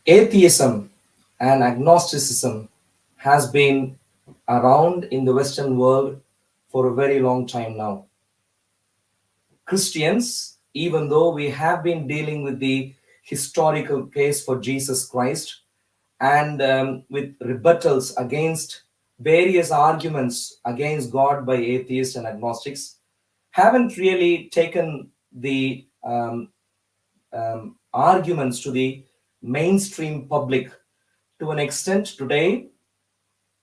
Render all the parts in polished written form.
Atheism and agnosticism has been around in the Western world for a very long time now. Christians, even though we have been dealing with the historical case for Jesus Christ and with rebuttals against various arguments against God by atheists and agnostics, haven't really taken the arguments to the mainstream public to an extent. Today,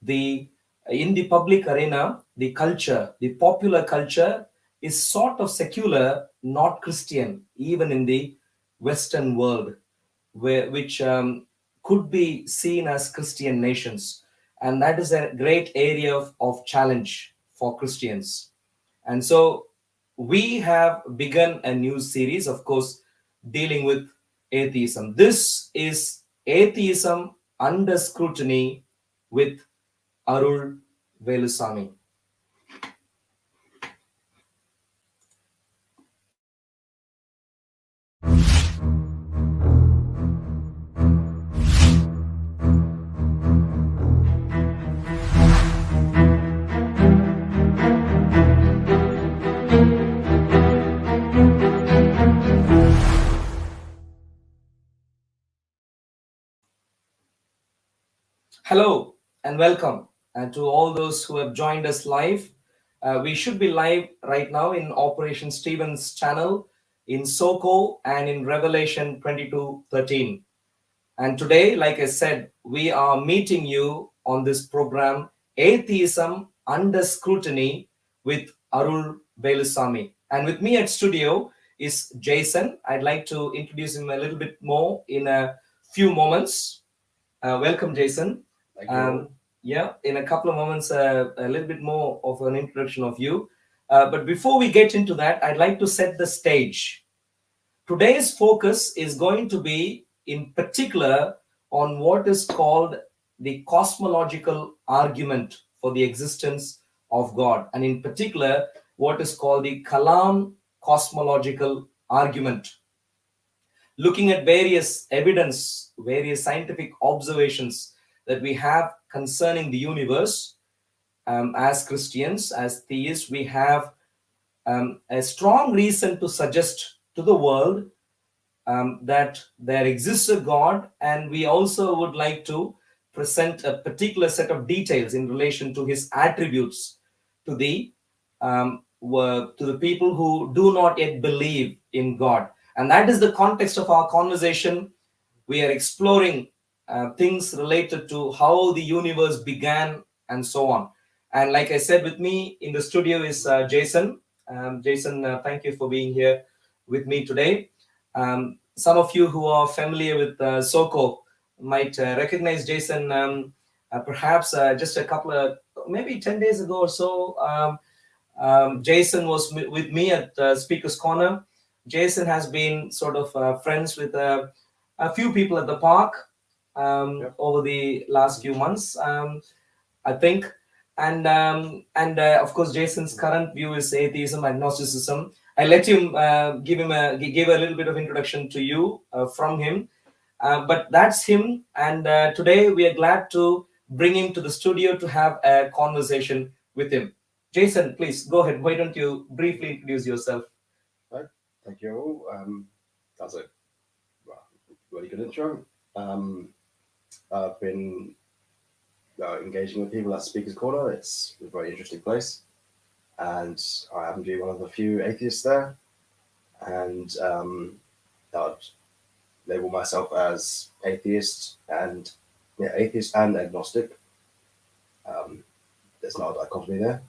the in the public arena, the culture, the popular culture, is sort of secular, not Christian, even in the Western world, which could be seen as Christian nations. And that is a great area of challenge for Christians. And so we have begun a new series, of course, dealing with atheism. This is Atheism Under Scrutiny with Arul Velusamy. Hello and welcome to all those who have joined us live. We should be live right now in Operation Stephen's channel in Soko and in Revelation 22:13. And today, like I said, we are meeting you on this program, Atheism Under Scrutiny with Arul Velusamy. And with me at studio is Jason. I'd like to introduce him a little bit more in a few moments. Welcome, Jason. Thank you. Yeah, in a couple of moments, a little bit more of an introduction of you. But before we get into that, I'd like to set the stage. Today's focus is going to be in particular on what is called the cosmological argument for the existence of God, and in particular, what is called the Kalam cosmological argument. Looking at various evidence, various scientific observations that we have concerning the universe, as Christians, as theists, we have a strong reason to suggest to the world that there exists a God, and we also would like to present a particular set of details in relation to his attributes to the people who do not yet believe in God. And that is the context of our conversation. We are exploring things related to how the universe began and so on. And like I said, with me in the studio is Jason. Jason, thank you for being here with me today. Some of you who are familiar with Soko might recognize Jason. Perhaps just a couple of, maybe 10 days ago or so, Jason was with me at Speaker's Corner. Jason has been sort of friends with a few people at the park over the last few months, I think. And of course, Jason's current view is atheism, agnosticism. I let him give a little bit of introduction to you from him. But that's him. And today we are glad to bring him to the studio to have a conversation with him. Jason, please go ahead. Why don't you briefly introduce yourself? Right. Thank you all. That's a really good intro. I've been engaging with people at Speaker's Corner. It's a very interesting place, and I happen to be one of the few atheists there. And I'd label myself as atheist and agnostic. There's not a dichotomy there.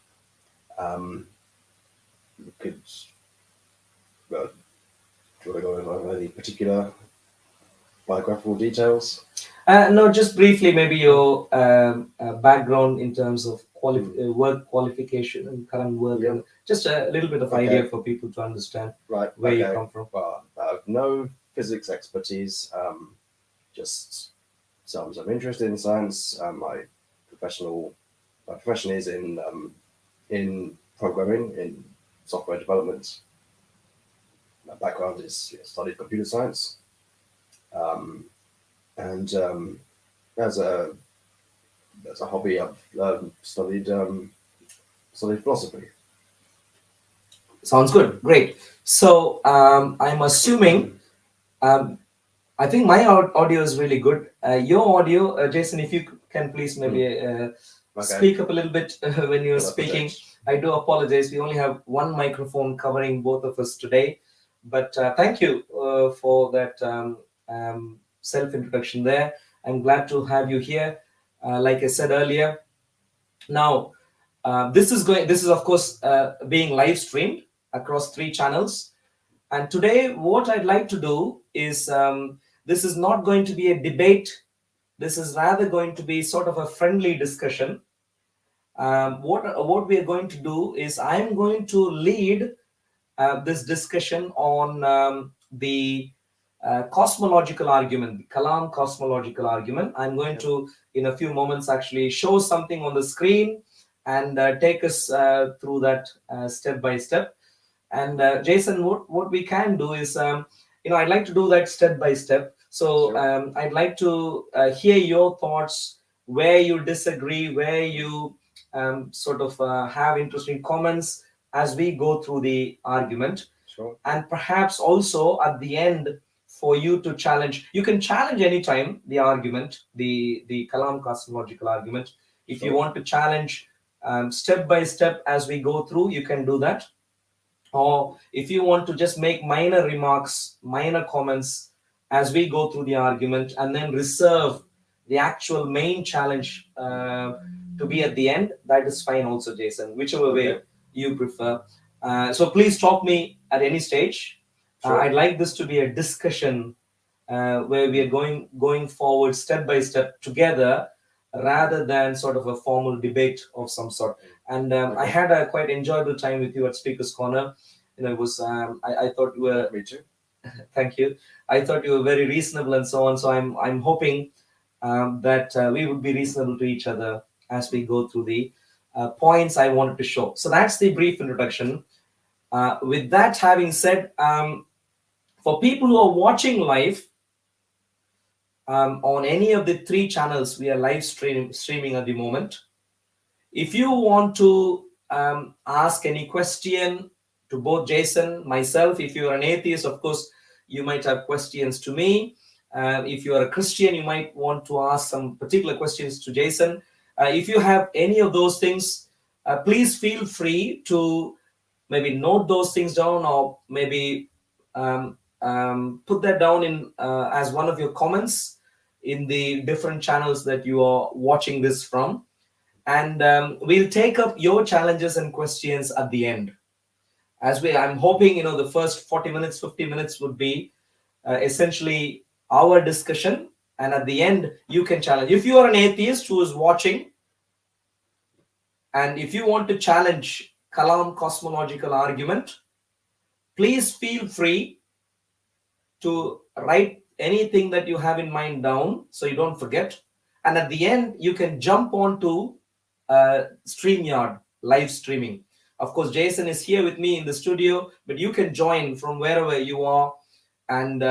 You could, do you want to go over any particular biographical details? No, just briefly, maybe your background in terms of work qualification and current work, and just a little bit of idea for people to understand where you come from. Well, I have no physics expertise, just some interest in science. My profession is in programming, in software development. My background is studied computer science. And as a hobby, I've studied philosophy. Sounds good. Great. So I'm assuming, um, I think my audio is really good. Your audio, Jason, if you can please maybe Okay. speak up a little bit when you're Will I speaking. project? I do apologize. We only have one microphone covering both of us today. But thank you for that self introduction there. I'm glad to have you here. Like I said earlier, now this is of course being live streamed across 3 channels. And today, what I'd like to do is this is not going to be a debate. This is rather going to be sort of a friendly discussion. What we are going to do is I'm going to lead this discussion on the cosmological argument, the Kalam cosmological argument. I'm going to, in a few moments, actually show something on the screen and take us through that step by step. And Jason, what we can do is, I'd like to do that step by step. So Sure. I'd like to hear your thoughts, where you disagree, where you sort of have interesting comments as we go through the argument. Sure. And perhaps also at the end, for you to challenge, you can challenge anytime the argument, the Kalam cosmological argument. If you Sure. want to challenge step by step as we go through, you can do that. Or if you want to just make minor remarks, minor comments as we go through the argument, and then reserve the actual main challenge to be at the end, that is fine also, Jason, whichever way Okay. you prefer. So please stop me at any stage. Sure. I'd like this to be a discussion where we are going forward step by step together, rather than sort of a formal debate of some sort. And I had a quite enjoyable time with you at Speaker's Corner. It was I thought you were. Me too. Thank you. I thought you were very reasonable and so on. So I'm hoping that we would be reasonable to each other as we go through the points I wanted to show. So that's the brief introduction. With that having said, for people who are watching live on any of the 3 channels we are live streaming at the moment, if you want to ask any question to both Jason, myself, if you are an atheist, of course, you might have questions to me. If you are a Christian, you might want to ask some particular questions to Jason. If you have any of those things, please feel free to maybe note those things down, or maybe put that down in as one of your comments in the different channels that you are watching this from. And we'll take up your challenges and questions at the end. I'm hoping, the first 40 minutes, 50 minutes would be essentially our discussion. And at the end, you can challenge. If you are an atheist who is watching, and if you want to challenge Kalam cosmological argument, please feel free to write anything that you have in mind down so you don't forget. And at the end, you can jump onto StreamYard live streaming. Of course, Jason is here with me in the studio, but you can join from wherever you are, and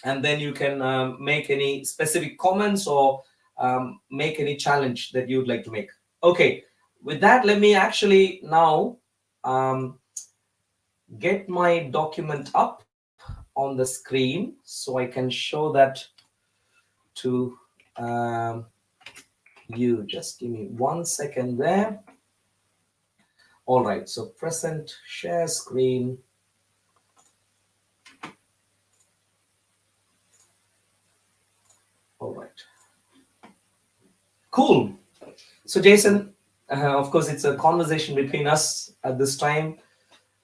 then you can make any specific comments, or make any challenge that you'd like to make. Okay, with that, let me actually now get my document up on the screen so I can show that to you. Just give me 1 second there. All right, so present share screen. All right, cool. So Jason, of course, it's a conversation between us at this time.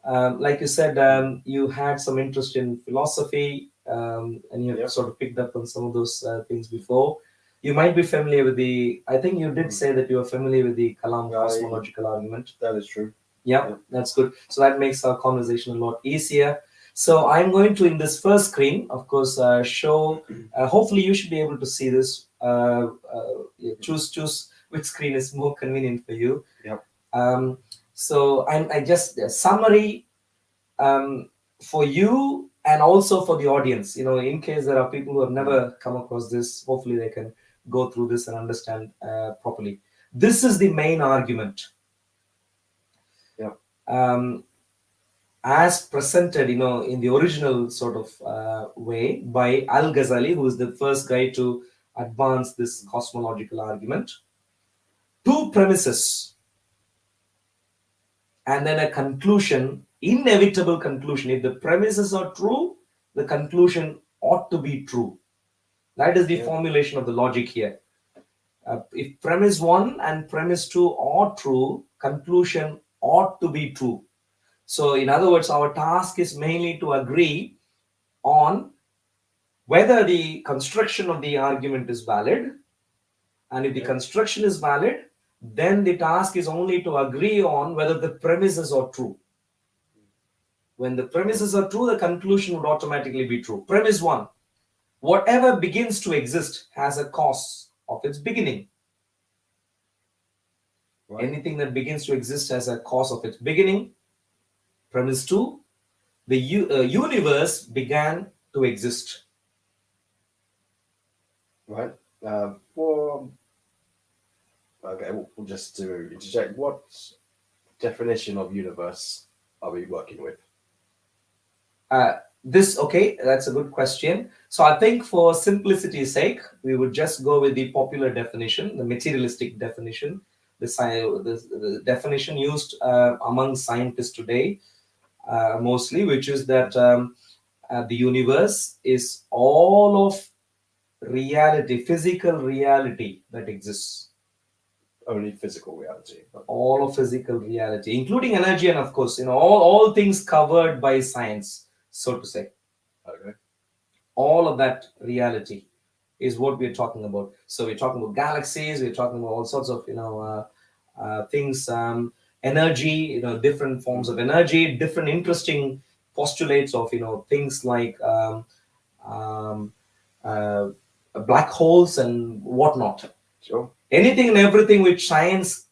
Like you said, you had some interest in philosophy, and you have sort of picked up on some of those things before. You might be familiar with I think you did say that you are familiar with the Kalam cosmological argument. That is true. Yeah, that's good. So that makes our conversation a lot easier. So I'm going to, in this first screen, of course, show, hopefully you should be able to see this. Choose which screen is more convenient for you. Yep. So I just, a summary for you and also for the audience, in case there are people who have never come across this, hopefully they can go through this and understand properly. This is the main argument. Yeah. As presented, in the original sort of way by Al-Ghazali, who is the first guy to advance this cosmological argument. Two premises and then a conclusion, inevitable conclusion. If the premises are true, the conclusion ought to be true. That is the formulation of the logic here. If premise 1 and premise 2 are true, conclusion ought to be true. So in other words, our task is mainly to agree on whether the construction of the argument is valid. And if the construction is valid, then the task is only to agree on whether the premises are true. When the premises are true, the conclusion would automatically be true. Premise 1, whatever begins to exist has a cause of its beginning. Right. Anything that begins to exist has a cause of its beginning. Premise 2, the universe began to exist. Right. Okay, we'll just to check, what definition of universe are we working with? That's a good question. So I think for simplicity's sake, we would just go with the popular definition, the materialistic definition, the definition used among scientists today, mostly, which is that the universe is all of reality, physical reality that exists. Only physical reality. All of physical reality, including energy, and of course, all things covered by science, so to say. Okay. All of that reality is what we're talking about. So we're talking about galaxies, we're talking about all sorts of things, energy, different forms of energy, different interesting postulates of things like black holes and whatnot. Sure. Anything and everything which science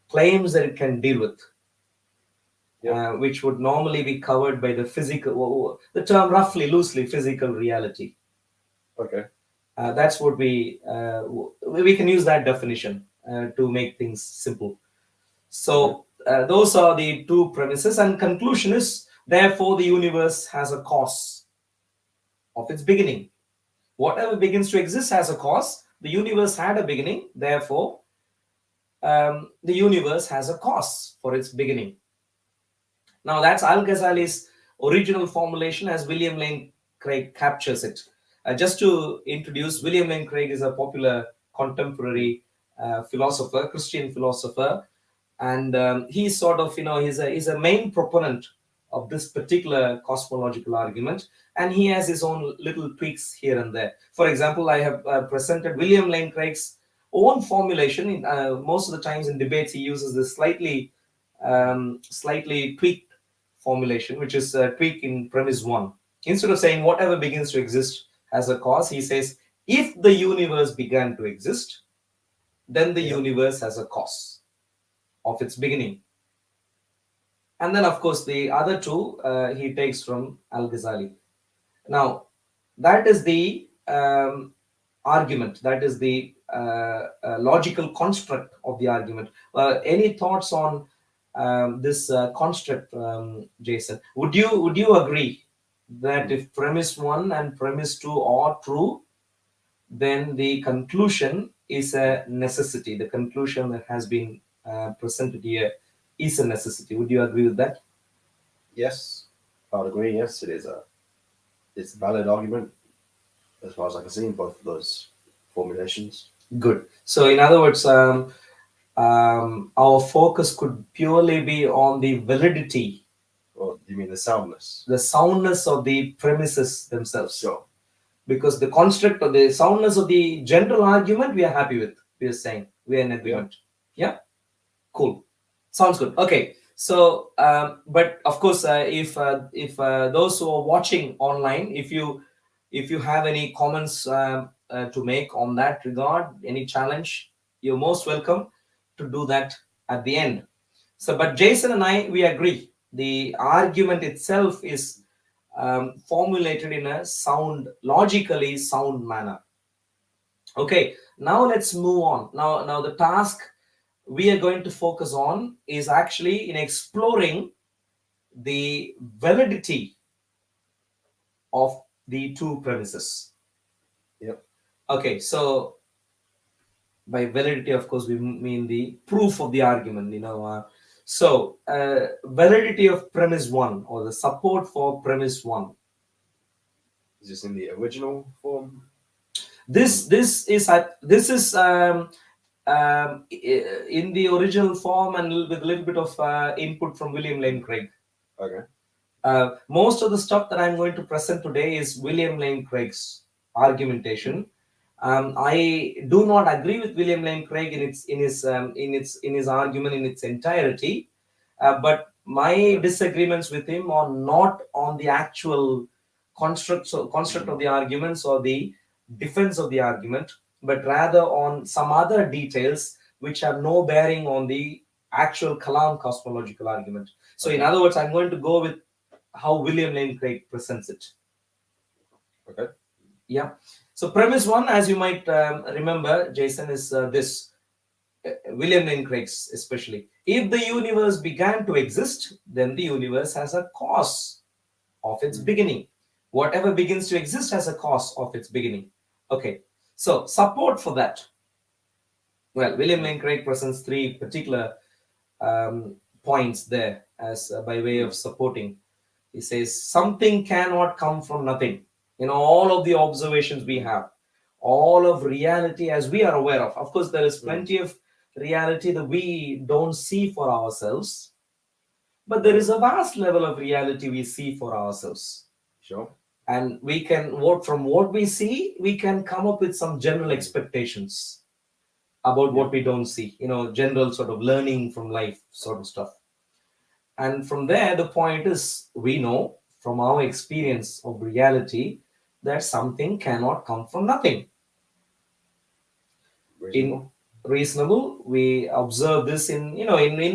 claims that it can deal with. Which would normally be covered by the physical, the term roughly, loosely, physical reality. Okay. That's what we can use that definition to make things simple. So those are the two premises, and conclusion is, therefore, the universe has a cause of its beginning. Whatever begins to exist has a cause. The universe had a beginning, therefore, the universe has a cause for its beginning. Now, that's Al-Ghazali's original formulation as William Lane Craig captures it. Just to introduce, William Lane Craig is a popular contemporary philosopher, Christian philosopher, and he's sort of, he's a main proponent of this particular cosmological argument, and he has his own little tweaks here and there. For example, I have presented William Lane Craig's own formulation. Most of the times in debates, he uses this slightly tweaked formulation, which is a tweak in premise 1. Instead of saying whatever begins to exist has a cause, he says, if the universe began to exist, then the universe has a cause of its beginning. And then, of course, the other two he takes from Al-Ghazali. Now, that is the argument. That is the logical construct of the argument. Any thoughts on this construct, Jason? Would you agree that if premise 1 and premise 2 are true, then the conclusion is a necessity? The conclusion that has been presented here is a necessity. Would you agree with that? Yes, I would agree. Yes, it's a valid argument as far as I can see in both of those formulations. Good. So, in other words, our focus could purely be on the validity. Or you mean the soundness? The soundness of the premises themselves. Sure. Because the construct or the soundness of the general argument, we are happy with. We are saying we are in agreement. Yeah. Cool. Sounds good. Okay. So, but of course, if those who are watching online, if you have any comments to make on that regard, any challenge, you're most welcome to do that at the end. So, but Jason and I, we agree. The argument itself is formulated in a logically sound manner. Okay, now let's move on. Now the task we are going to focus on is actually in exploring the validity of the two premises. Yep. Okay, so by validity, of course, we mean the proof of the argument. Validity of premise one, or the support for premise one. Is this in the original form? This is in the original form, and with a little bit of input from William Lane Craig. Okay. Most of the stuff that I'm going to present today is William Lane Craig's argumentation. I do not agree with William Lane Craig in his argument in its entirety, but my disagreements with him are not on the actual construct of the arguments or the defense of the argument, but rather on some other details which have no bearing on the actual Kalam cosmological argument. So, in other words, I'm going to go with how William Lane Craig presents it. Okay. Yeah. So premise one, as you might remember, Jason, is this. William Lane Craig's especially. If the universe began to exist, then the universe has a cause of its beginning. Whatever begins to exist has a cause of its beginning. Okay. So support for that. Well, William Lane Craig presents three particular points there as by way of supporting. He says something cannot come from nothing. All of the observations we have, all of reality as we are aware of. Of course, there is plenty of reality that we don't see for ourselves, but there is a vast level of reality we see for ourselves. Sure. And we can, from what we see, we can come up with some general expectations about what we don't see, general sort of learning from life sort of stuff. And from there, the point is, we know from our experience of reality that something cannot come from nothing. Reasonable, we observe this in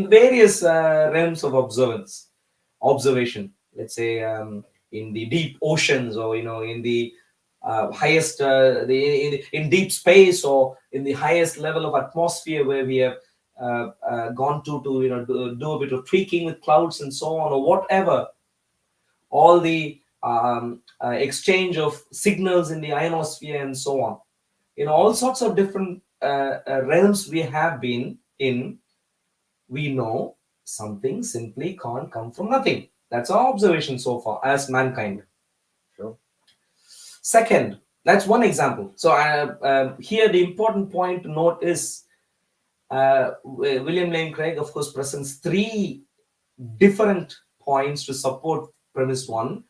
various realms of observation. Let's say in the deep oceans, or in the highest in deep space, or in the highest level of atmosphere where we have gone to do a bit of tweaking with clouds and so on, or whatever. All the exchange of signals in the ionosphere and so on. In all sorts of different realms we have been in, we know something simply can't come from nothing. That's our observation so far as mankind. Sure. Second, that's one example. So here the important point to note is William Lane Craig, of course, presents three different points to support premise one.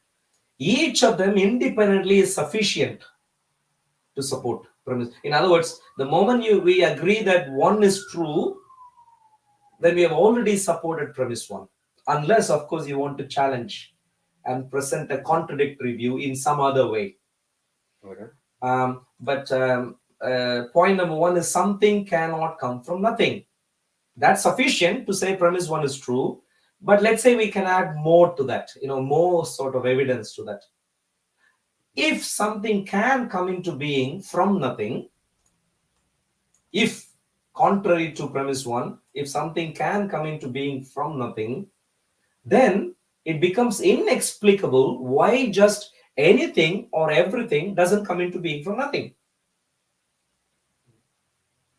Each of them independently is sufficient to support premise. In other words, the moment we agree that one is true, then we have already supported premise one. Unless, of course, you want to challenge and present a contradictory view in some other way. Okay. But point number one is something cannot come from nothing. That's sufficient to say premise one is true. But let's say we can add more to that, more sort of evidence to that. If something can come into being from nothing, if contrary to premise one, if something can come into being from nothing, then it becomes inexplicable why just anything or everything doesn't come into being from nothing.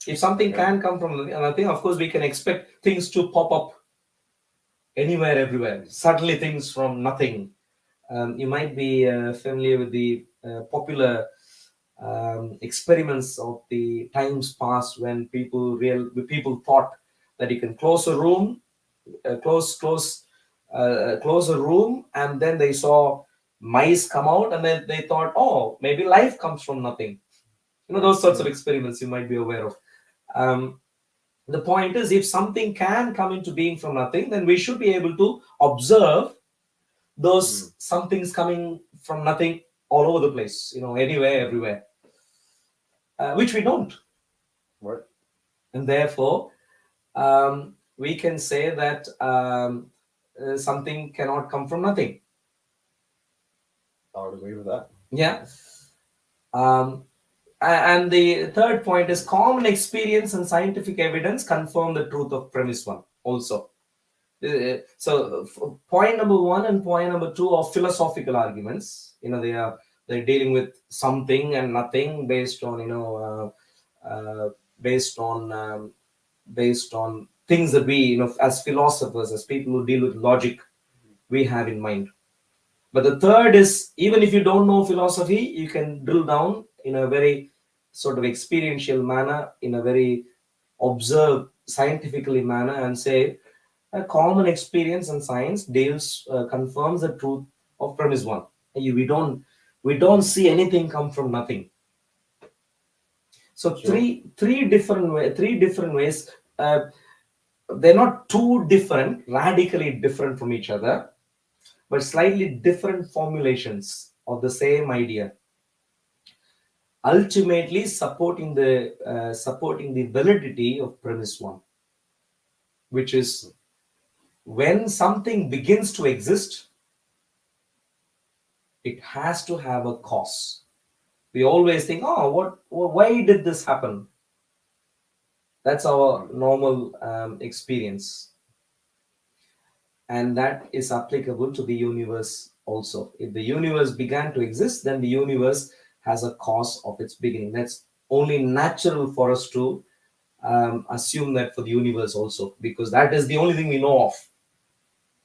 If something can come from nothing, of course, we can expect things to pop up anywhere, everywhere. Suddenly things from nothing. You might be familiar with the popular experiments of the times past, when people thought that you can close a room, close a room, and then they saw mice come out, and then they thought, oh, maybe life comes from nothing. Those sorts of experiments you might be aware of. The point is, if something can come into being from nothing, then we should be able to observe those somethings coming from nothing all over the place, anywhere, everywhere, which we don't. Right. And therefore, we can say that something cannot come from nothing. would agree with that. Yeah. And the third point is common experience and scientific evidence confirm the truth of premise one also. So point number one and point number two are philosophical arguments. They're dealing with something and nothing based on based on based on things that we as philosophers, as people who deal with logic, we have in mind. But the third is, even if you don't know philosophy, you can drill down in a very sort of experiential manner, in a very observed scientifically manner, and say a common experience and science deals confirms the truth of premise one. We don't see anything come from nothing. So Sure. three different ways. They're not too different, radically different from each other, but slightly different formulations of the same idea, ultimately supporting the validity of premise one, which is when something begins to exist, it has to have a cause. We always think, oh, why did this happen? That's our normal experience. And that is applicable to the universe also. If the universe began to exist, then the universe has a cause of its beginning. That's only natural for us to assume that for the universe also, because that is the only thing we know of.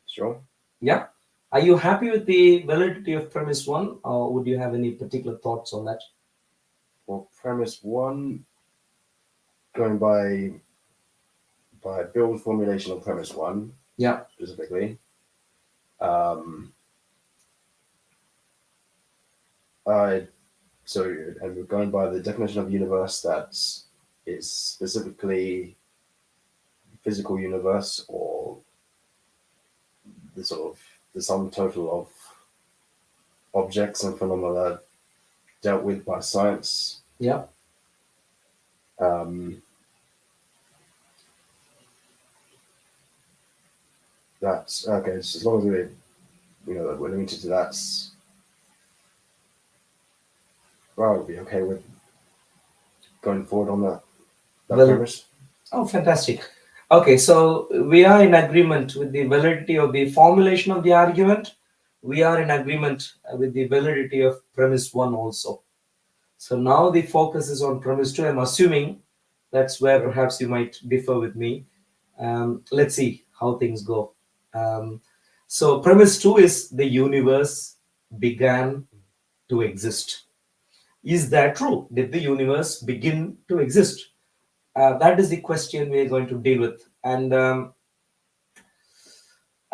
Sure. Yeah. Are you happy with the validity of premise one, or would you have any particular thoughts on that? Well, premise one, going by Bill's formulation of premise one, Yeah. specifically, and we're going by the definition of universe that is specifically physical universe, or the sum total of objects and phenomena dealt with by science. Yeah. That's okay. So as long as we're limited to that, well, I'll be okay with going forward on that premise. Oh, fantastic. Okay, so we are in agreement with the validity of the formulation of the argument. We are in agreement with the validity of premise one also. So now the focus is on premise two. I'm assuming that's where perhaps you might differ with me. Let's see how things go. So premise two is the universe began to exist. Is that true? Did the universe begin to exist? That is the question we are going to deal with. And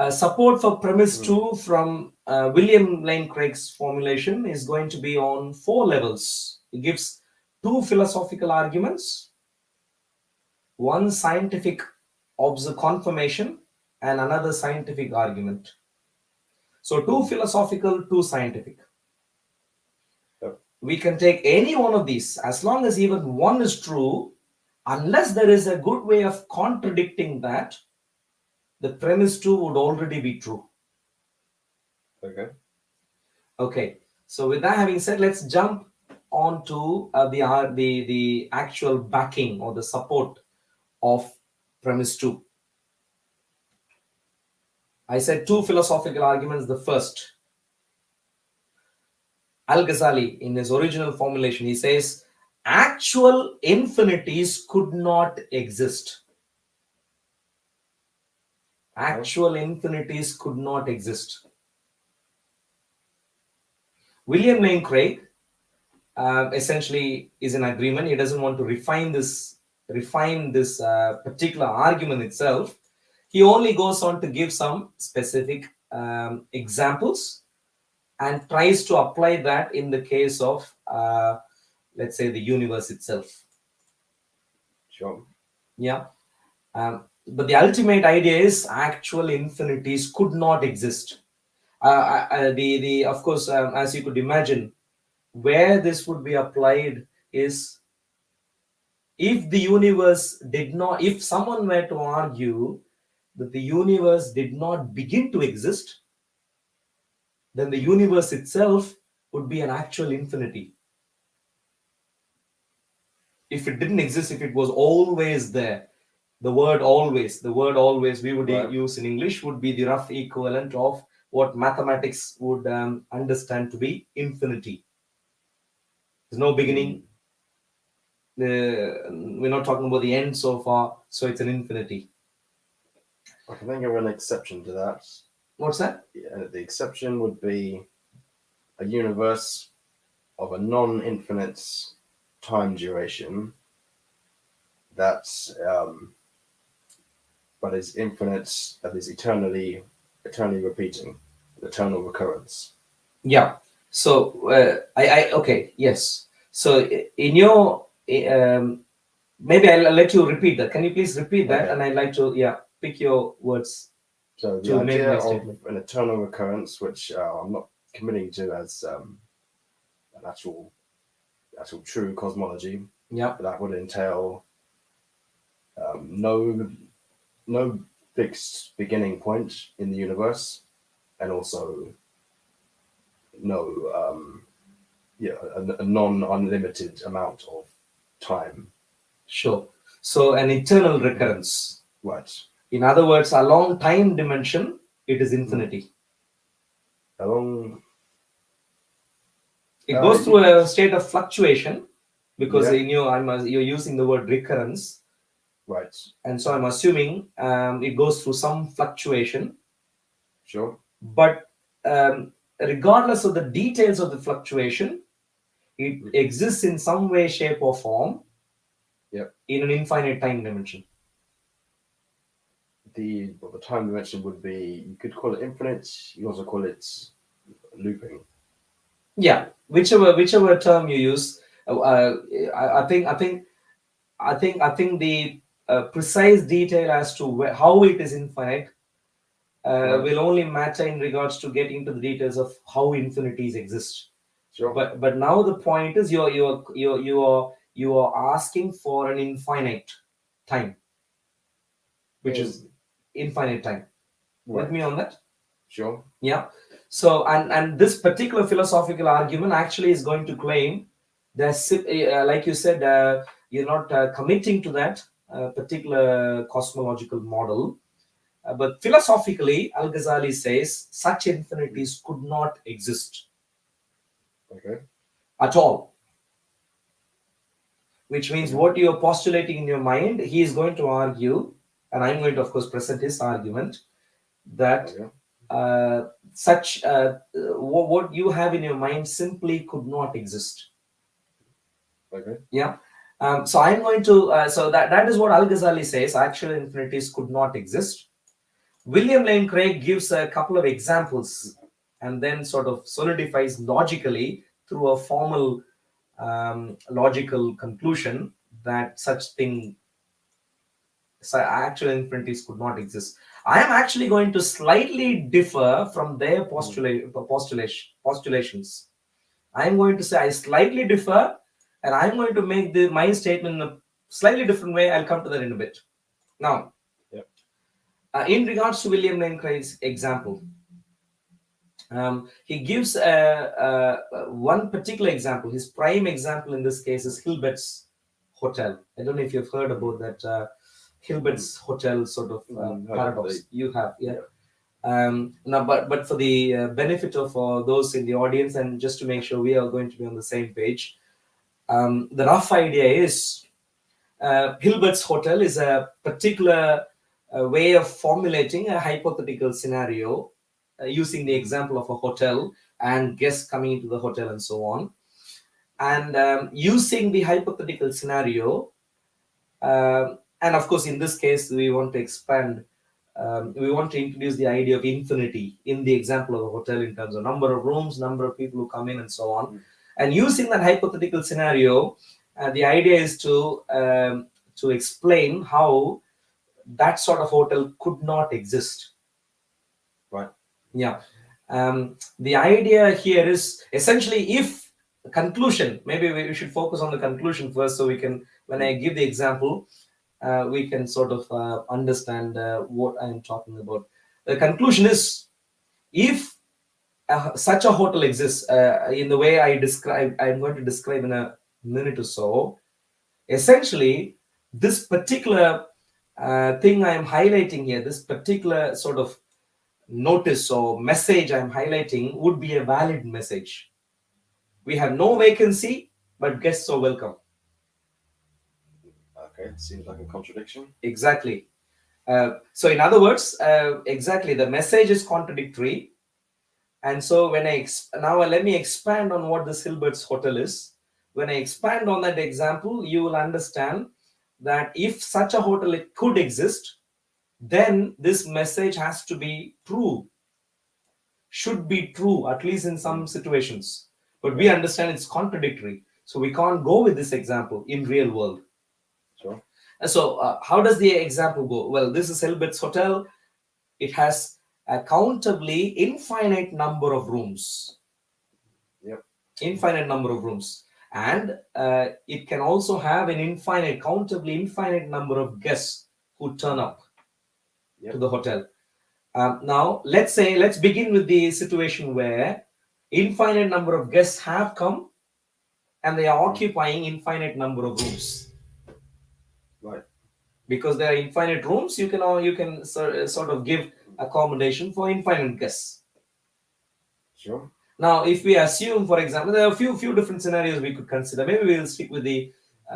support for premise two from William Lane Craig's formulation is going to be on 4 levels. He gives 2 philosophical arguments, 1 scientific confirmation, and another scientific argument. So 2 philosophical, 2 scientific. We can take any one of these as long as even one is true, unless there is a good way of contradicting that. The premise 2 would already be true. Okay. So with that having said, let's jump on to the actual backing or the support of premise 2. I said 2 philosophical arguments. The first, Al-Ghazali, in his original formulation, he says actual infinities could not exist. Actual infinities could not exist. William Lane Craig essentially is in agreement. He doesn't want to refine this particular argument itself. He only goes on to give some specific examples and tries to apply that in the case of, let's say, the universe itself. Sure. Yeah. But the ultimate idea is actual infinities could not exist. Of course, as you could imagine, where this would be applied is if the universe did not, if someone were to argue that the universe did not begin to exist, then the universe itself would be an actual infinity. If it didn't exist, if it was always there, the word always we would Right. use in English would be the rough equivalent of what mathematics would understand to be infinity. There's no beginning. We're not talking about the end so far, so it's an infinity. I can think of an exception to that. What's that? Yeah, the exception would be a universe of a non-infinite time duration that's but is infinite, that is eternally repeating, eternal recurrence. Yeah. So I okay, yes. So in your maybe I'll let you repeat that. Can you please repeat that? Okay. And I'd like to pick your words. So the To make idea my of statement. an eternal recurrence, which I'm not committing to as an actual true cosmology, Yeah. that would entail no fixed beginning point in the universe, and also no a non-unlimited amount of time. Sure. So an eternal recurrence. Right. In other words, along time dimension, it is infinity. Along. It goes through a state of fluctuation because Yeah. you're using the word recurrence. Right. And so I'm assuming it goes through some fluctuation. Sure. But regardless of the details of the fluctuation, it exists in some way, shape, or form. Yep. In an infinite time dimension. The time dimension would be, you could call it infinite. You also call it looping. Yeah, whichever term you use. I think the precise detail as to how it is infinite Right. will only matter in regards to getting into the details of how infinities exist. Sure. But now the point is you are asking for an infinite time, which is infinite time. Right. With me on that? Sure. Yeah. So and this particular philosophical argument actually is going to claim that, like you said, you're not committing to that particular cosmological model. But philosophically, Al-Ghazali says such infinities could not exist. Okay. At all. Which means what you're postulating in your mind, he is going to argue, and I'm going to, of course, present his argument, that what you have in your mind simply could not exist. Okay. Yeah. So I'm going to, so that is what Al-Ghazali says, actual infinities could not exist. William Lane Craig gives a couple of examples and then sort of solidifies logically through a formal logical conclusion that actual infinities could not exist. I am actually going to slightly differ from their postulations. I am going to say I slightly differ, and I'm going to make my statement in a slightly different way. I'll come to that in a bit. Now, in regards to William Lane Craig's example, he gives one particular example. His prime example in this case is Hilbert's Hotel. I don't know if you've heard about that Hilbert's Hotel sort of paradox. You have, yeah. Now, but for the benefit of those in the audience, and just to make sure we are going to be on the same page, the rough idea is Hilbert's Hotel is a particular way of formulating a hypothetical scenario using the example of a hotel and guests coming into the hotel and so on. And using the hypothetical scenario, and of course, in this case, we want to expand. We want to introduce the idea of infinity in the example of a hotel in terms of number of rooms, number of people who come in, and so on. And using that hypothetical scenario, the idea is to explain how that sort of hotel could not exist. Right. Yeah. The idea here is essentially, if the conclusion, maybe we should focus on the conclusion first, so we can, when I give the example, we can sort of understand what I am talking about. The conclusion is, if such a hotel exists in the way I'm going to describe in a minute or so. Essentially, this particular thing I am highlighting here, this particular sort of notice or message I'm highlighting would be a valid message. We have no vacancy, but guests are welcome. Okay, it seems like a contradiction. Exactly. So in other words, exactly, the message is contradictory. And so when now let me expand on what this Hilbert's Hotel is. When I expand on that example, you will understand that if such a hotel could exist, then this message has to be true, should be true, at least in some situations. But we understand it's contradictory. So we can't go with this example in real world. Sure. And so how does the example go? Well, this is Hilbert's Hotel. It has a countably infinite number of rooms. Yep. Infinite number of rooms. And it can also have an countably infinite number of guests who turn up to the hotel. Now, let's begin with the situation where infinite number of guests have come and they are occupying infinite number of rooms. Right. Because there are infinite rooms, you can sort of give accommodation for infinite guests. Sure. Now, if we assume, for example, there are a few different scenarios we could consider. Maybe we'll stick with the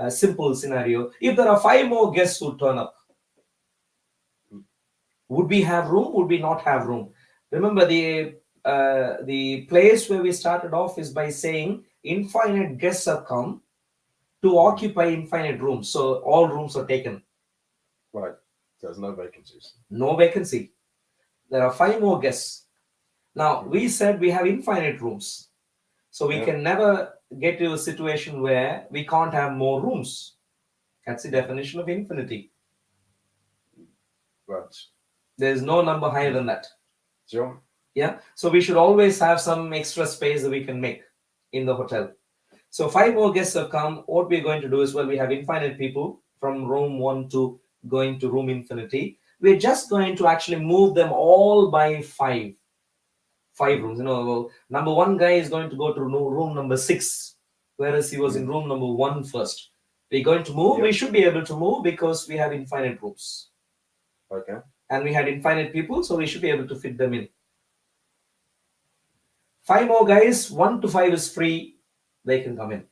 simple scenario. If there are 5 more guests who turn up, would we have room? Would we not have room? Remember, the place where we started off is by saying infinite guests have come to occupy infinite rooms. So all rooms are taken. Right. There's no vacancies. No vacancy. There are 5 more guests. Now, we said we have infinite rooms. So we can never get to a situation where we can't have more rooms. That's the definition of infinity. Right. There's no number higher than that. Sure. Yeah. So we should always have some extra space that we can make in the hotel. So 5 more guests have come. What we're going to do is, well, we have infinite people from room 1 to going to room infinity. We're just going to actually move them all by 5 rooms. Number 1 guy is going to go to room number 6, whereas he was in room number 1 first. We're going to move. We should be able to move because we have infinite rooms. Okay. And we had infinite people, so we should be able to fit them in. 5 more guys, 1 to 5 is free. They can come in.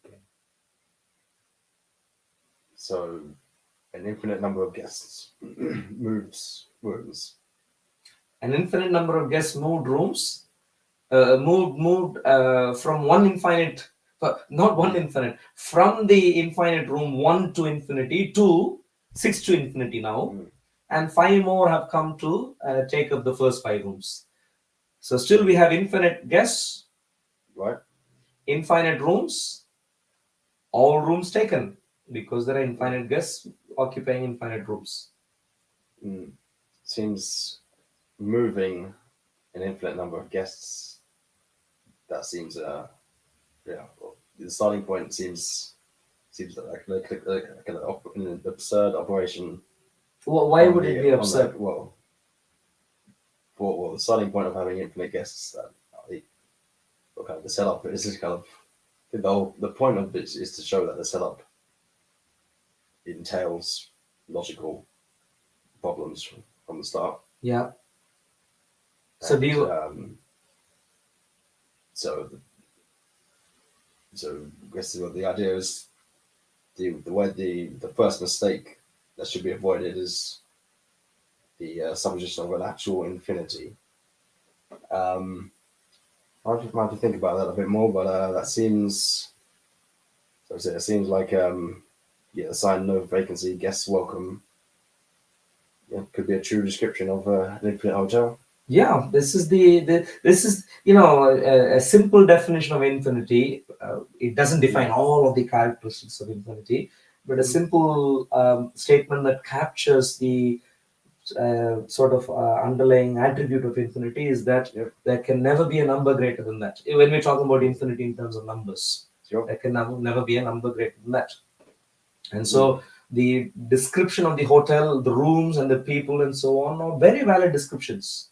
So an infinite number of guests moves rooms. An infinite number of guests moved rooms, moved from one infinite, not one infinite, from the infinite room 1 to infinity to 6 to infinity now. And 5 more have come to take up the first 5 rooms. So still we have infinite guests, right? Infinite rooms, all rooms taken, because there are infinite guests occupying infinite rooms. Seems moving an infinite number of guests. That seems, the starting point seems like an absurd operation. Well, why would it be absurd? Well, the starting point of having infinite guests, kind of the setup is just kind of the point of it is to show that the setup entails logical problems from the start. Yeah. So and, do you? So I guess the idea is the way the first mistake that should be avoided is the supposition of an actual infinity. I'll just have to think about that a bit more, but that seems. So it seems like the sign no vacancy, guests welcome. Yeah, could be a true description of an infinite hotel. Yeah, this is a simple definition of infinity. It doesn't define all of the characteristics of infinity, but a simple statement that captures the sort of underlying attribute of infinity is that there can never be a number greater than that. When we're talking about infinity in terms of numbers, there can never be a number greater than that. And so the description of the hotel, the rooms and the people and so on are very valid descriptions.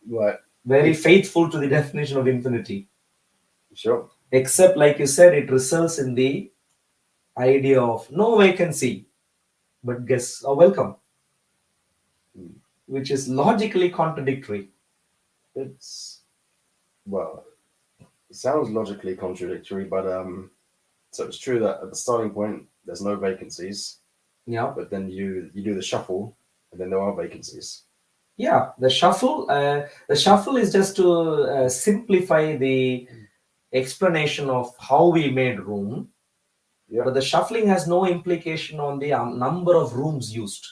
Right. very faithful to the definition of infinity. Sure. Except, like you said, it results in the idea of no vacancy, but guests are welcome, which is logically contradictory. It's, well, it sounds logically contradictory, but so it's true that at the starting point there's no vacancies, Yeah. but then you do the shuffle, and then there are vacancies. Yeah, the shuffle is just to simplify the explanation of how we made room, Yeah. but the shuffling has no implication on the number of rooms used.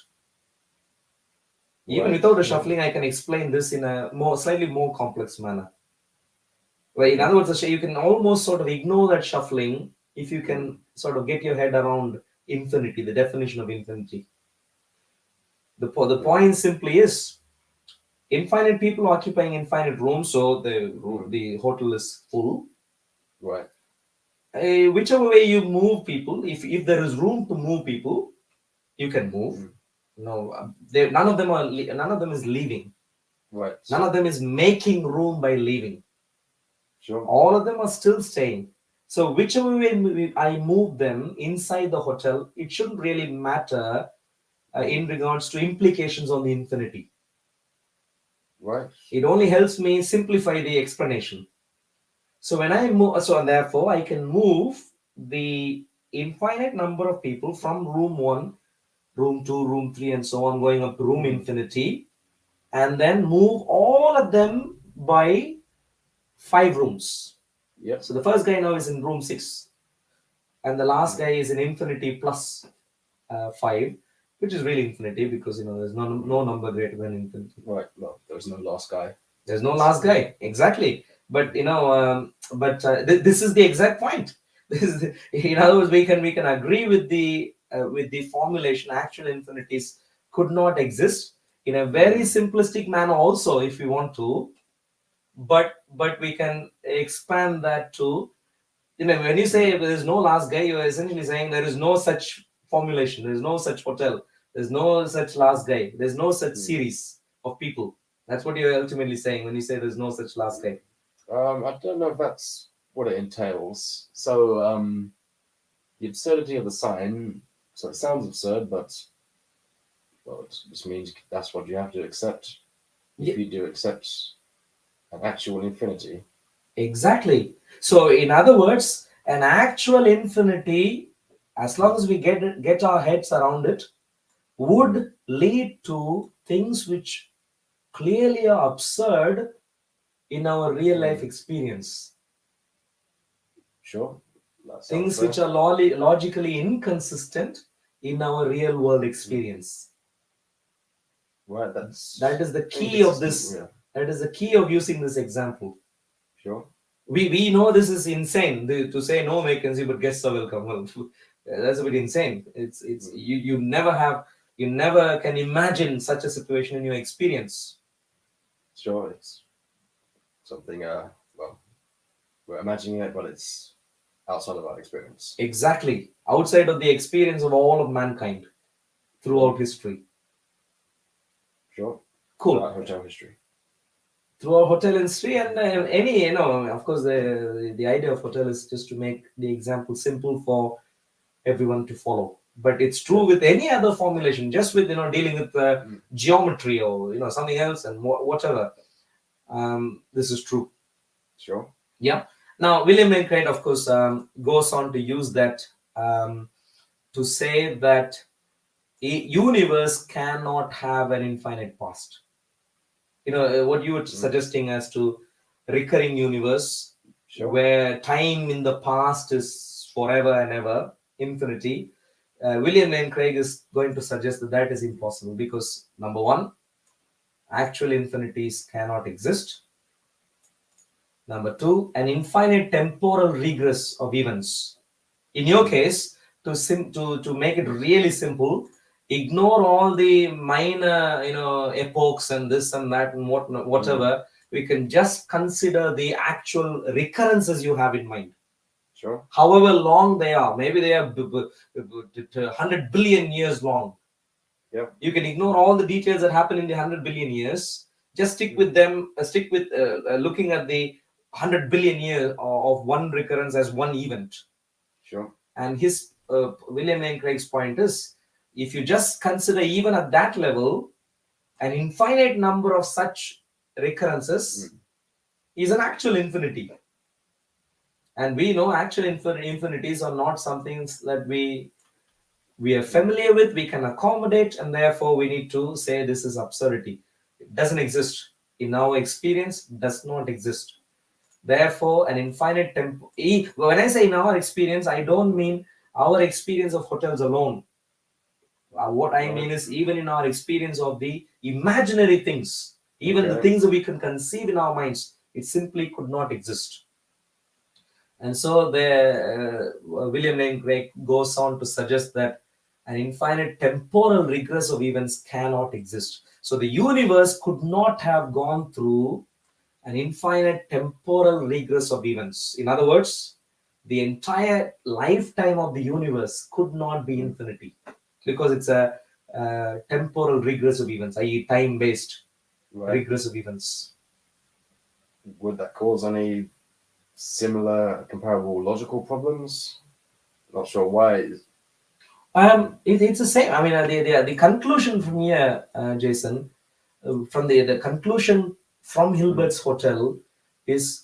Even Right. without the shuffling, I can explain this in a slightly more complex manner. Well, in other words, you can almost sort of ignore that shuffling if you can sort of get your head around infinity, the definition of infinity. The point simply is infinite people occupying infinite rooms, so the hotel is full. Right. Whichever way you move people, if there is room to move people, you can move. No, none of them is leaving. Right. None of them is making room by leaving. Sure. All of them are still staying. So whichever way I move them inside the hotel, it shouldn't really matter in regards to implications on the infinity. Right. It only helps me simplify the explanation. So when I move, so therefore I can move the infinite number of people from room 1, room 2, room 3, and so on, going up to room infinity, and then move all of them by 5 rooms. Yep. So the first guy now is in room 6, and the last guy is in infinity plus 5, which is really infinity because there's no number greater than infinity. Right. No, there's no last guy. There's no last guy, exactly. But this is the exact point. In other words, we can agree with the formulation. Actual infinities could not exist in a very simplistic manner. Also, if you want to, but we can expand that to when you say there is no last guy, you are essentially saying there is no such formulation. There is no such hotel. There's no such last guy. There's no such series of people. That's what you're ultimately saying when you say there's no such last guy. I don't know if that's what it entails. So, the absurdity of the sign. So it sounds absurd, but well, it just means that's what you have to accept. If you do accept an actual infinity. Exactly. So, in other words, an actual infinity, as long as we get our heads around it, would lead to things which clearly are absurd in our real life experience. Sure. Things which are logically inconsistent in our real world experience. Right. That is the key of this. Yeah. That is the key of using this example. Sure. We know this is insane to say no vacancy but guests are welcome. Well, that's a bit insane. It's you never can imagine such a situation in your experience. Sure, it's something well, we're imagining it, but it's outside of our experience. Exactly. Outside of the experience of all of mankind throughout history. Sure. Cool. Throughout hotel history. Throughout hotel history and any, of course, the idea of hotel is just to make the example simple for everyone to follow. But it's true with any other formulation, just with dealing with geometry or something else and whatever. This is true. Sure. Yeah. Now William Lane Craig, of course, goes on to use that to say that a universe cannot have an infinite past. What you were suggesting as to recurring universe, where time in the past is forever and ever, infinity. William Lane Craig is going to suggest that is impossible because, number one, actual infinities cannot exist. Number two, an infinite temporal regress of events. In your case, to make it really simple, ignore all the minor epochs and this and that and whatever. We can just consider the actual recurrences you have in mind. Sure. However long they are, maybe they are 100 billion years long. Yep. You can ignore all the details that happen in the 100 billion years. Just stick with them. Stick with looking at the 100 billion year of one recurrence as one event. Sure. And his William Lane Craig's point is, if you just consider even at that level, an infinite number of such recurrences is an actual infinity. And we know actual infinities are not something that we are familiar with, we can accommodate, and therefore we need to say this is absurdity. It doesn't exist. In our experience, does not exist. Therefore, an infinite tempo. When I say in our experience, I don't mean our experience of hotels alone. What I mean is even in our experience of the imaginary things, even the things that we can conceive in our minds, it simply could not exist. And so William Lane Craig goes on to suggest that an infinite temporal regress of events cannot exist. So the universe could not have gone through an infinite temporal regress of events. In other words, the entire lifetime of the universe could not be infinity, because it's a temporal regress of events, i.e. time-based regress of events. Would that cause any similar, comparable logical problems? Not sure why. It's the same. I mean, the conclusion from here, Jason, from the conclusion from Hilbert's Hotel is,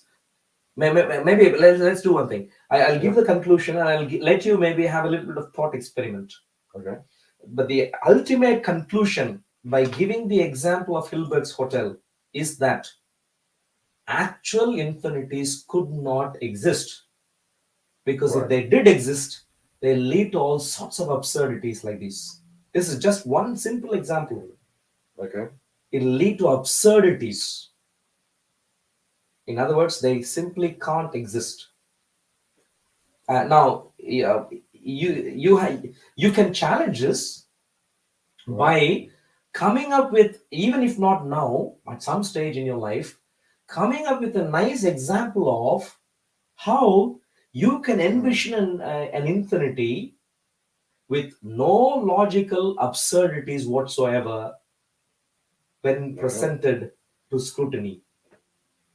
maybe let's do one thing. I'll give the conclusion and I'll let you maybe have a little bit of thought experiment. Okay. But the ultimate conclusion, by giving the example of Hilbert's Hotel, is that actual infinities could not exist. Because if they did exist, they lead to all sorts of absurdities like this. This is just one simple example. Okay. It'll lead to absurdities. In other words, they simply can't exist. Now, you can challenge this by coming up with, even if not now, at some stage in your life, coming up with a nice example of how you can envision an infinity with no logical absurdities whatsoever when presented to scrutiny.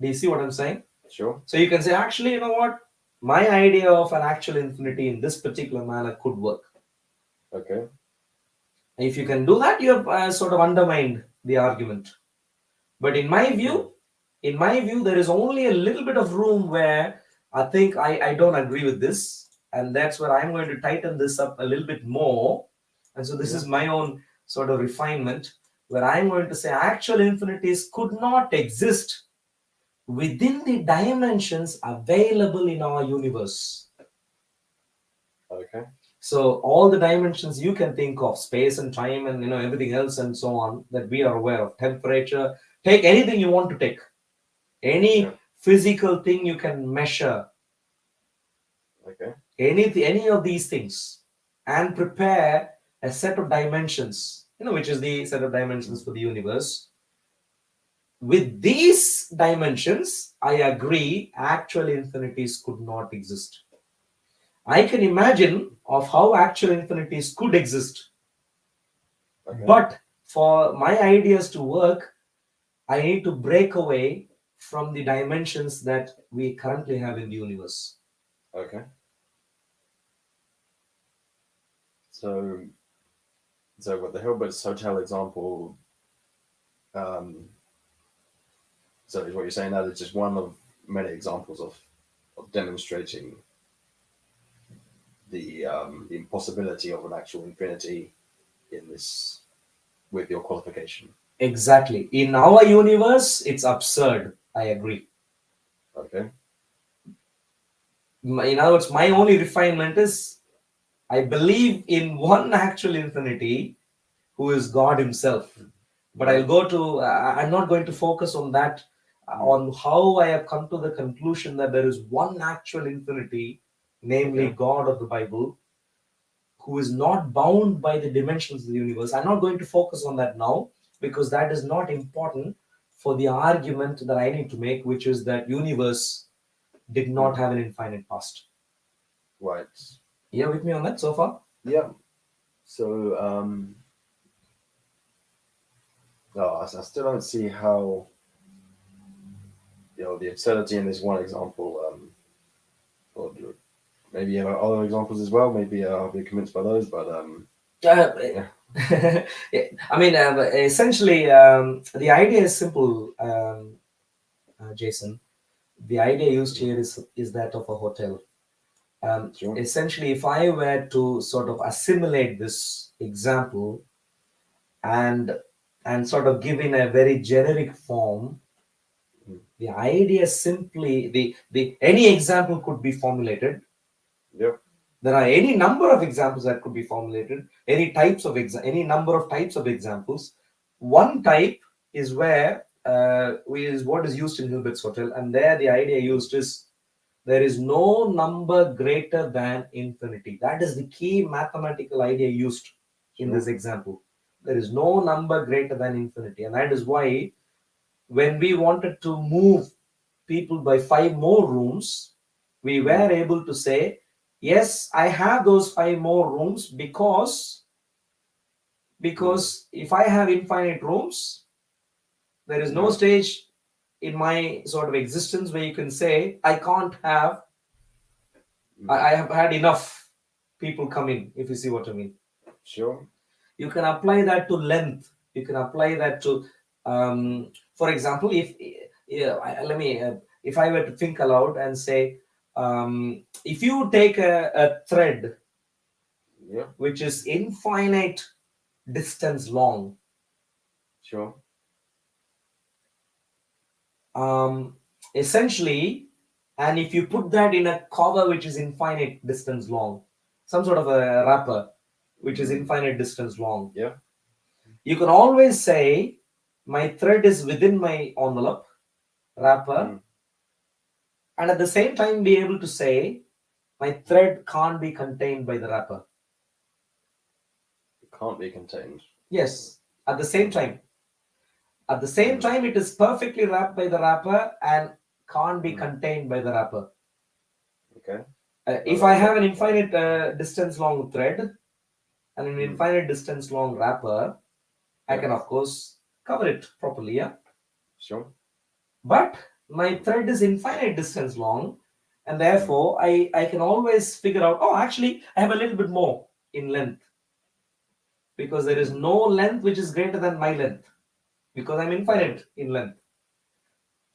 Do you see what I'm saying? Sure. So you can say, actually, you know what? My idea of an actual infinity in this particular manner could work. Okay. If you can do that, you have sort of undermined the argument. But in my view, there is only a little bit of room where I think I don't agree with this. And that's where I'm going to tighten this up a little bit more. And so this is my own sort of refinement, where I'm going to say actual infinities could not exist within the dimensions available in our universe. Okay. So all the dimensions you can think of, space and time and everything else and so on that we are aware of, temperature, take anything you want to take, any physical thing you can measure, okay, any of these things, and prepare a set of dimensions, which is the set of dimensions for the universe. With these dimensions, I agree, actual infinities could not exist. I can imagine of how actual infinities could exist. Okay. But for my ideas to work, I need to break away from the dimensions that we currently have in the universe. Okay. So with the Hilbert's Hotel example, so is what you're saying that is just one of many examples of demonstrating the impossibility of an actual infinity in this, with your qualification. Exactly. In our universe, it's absurd. I agree. Okay. In other words, my only refinement is I believe in one actual infinity who is God himself. But I'll go to, I'm not going to focus on that, on how I have come to the conclusion that there is one actual infinity, namely God of the Bible, who is not bound by the dimensions of the universe. I'm not going to focus on that now, because that is not important for the argument that I need to make, which is that universe did not have an infinite past. Right. Yeah, with me on that so far? Yeah. So, No, I still don't see how, the absurdity in this one example. Or maybe you have other examples as well. Maybe I'll be convinced by those. But yeah, I mean, essentially, the idea is simple, Jason. The idea used here is that of a hotel. sure. Essentially, if I were to sort of assimilate this example and sort of give in a very generic form, the idea simply the any example could be formulated. Yep. There are any number of examples that could be formulated, any types of any number of types of examples. One type is where is what is used in Hilbert's Hotel, and there the idea used is there is no number greater than infinity. That is the key mathematical idea used in this example. There is no number greater than infinity, and that is why when we wanted to move people by 5 more rooms, we were able to say, yes, I have those 5 more rooms because if I have infinite rooms, there is no stage in my sort of existence where you can say I can't have, I have had enough people come in, if you see what I mean. Sure. You can apply that to length. You can apply that to, for example, if if I were to think aloud and say, if you take a thread which is infinite distance long, sure, essentially, and if you put that in a cover which is infinite distance long, some sort of a wrapper which is infinite distance long, you can always say my thread is within my envelope wrapper, and at the same time be able to say my thread can't be contained by the wrapper. It can't be contained. Yes, at the same time. At the same time, it is perfectly wrapped by the wrapper and can't be contained by the wrapper. Okay. If I have an infinite distance long thread and an infinite distance long wrapper, I can of course cover it properly, yeah? Sure. But my thread is infinite distance long, and therefore I can always figure out, oh, actually, I have a little bit more in length. Because there is no length which is greater than my length. Because I'm infinite in length.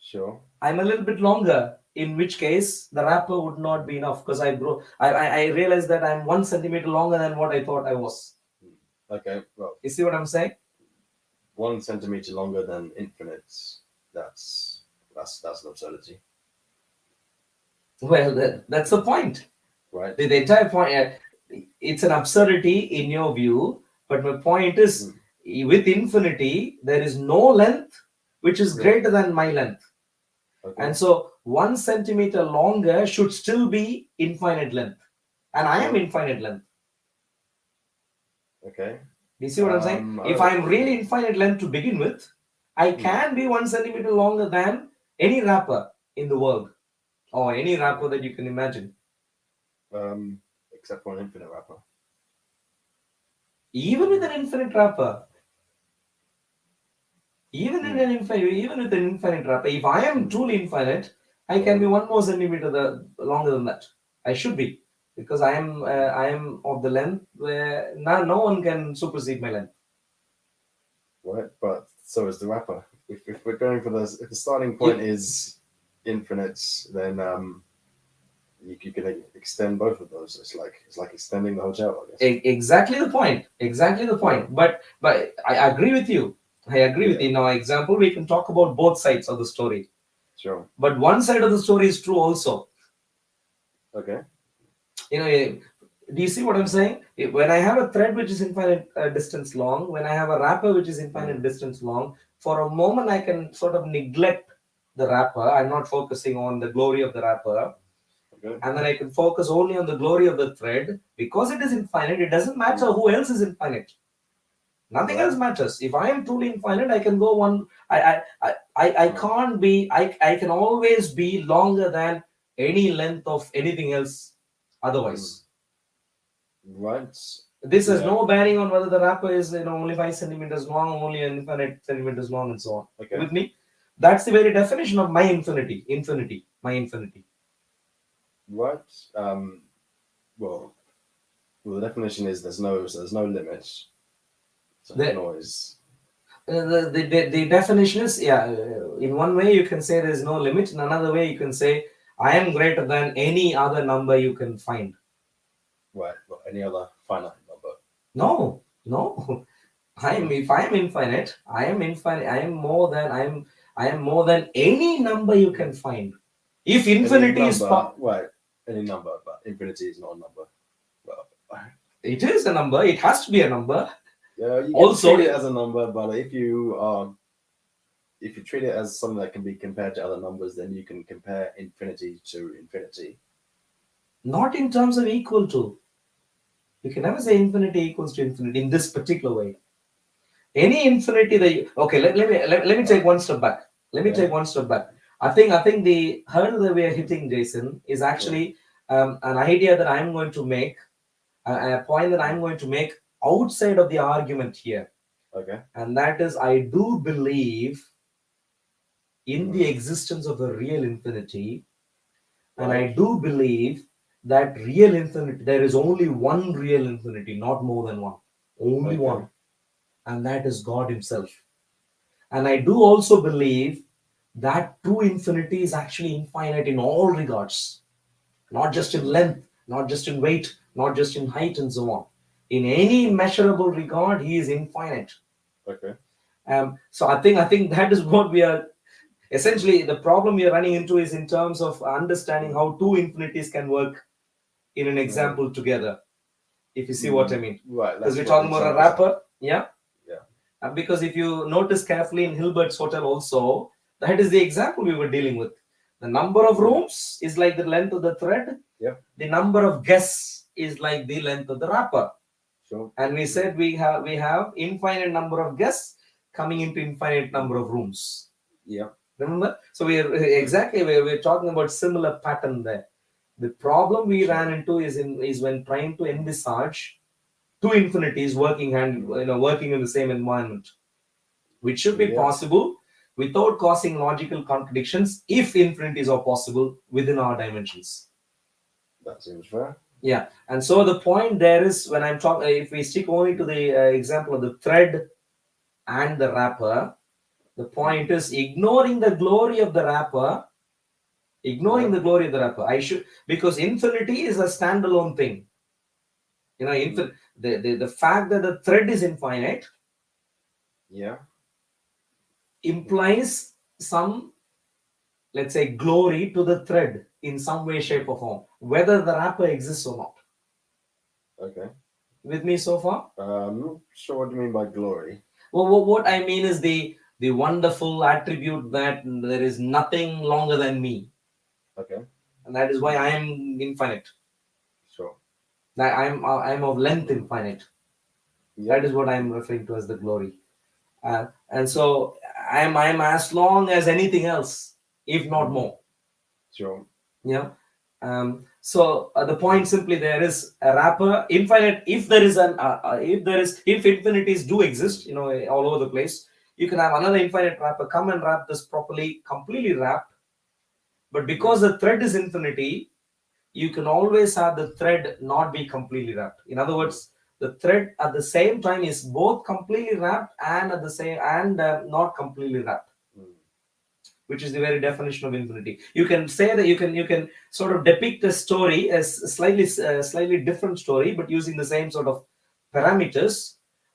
Sure. I'm a little bit longer, in which case the wrapper would not be enough because I realized that I'm 1 centimeter longer than what I thought I was. Okay, well. You see what I'm saying? 1 centimeter longer than infinite. That's an absurdity. Well, that's the point. Right. The entire point, it's an absurdity in your view, but my point is, with infinity, there is no length which is greater than my length. Okay. And so 1 centimeter longer should still be infinite length. And I am infinite length. Okay. Do you see what I'm saying? If I'm really infinite length to begin with, I can be 1 centimeter longer than any wrapper in the world. Or any wrapper that you can imagine. Except for an infinite wrapper. Even with an infinite wrapper. Even with an infinite wrapper, if I am truly infinite, I can be 1 more centimeter longer than that. I should be, because I am of the length where no one can supersede my length. Right, but so is the wrapper. If we're going for this, if the starting point is infinite, then you can extend both of those. It's like extending the hotel, I guess. Exactly the point. Exactly the point. But I agree with you. I agree with you. In our example, we can talk about both sides of the story. Sure. But one side of the story is true also. Okay. Do you see what I'm saying? When I have a thread which is infinite distance long, when I have a wrapper which is infinite distance long, for a moment I can sort of neglect the wrapper. I'm not focusing on the glory of the wrapper. Okay. And then I can focus only on the glory of the thread. Because it is infinite, it doesn't matter who else is infinite. Nothing else matters. If I am truly infinite, I can go one. I can't be. I can always be longer than any length of anything else. Otherwise, right. This has Yeah. no bearing on whether the wrapper is only 5 centimeters long, only infinite centimeters long, and so on. Okay. With me, that's the very definition of my infinity. Infinity, my infinity. Right. Well, the definition is there's no limit. So you can The, always. the definition is, in one way you can say there is no limit. In another way you can say I am greater than any other number you can find. Right. Well, any other finite number. No. If I am infinite, I am infinite. I am more than any number you can find. If infinity Any is number, right? Any number, but infinity is not a number. Well, it is a number. It has to be a number. yeah, you can Also, treat it as a number, but if you treat it as something that can be compared to other numbers, then you can compare infinity to infinity. not in terms of equal to. You can never say infinity equals to infinity in this particular way. Any infinity that you, okay, let me take one step back. Yeah. I think the hurdle that we are hitting, Jason, is actually an idea that I'm going to make, a point that I'm going to make outside of the argument here. Okay. And that is, I do believe in the existence of a real infinity. And I do believe that real infinity, there is only one real infinity, not more than one. Only one. And that is God Himself. And I do also believe that true infinity is actually infinite in all regards, not just in length, not just in weight, not just in height, and so on. In any measurable regard, He is infinite. Okay. So I think that is what we are essentially, the problem we are running into is in terms of understanding how two infinities can work in an example together. If you see what I mean, Right. because we're talking about a wrapper, yeah. Yeah. Because if you notice carefully in Hilbert's hotel also, that is the example we were dealing with. The number of rooms is like the length of the thread. Yep. The number of guests is like the length of the wrapper. Sure. And we said we have infinite number of guests coming into infinite number of rooms. Yeah. Remember? So we're talking about similar pattern there. The problem we ran into is when trying to envisage two infinities working working in the same environment, which should be possible without causing logical contradictions if infinities are possible within our dimensions. That seems fair. Yeah, and so the point there is, when I'm talking, if we stick only to the example of the thread and the wrapper, the point is ignoring the glory of the wrapper. Because infinity is a standalone thing. The fact that the thread is infinite implies some, let's say, glory to the thread in some way, shape, or form, whether the wrapper exists or not. Okay. With me so far? I'm not sure what you mean by glory. Well, what I mean is the wonderful attribute that there is nothing longer than me. Okay. And that is why I am infinite. Sure. That I'm of length infinite. That is what I'm referring to as the glory. And so I'm as long as anything else, if not more. Sure. Yeah. So the point simply, there is a wrapper infinite. If infinities do exist, all over the place, you can have another infinite wrapper come and wrap this properly, completely wrapped. But because the thread is infinity, you can always have the thread not be completely wrapped. In other words, the thread at the same time is both completely wrapped and not completely wrapped, which is the very definition of infinity. You can say that you can sort of depict a story as a slightly different story, but using the same sort of parameters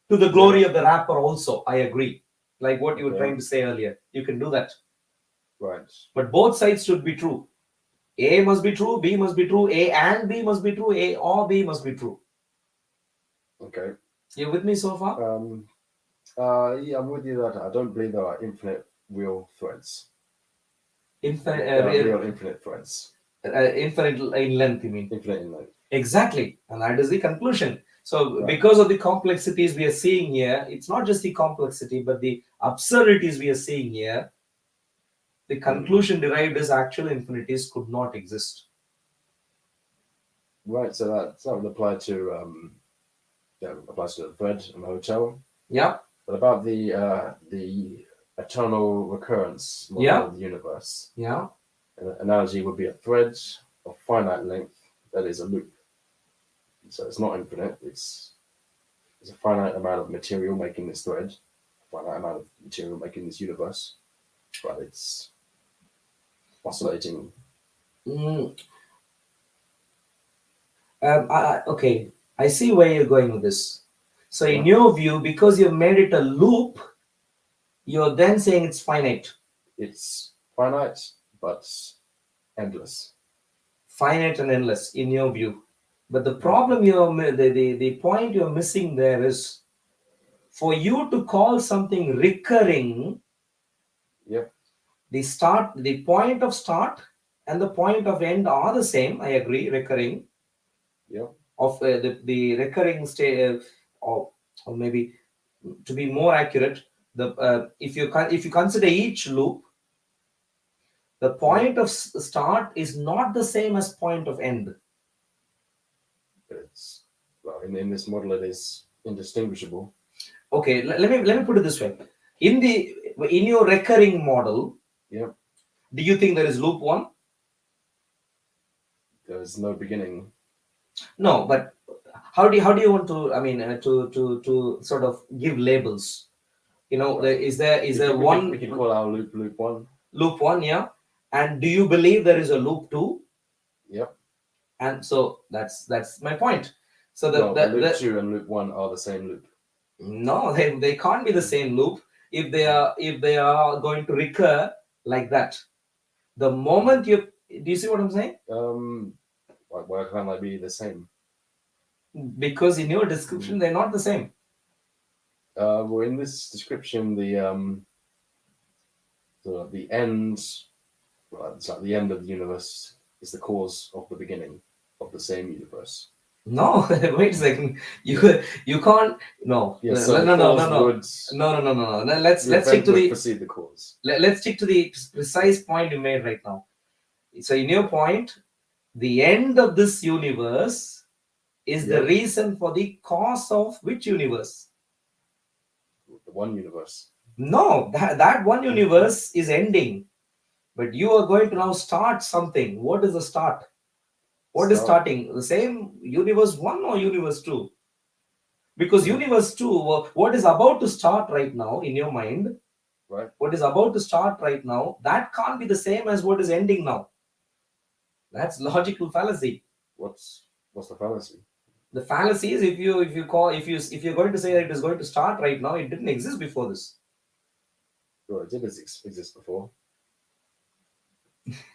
to the glory of the wrapper also. I agree. Like what you were trying to say earlier. You can do that. Right. But both sides should be true. A must be true, B must be true, A and B must be true, A or B must be true. Okay. You with me so far? Yeah, I'm with you that I don't believe there are infinite real threads. Real infinite threads. Infinite in length, you mean? Infinite in length. Exactly. And that is the conclusion. So because of the complexities we are seeing here, it's not just the complexity, but the absurdities we are seeing here, the conclusion derived is actual infinities could not exist. Right, so that would apply to that applies to the thread and the hotel. Yeah. But about the eternal recurrence model Yeah. of the universe, Yeah. an analogy would be a thread of finite length that is a loop. So it's not infinite. It's a finite amount of material making this thread, a finite amount of material making this universe, but it's oscillating. Mm, okay, I see where you're going with this. So, in your view, because you've made it a loop, you're then saying it's finite. It's finite, but endless. Finite and endless, in your view. But the problem the point you're missing there is, for you to call something recurring, Yep. the point of start and the point of end are the same. I agree, recurring. Yep. Of the recurring state, or maybe to be more accurate, if you consider each loop, the point of start is not the same as point of end. It's in this model it is indistinguishable. Okay, let me put it this way. In your recurring model, Yep. do you think there is loop 1? There's no beginning. No, but how do you want to, I mean, to sort of give labels? Is there one? We can call our loop 1. Loop 1, yeah. And do you believe there is a loop 2? Yep. And so that's my point. So loop 2 and loop 1 are the same loop. No, they can't be the same loop if they are going to recur like that. The moment do you see what I'm saying? Why can't they be the same? Because in your description they're not the same. Well, in this description, the end, it's like the end of the universe is the cause of the beginning of the same universe. No, wait a second. You can't. No. Yeah, No. Let's stick to precede the cause. Let's stick to the precise point you made right now. So in your point, the end of this universe is the reason for the cause of which universe? The one universe. No, that one universe is ending. But you are going to now start something. What is the start? What is starting? The same universe 1 or universe 2? Because universe 2, what is about to start right now in your mind, right? What is about to start right now, that can't be the same as what is ending now. That's logical fallacy. What's the fallacy? The fallacy is if you're going to say that it is going to start right now, it didn't exist before this. Well, it did exist before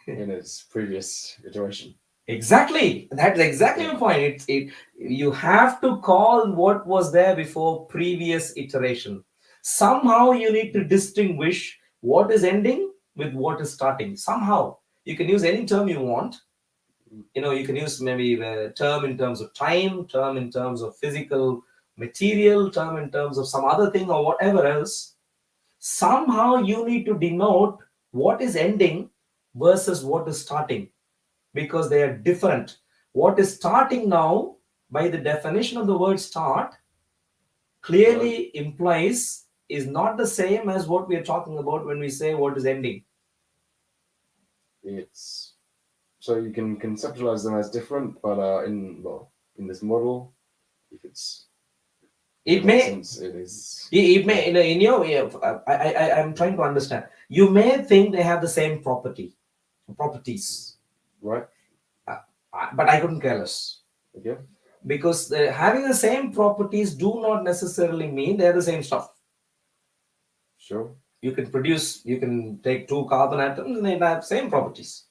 in its previous iteration. Exactly. That's exactly my point. You have to call what was there before previous iteration. Somehow you need to distinguish what is ending with what is starting. Somehow. You can use any term you want. You can use maybe a term in terms of time, term in terms of physical material, term in terms of some other thing or whatever else. Somehow you need to denote what is ending versus what is starting, because they are different. What is starting now, by the definition of the word start, clearly implies is not the same as what we are talking about when we say what is ending. So you can conceptualize them as different, but in this model, if it's it may sense, it is. It may in your I'm trying to understand. You may think they have the same properties, right? But I couldn't care less. Okay. Because having the same properties do not necessarily mean they're the same stuff. Sure. You can take 2 carbon atoms and they have same properties.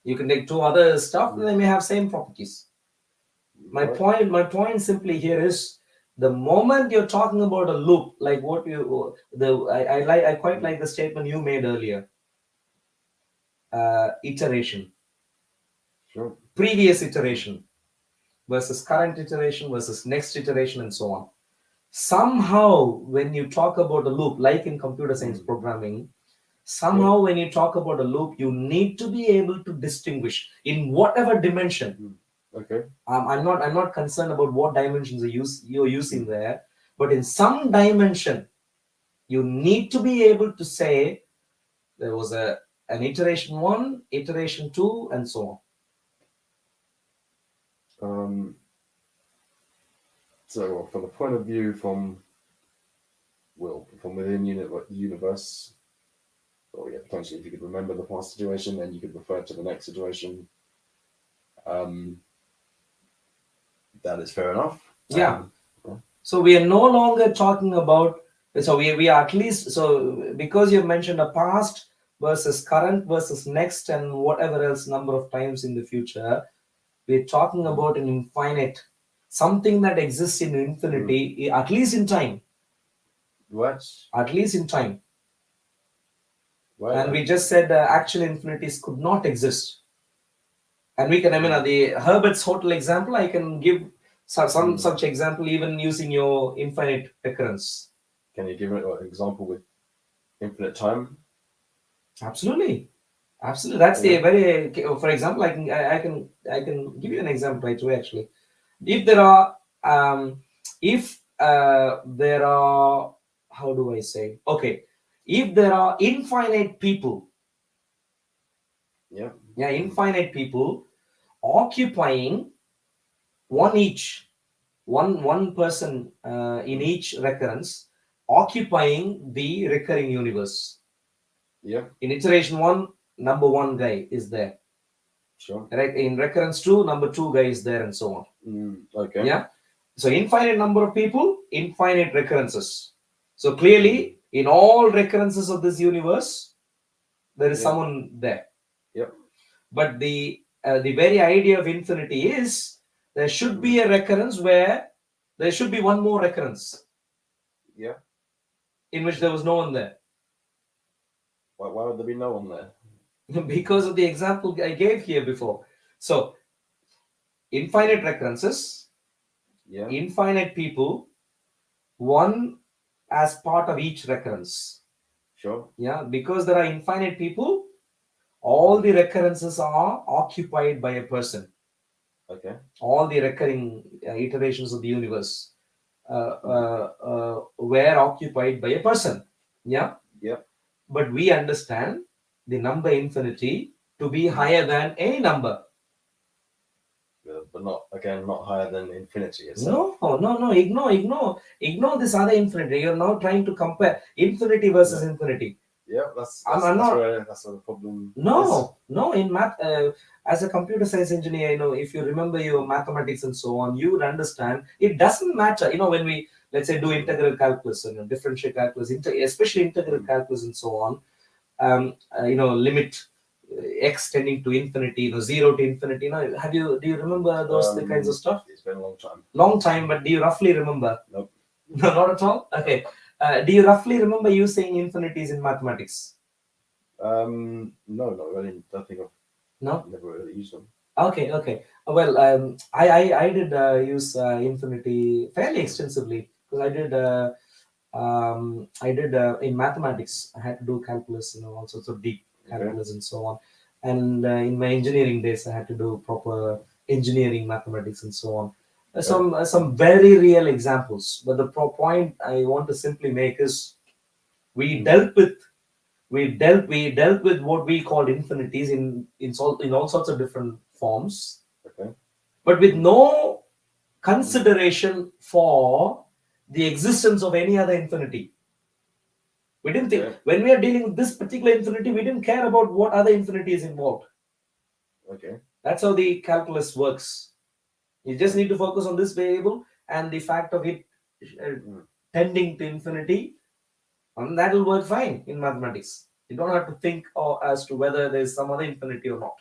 You can take 2 other stuff and they may have same properties. My point simply here is, the moment you're talking about a loop, like what I quite like the statement you made earlier. Iteration. Sure. Previous iteration versus current iteration versus next iteration and so on. Somehow, when you talk about a loop, like in computer science programming, somehow when you talk about a loop, you need to be able to distinguish in whatever dimension. Okay. I'm not concerned about what dimensions you're using there, but in some dimension, you need to be able to say there was an iteration 1, iteration 2, and so on. So from the point of view from within universe, or yeah, potentially if you could remember the past situation, then you could refer to the next situation. That is fair enough. Yeah. So we are no longer talking about, so we are at least, so because you mentioned a past versus current versus next and whatever else number of times in the future, we're talking about an infinite, something that exists in infinity, at least in time. What? At least in time. Right. And we just said actual infinities could not exist. And we can, I mean, the Herbert's Hotel example, I can give some such example even using your infinite recurrence. Can you give an example with infinite time? Absolutely. That's the very, for example, I can give you an example right away actually. If there are how do I say, okay, if there are infinite people, infinite people occupying one person in each recurrence, occupying the recurring universe. In iteration 1, number 1 guy is there. Sure. Right. In recurrence 2, number 2 guy is there, and so on. Okay. Yeah. So infinite number of people, infinite recurrences. So clearly, in all recurrences of this universe, there is someone there. Yep. But the very idea of infinity is there should be a recurrence where there should be one more recurrence. Yeah. In which there was no one there. Why would there be no one there? Because of the example I gave here before. So, infinite recurrences, infinite people, one as part of each recurrence. Sure. Yeah, because there are infinite people, all the recurrences are occupied by a person. Okay. All the recurring iterations of the universe were occupied by a person. Yeah. Yeah. But we understand the number infinity to be higher than any number. But not higher than infinity itself. No. Ignore this other infinity. You're now trying to compare infinity versus infinity. Yeah, that's where the problem. No. In math, as a computer science engineer, if you remember your mathematics and so on, you would understand it doesn't matter. When we, let's say, do integral calculus, differential calculus, especially integral calculus and so on, limit x tending to infinity, 0 to infinity. Do you remember those kinds of stuff? It's been a long time. Long time, but do you roughly remember? Nope. No, not at all. Okay. Do you roughly remember using infinities in mathematics? No, not really. Nothing. No. Never really used them. Okay. Well, I did use infinity fairly extensively because I did in mathematics. I had to do calculus, all sorts of deep calculus and so on. And in my engineering days, I had to do proper engineering mathematics and so on. Some very real examples. But the point I want to simply make is we dealt with what we called infinities in all sorts of different forms, but with no consideration for the existence of any other infinity. We didn't think, when we are dealing with this particular infinity, we didn't care about what other infinity is involved. Okay. That's how the calculus works. You just need to focus on this variable and the fact of it tending to infinity, and that will work fine in mathematics. You don't have to think as to whether there's some other infinity or not.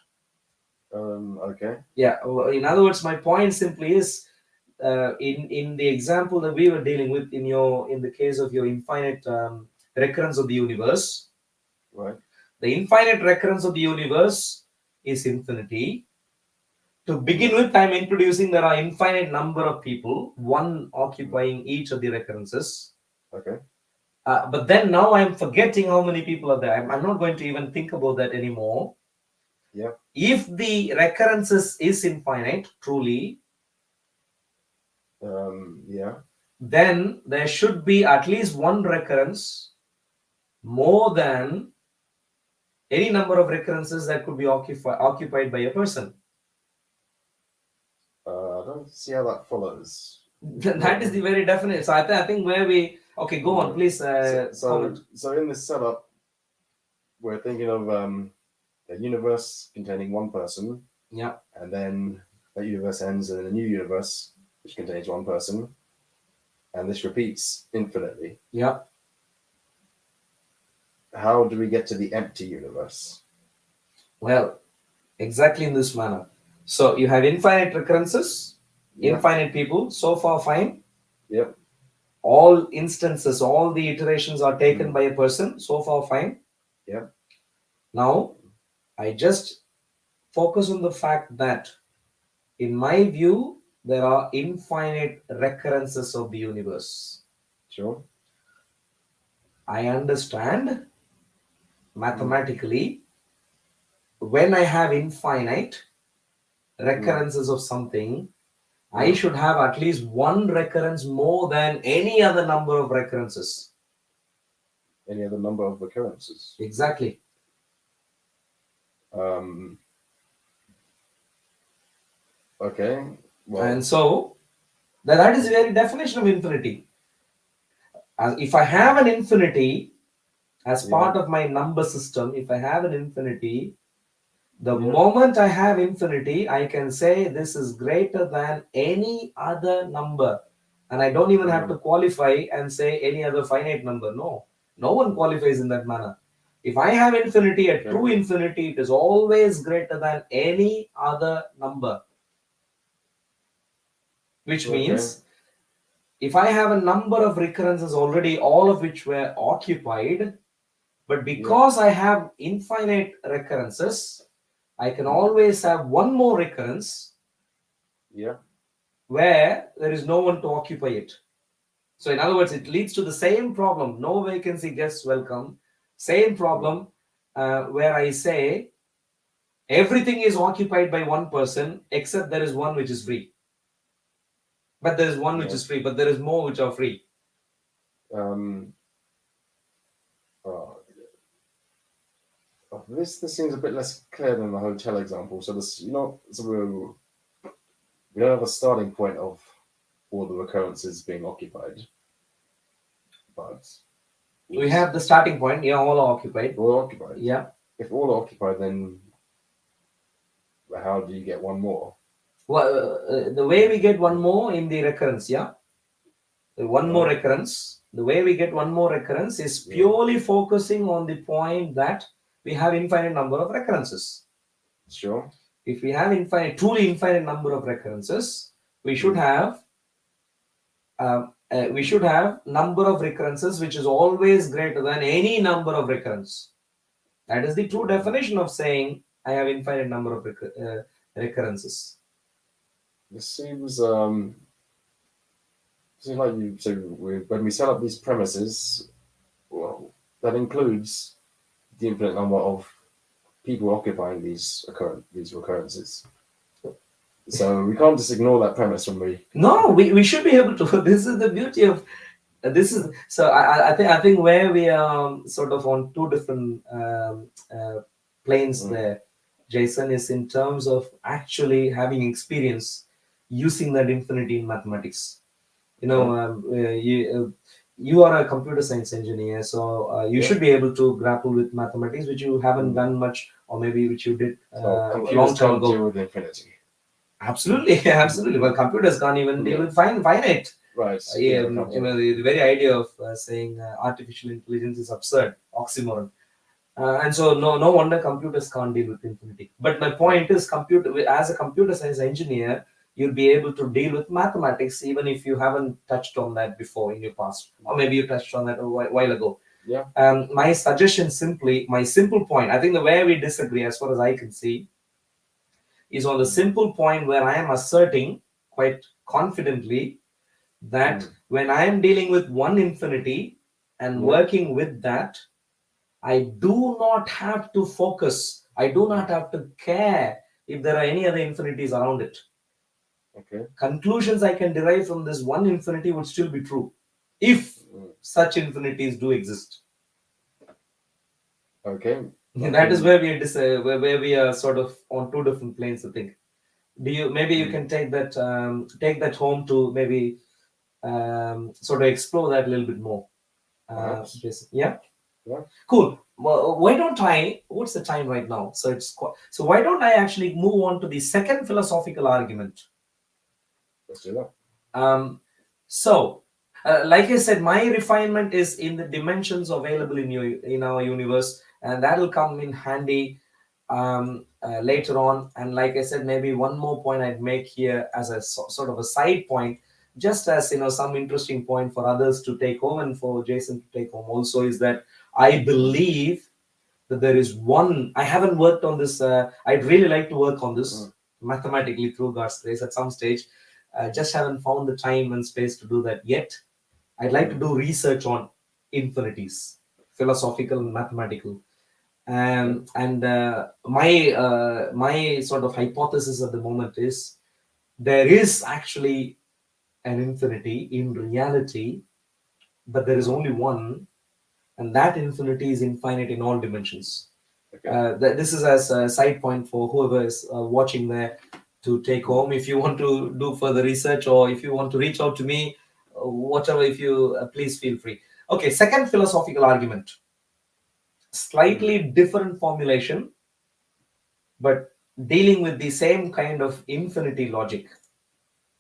Okay. Yeah. In other words, my point simply is, in the example that we were dealing with in the case of your infinite recurrence of the universe, right? The infinite recurrence of the universe is infinity. To begin with, I'm introducing there are infinite number of people, one occupying each of the recurrences. Okay. But then now I'm forgetting how many people are there. I'm not going to even think about that anymore. Yeah. If the recurrences is infinite, truly, Yeah. then there should be at least one recurrence more than any number of recurrences that could be occupied by a person. I don't see how that follows. That is the very definite. So I think where we okay, go on, please comment. So in this setup, we're thinking of a universe containing one person, Yeah, and then that universe ends in a new universe which contains one person, and this repeats infinitely. yeah. How do we get to the empty universe? Well, exactly in this manner. So you have infinite recurrences, Yeah. infinite people. So far, fine. Yep. All instances, all the iterations are taken by a person. So far, fine. Yeah. Now, I just focus on the fact that, in my view, there are infinite recurrences of the universe. Sure. I understand mathematically when I have infinite recurrences of something, I should have at least one recurrence more than any other number of recurrences. Any other number of recurrences? Exactly. Okay. Well, And so that is the very definition of infinity. If I have an infinity as part of my number system, if I have an infinity, the moment I have infinity, I can say this is greater than any other number. And I don't even have to qualify and say any other finite number. No, no one qualifies in that manner. If I have infinity, a true infinity, it is always greater than any other number. Which means if I have a number of recurrences already, all of which were occupied, but because I have infinite recurrences, I can always have one more recurrence where there is no one to occupy it. So in other words, it leads to the same problem. No vacancy, guests welcome. Same problem where I say everything is occupied by one person except there is one which is free. But there is one which is free, but there is more which are free. This seems a bit less clear than the hotel example. So this, so we don't have a starting point of all the recurrences being occupied, but We have the starting point. Yeah, all are occupied. All are occupied. Yeah. If all are occupied, then how do you get one more? Well, the way we get one more in the recurrence, yeah. One more recurrence. The way we get one more recurrence is purely focusing on the point that we have infinite number of recurrences. Sure. If we have truly infinite number of recurrences, we should have number of recurrences which is always greater than any number of recurrence. That is the true definition of saying I have infinite number of recurrences. This seems like you. So when we set up these premises, well, that includes the infinite number of people occupying these recurrences. So we can't just ignore that premise when we. No, we should be able to. This is the beauty of this is. So I think where we are sort of on two different planes there, Jason, is in terms of actually having experience using that infinity in mathematics. You are a computer science engineer, so you should be able to grapple with mathematics, which you haven't done much, or maybe which you did a long time ago. Deal with infinity. Absolutely, absolutely. Well, computers can't even deal with finite. Right. The very idea of saying artificial intelligence is absurd, oxymoron. And so no wonder computers can't deal with infinity. But my point is, as a computer science engineer, you'll be able to deal with mathematics even if you haven't touched on that before in your past, or maybe you touched on that a while ago. Yeah. My suggestion my simple point, I think the way we disagree as far as I can see, is on the simple point where I am asserting quite confidently that when I am dealing with one infinity and working with that, I do not have to focus I do not have to care if there are any other infinities around it. Okay. Conclusions I can derive from this one infinity would still be true, if such infinities do exist. Okay. That is where we are where we are sort of on two different planes, I think. Do you maybe you can take that home to maybe sort of explore that a little bit more. Yeah. Yeah. Cool. Well, why don't I? What's the time right now? So why don't I actually move on to the second philosophical argument? Let's do that. So, like I said, my refinement is in the dimensions available in our universe, and that will come in handy later on. And like I said, maybe one more point I'd make here as a sort of a side point, just as some interesting point for others to take home and for Jason to take home also, is that I believe that there is one. I haven't worked on this. I'd really like to work on this mathematically through God's grace at some stage. Just haven't found the time and space to do that yet. I'd like to do research on infinities, philosophical and mathematical. And my sort of hypothesis at the moment is there is actually an infinity in reality, but there is only one, and that infinity is infinite in all dimensions. Okay. This is as a side point for whoever is watching there to take home. If you want to do further research, or if you want to reach out to me, whatever, if you please feel free. Okay, second philosophical argument, slightly different formulation, but dealing with the same kind of infinity logic,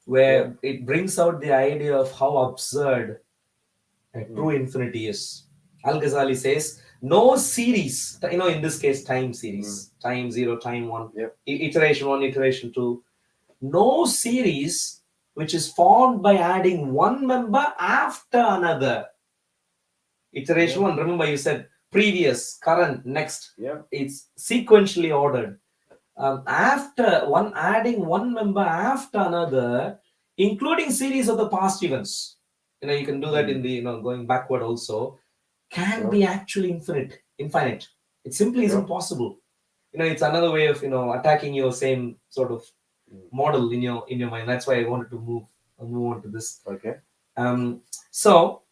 where it brings out the idea of how absurd a true infinity is. Al-Ghazali says, no series, in this case, time series, time 0, time 1, iteration 1, iteration 2, no series which is formed by adding one member after another. Iteration 1, remember you said previous, current, next. It's sequentially ordered. After one, adding one member after another, including series of the past events. You can do that in the going backward also, can be actually infinite. It simply isn't possible. It's another way of attacking your same sort of model in your mind. That's why I wanted to move on to this. Okay. So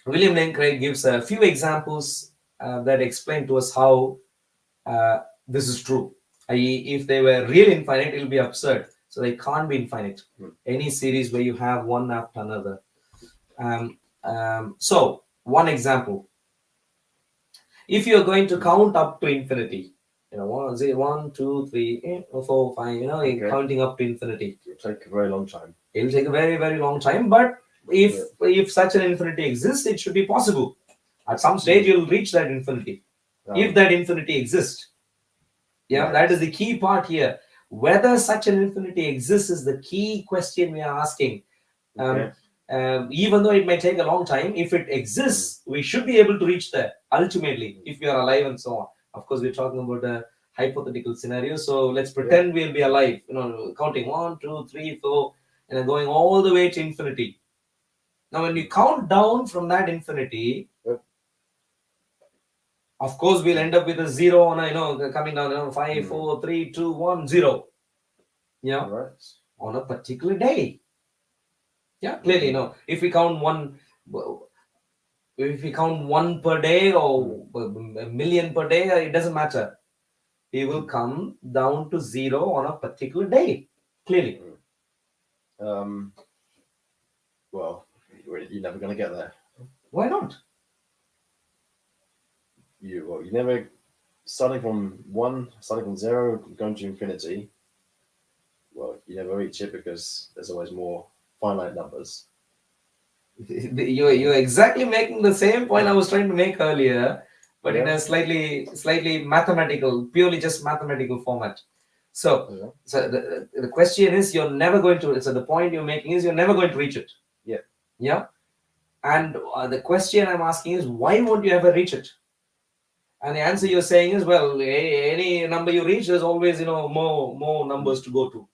William Lane Craig gives a few examples that explain to us how this is true. I.e., if they were real infinite, it'll be absurd. So they can't be infinite. Any series where you have one after another. So one example: if you're going to count up to infinity, 1, 2, 3, 4, 5, you're counting up to infinity. It'll take a very long time. It'll take a very, very long time. But if such an infinity exists, it should be possible. At some stage, you'll reach that infinity. If that infinity exists. That is the key part here. Whether such an infinity exists is the key question we are asking. Even though it may take a long time, if it exists, we should be able to reach there ultimately, if we are alive and so on. Of course, we're talking about a hypothetical scenario. So let's pretend we'll be alive, counting 1, 2, 3, 4, and going all the way to infinity. Now, when you count down from that infinity, of course, we'll end up with a 0 on coming down, 5, 4, 3, 2, 1, 0. On a particular day. Clearly, if we count one per day or a million per day, it doesn't matter. It will come down to 0 on a particular day. Clearly. Well, you're never going to get there. Why not? You're never starting from 0, going to infinity. Well, you never reach it because there's always more finite numbers. You're exactly making the same point I was trying to make earlier, but in a slightly mathematical, purely just mathematical format. So the question is, you're never going to. So the point you're making is you're never going to reach it. Yeah. And the question I'm asking is, why won't you ever reach it? And the answer you're saying is, well, any number you reach, there's always more numbers to go to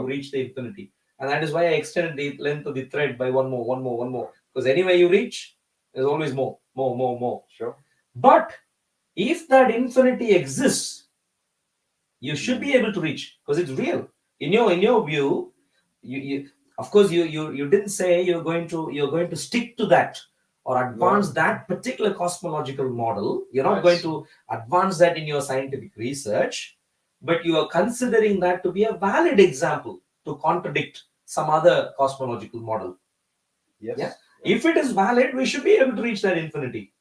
reach the infinity. And that is why I extended the length of the thread by one more. Because anywhere you reach, there's always more. Sure. But If that infinity exists, you should be able to reach, because it's real. In your view, you of course you didn't say you're going to stick to that or advance that particular cosmological model. You're not going to advance that in your scientific research, but you are considering that to be a valid example to contradict some other cosmological model. Yes. Yeah. If it is valid, we should be able to reach that infinity.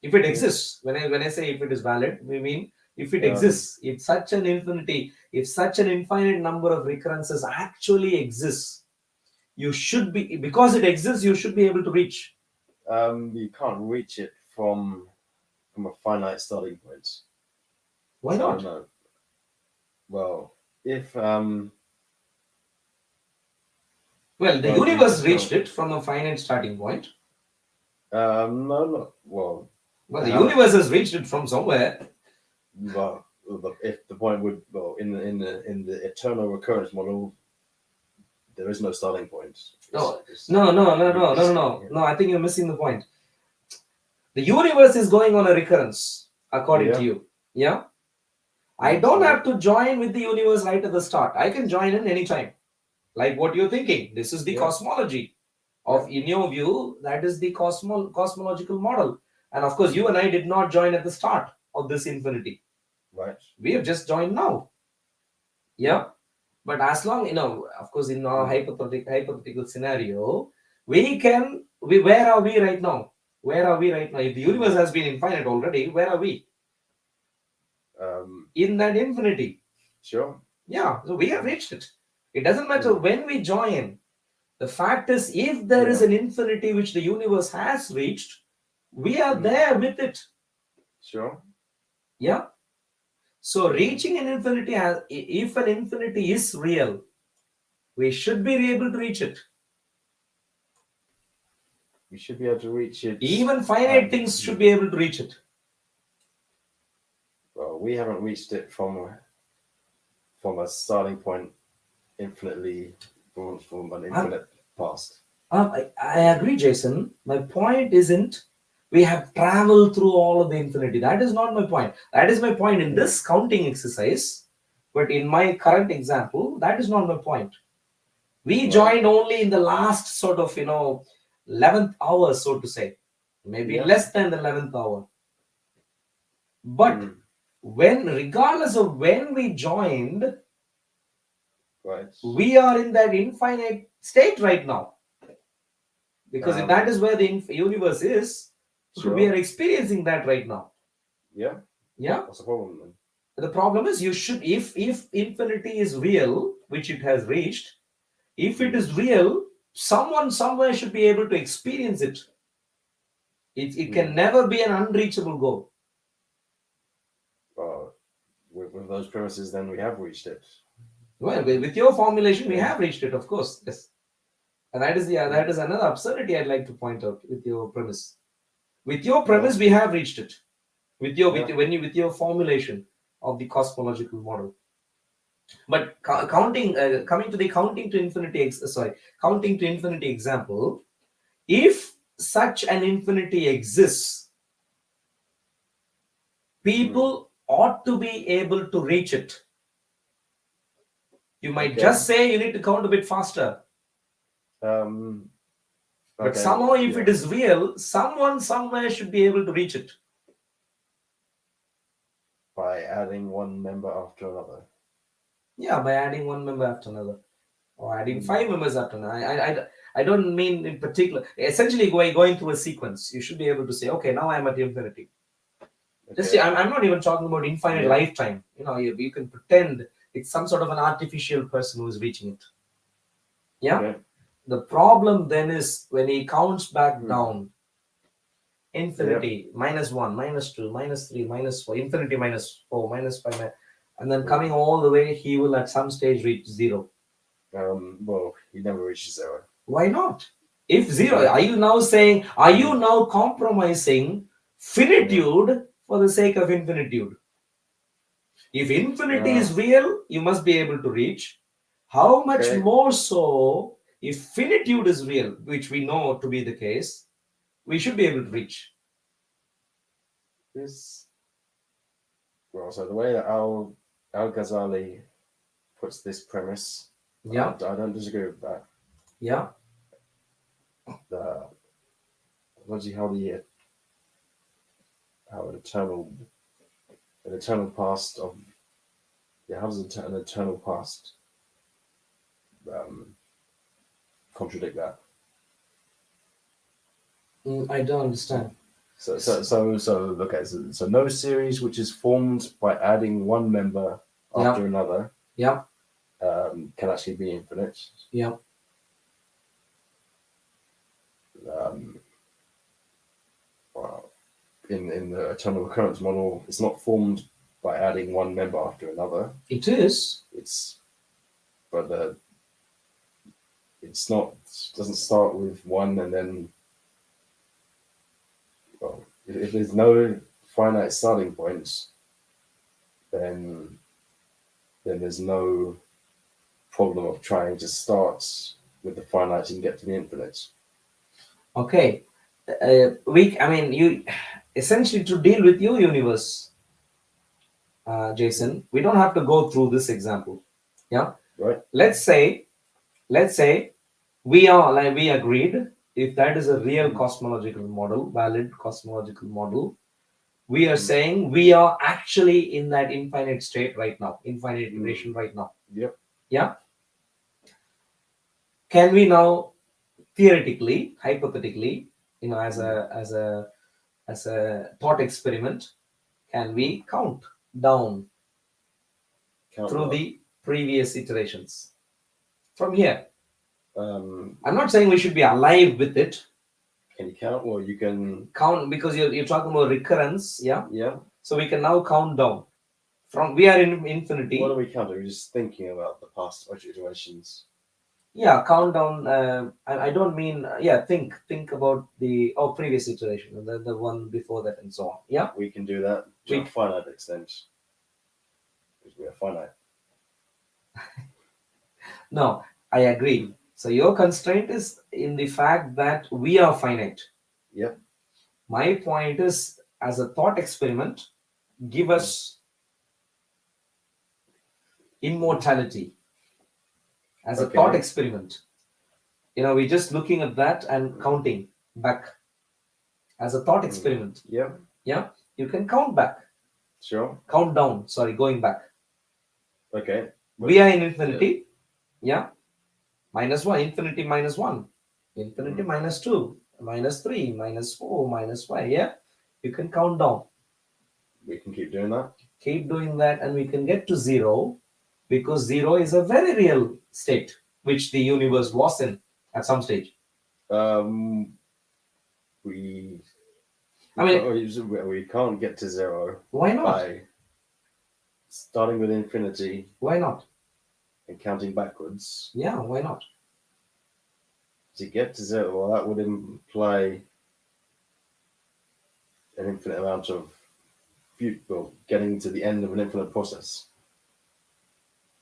If it exists, when I say if it is valid, we mean if it exists, if such an infinity, if such an infinite number of recurrences actually exists, you should be, because it exists, you should be able to reach. You can't reach it from a finite starting point. Why not? No. Well, if well, the universe reached it from a finite starting point. No. Well, the universe has reached it from somewhere. Well, if the point would, well, in the eternal recurrence model, there is no starting point. No. I think you're missing the point. The universe is going on a recurrence, according to you. Yeah. I don't have to join with the universe right at the start. I can join in any time. Like what you're thinking. This is the cosmology of, in your view, that is the cosmological model. And of course, you and I did not join at the start of this infinity. Right. We have just joined now. Yeah. But as long, of course, in our hypothetical scenario, where are we right now? Where are we right now? If the universe has been infinite already, where are we? In that infinity. Sure. Yeah. So we have reached it. It doesn't matter when we join. The fact is, if there is an infinity which the universe has reached, we are there with it. Sure. Yeah. So reaching an infinity, if an infinity is real, we should be able to reach it. We should be able to reach it. Even finite things should be able to reach it. Well, we haven't reached it from a starting point infinitely from an infinite past. I agree, Jason. My point isn't we have traveled through all of the infinity. That is not my point. That is my point in this counting exercise. But in my current example, that is not my point. We joined only in the last sort of, 11th hour, so to say. Maybe less than the 11th hour. But regardless of when we joined, we are in that infinite state right now. Because if that is where the universe is, so we are experiencing that right now. Yeah. Yeah. What's the problem then? The problem is you should, if infinity is real, which it has reached, if it is real, someone somewhere should be able to experience it. It can never be an unreachable goal. With those premises, then we have reached it. Well, with your formulation, we have reached it, of course. Yes. And that is another absurdity I'd like to point out with your premise. With your premise, we have reached it. With your formulation of the cosmological model. But coming to the counting to infinity example, if such an infinity exists, people ought to be able to reach it. You might just say you need to count a bit faster. But somehow, if it is real, someone somewhere should be able to reach it. By adding one member after another. Yeah, by adding one member after another. Or adding 5 members after another. I don't mean in particular. Essentially, going through a sequence, you should be able to say, okay, now I'm at infinity. Okay. I'm not even talking about infinite lifetime. You can pretend it's some sort of an artificial person who is reaching it. Yeah. Okay. The problem then is when he counts back down, infinity, -1, -2, -3, -4, infinity -4, -5, and then coming all the way, he will at some stage reach 0. Well, he never reaches 0. Why not? If 0, are you now compromising finitude for the sake of infinitude? If infinity is real, you must be able to reach. How much more so if finitude is real, which we know to be the case, we should be able to reach. So the way that Al-Ghazali puts this premise, Yeah. I don't disagree with that. Yeah. How an eternal past of how does an eternal past contradict that? I don't understand. So okay. So no series which is formed by adding one member after another. Yeah. Can actually be infinite. Yeah. Well, in the eternal recurrence model, it's not formed by adding one member after another. It is. It's not. It doesn't start with one and then. Well, if there's no finite starting points, then there's no problem of trying to start with the finite and get to the infinite. Okay. You essentially, to deal with your universe, Jason, we don't have to go through this example. Yeah. Right. Let's say we agreed, if that is a real cosmological model, valid cosmological model, we are saying we are actually in that infinite state right now, infinite iteration right now. Yep. Yeah. Can we now theoretically, hypothetically, as a thought experiment, can we count down through the previous iterations from here? I'm not saying we should be alive with it. Can you count? Well, you can count, because you're talking about recurrence. Yeah. So we can now count down from, we are in infinity. What are we counting? We're just thinking about the past iterations. Yeah, count down. I don't mean, think about the previous iteration and then the one before that and so on. Yeah, we can do that to a finite extent because we are finite. No, I agree. So your constraint is in the fact that we are finite. Yep. My point is, as a thought experiment, give us immortality. As a thought experiment, we're just looking at that and counting back. As a thought experiment. Yeah. Yeah, you can count back. Sure. Count down. Sorry, going back. Okay. We are in infinity. Yeah. -1, infinity -1, infinity -2, -3, -4, -5. Yeah. You can count down. We can keep doing that. Keep doing that, and we can get to 0, because 0 is a very real state which the universe was in at some stage. We can't get to 0. Why not? By starting with infinity. Why not? And counting backwards. Yeah, why not? To get to 0, well, that would imply an infinite amount of getting to the end of an infinite process.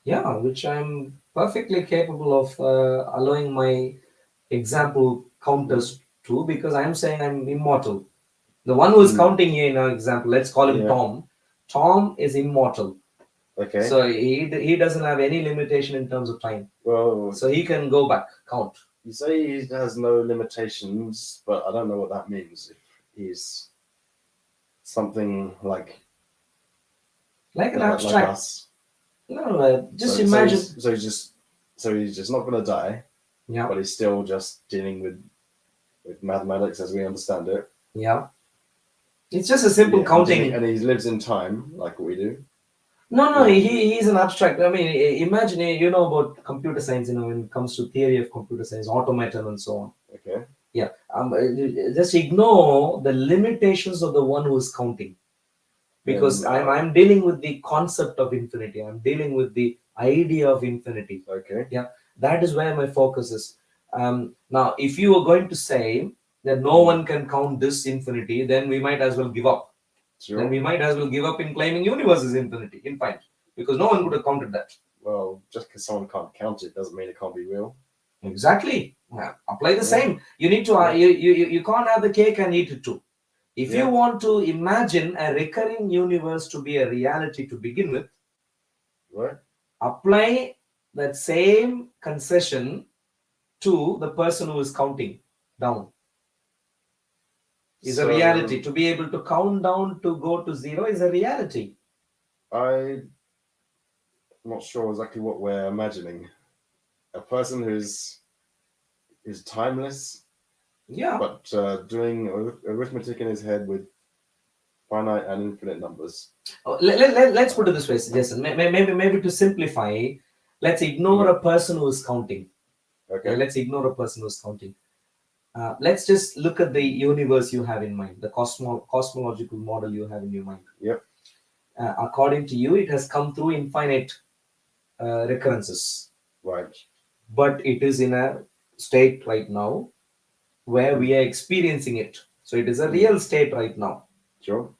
Yeah, which I'm perfectly capable of allowing my example counters to, because I'm saying I'm immortal. The one who is counting here in our example, let's call him Tom. Tom is immortal. Okay. So he doesn't have any limitation in terms of time. Well, so he can go back, count. You say he has no limitations, but I don't know what that means. If he's something like an abstract. Like us. No, just imagine. So he's just not going to die. Yeah. But he's still just dealing with mathematics as we understand it. Yeah. It's just a simple counting. And he lives in time like we do. No, he's an abstract. I mean, imagine, about computer science, when it comes to theory of computer science, automaton and so on. Okay. Yeah. Just ignore the limitations of the one who is counting. Because I'm dealing with the concept of infinity. I'm dealing with the idea of infinity. Okay. Yeah. That is where my focus is. Now, if you are going to say that no one can count this infinity, then we might as well give up. Sure. Then we might as well give up in claiming universe is infinity, infinite, because no one could have counted that. Well, just because someone can't count it doesn't mean it can't be real. Exactly. Apply the same. You need to. You can't have the cake and eat it too. If Yeah. you want to imagine a recurring universe to be a reality to begin with, Right. apply that same concession to the person who is counting down. Is a reality. To be able to count down to go to zero is a reality. I'm not sure exactly what we're imagining. A person who's is timeless, Yeah. but doing arithmetic in his head with finite and infinite numbers. Let's put it this way, Jason. Maybe to simplify, let's ignore a person who is counting. Okay. Let's ignore a person who is counting. Let's just look at the universe you have in mind, the cosmological model you have in your mind. Yep. According to you, it has come through infinite recurrences. Right. But it is in a state right now where we are experiencing it. So it is a real state right now. Sure.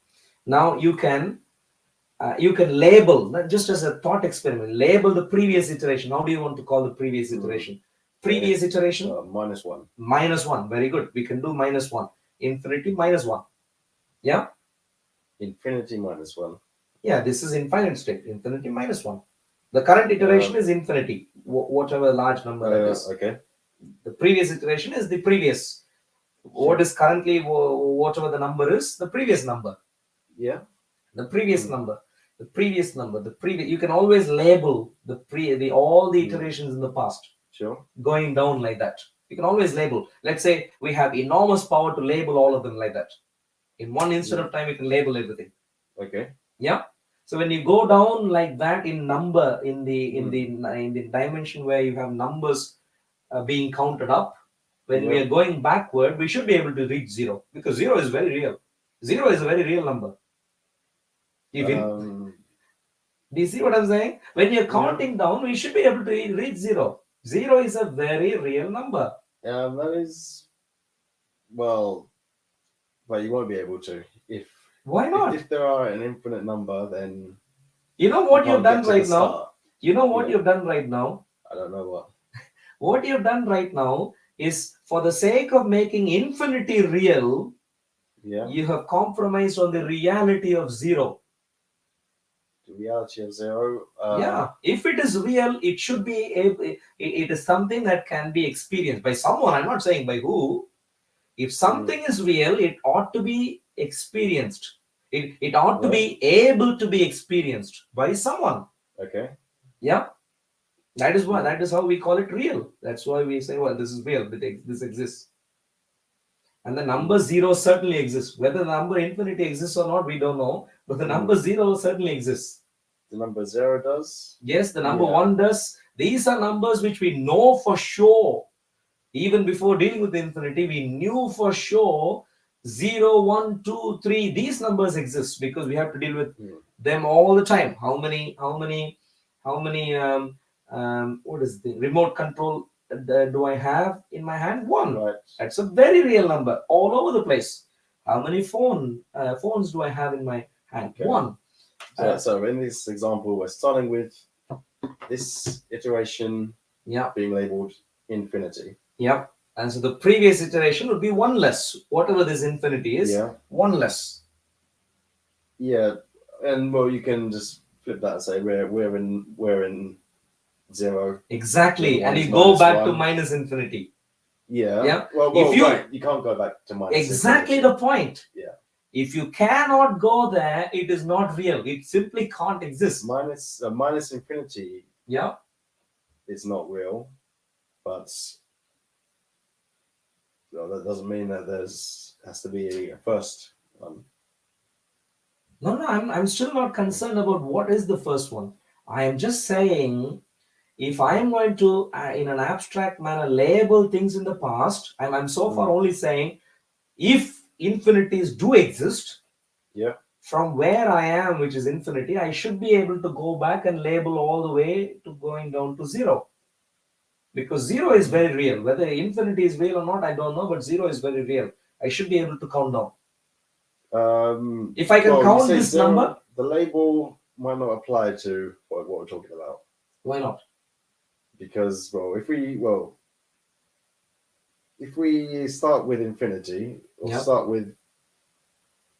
Now you can label, just as a thought experiment, label the previous iteration. How do you want to call the previous iteration? Previous iteration? -1. -1. Very good. We can do -1. Infinity -1. Yeah? Infinity -1. Yeah, this is infinite state. Infinity -1. The current iteration is infinity, whatever large number that is. Okay. The previous iteration is the previous. What is currently, whatever the number is, the previous number. Yeah. The previous number. The previous number. The previous. You can always label all the iterations in the past. Sure. Going down like that. You can always label. Let's say we have enormous power to label all of them like that. In one instant of time, we can label everything. Okay. Yeah. So when you go down like that in number, in the dimension where you have numbers being counted up, when we are going backward, we should be able to reach zero, because zero is very real. Zero is a very real number. Do you see what I'm saying? When you're counting down, we should be able to reach zero. Zero is a very real number. That is, well, but you won't be able to. Why not? If there are an infinite number, then you know what you've done right now. Start. You know what you've done right now. I don't know what. What you've done right now is, for the sake of making infinity real, you have compromised on the reality of zero. The reality of zero. Yeah, if it is real, it should be it is something that can be experienced by someone. I'm not saying by who. If something is real, it ought to be experienced. It ought to be able to be experienced by someone. Okay. Yeah. That is why. That is how we call it real. That's why we say, well, this is real. This exists. And the number zero certainly exists. Whether the number infinity exists or not, we don't know. But the number zero certainly exists. The number zero does? Yes, the number one does. These are numbers which we know for sure. Even before dealing with infinity, we knew for sure 0, 1, 2, 3. These numbers exist because we have to deal with them all the time. How many what is the remote control do I have in my hand? 1. Right. That's a very real number all over the place. How many phones do I have in my hand? Okay. 1. So in this example, we're starting with this iteration being labeled infinity. Yep. And so the previous iteration would be 1 less. Whatever this infinity is, 1 less. Yeah. And well, you can just flip that and say we're in zero. Exactly. And you go back to minus infinity. Yeah. Yeah. Well, you can't go back to minus exactly infinity. The point. Yeah. If you cannot go there, it is not real. It simply can't exist. Minus infinity. Yeah. It's not real, but that doesn't mean that has to be a first one. No, I'm still not concerned about what is the first one. I am just saying, if I am going to, in an abstract manner, label things in the past, I'm so far only saying, if infinities do exist, from where I am, which is infinity, I should be able to go back and label all the way to going down to 0. Because 0 is very real. Whether infinity is real or not, I don't know, but 0 is very real. I should be able to count down. If I can count this number, the label might not apply to what we're talking about. Why not? Because if we start with infinity, or start with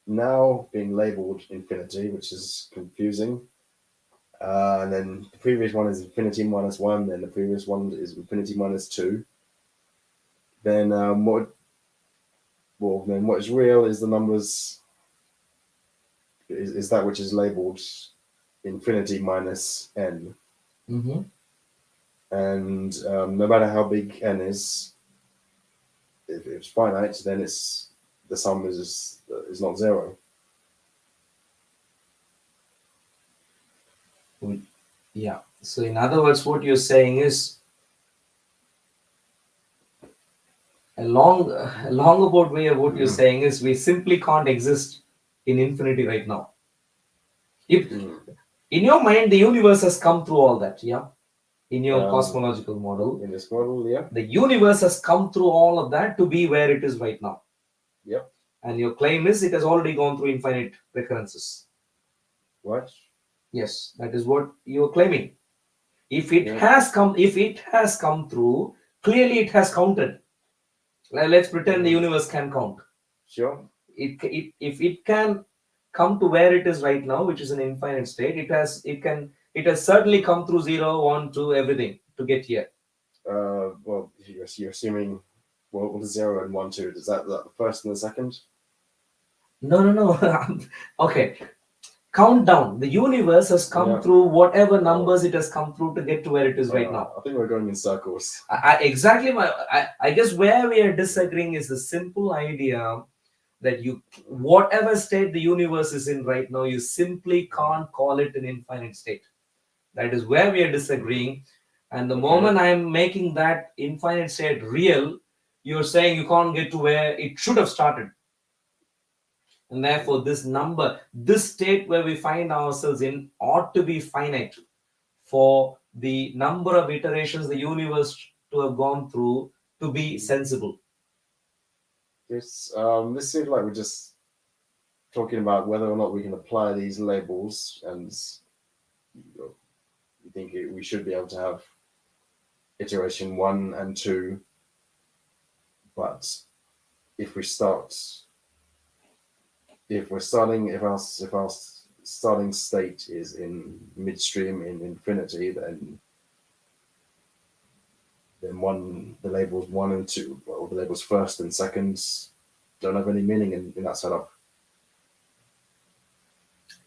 now being labeled infinity, which is confusing. And then the previous one is infinity minus 1, then the previous one is infinity minus 2. Then then what is real is the numbers, is that which is labeled infinity minus n. Mm-hmm. And no matter how big n is, if it's finite, then the sum is not 0. Yeah. So in other words, what you're saying is a long about way of what you're saying is we simply can't exist in infinity right now. If in your mind the universe has come through all that, yeah, in your cosmological model, In this model, yeah. the universe has come through all of that to be where it is right now. Yep. And your claim is it has already gone through infinite recurrences. What? Yes, that is what you're claiming. If it Yeah. has come through, clearly it has counted. Let's pretend the universe can count. Sure. If it can come to where it is right now, which is an infinite state, it has certainly come through 0, 1, 2, everything to get here. Well, you're assuming, well, 0 and 1, 2. Is that the first and the second? No. Okay. Count down. The universe has come through whatever numbers it has come through to get to where it is right now. I think we're going in circles. I guess where we are disagreeing is the simple idea that whatever state the universe is in right now, you simply can't call it an infinite state. That is where we are disagreeing. And the moment I'm making that infinite state real, you're saying you can't get to where it should have started. And therefore, this state where we find ourselves in ought to be finite for the number of iterations the universe to have gone through to be sensible. This seems like we're just talking about whether or not we can apply these labels, and you think we should be able to have iteration 1 and 2, but if our starting state is in midstream in infinity, then the labels 1 and 2, or the labels first and second, don't have any meaning in that setup.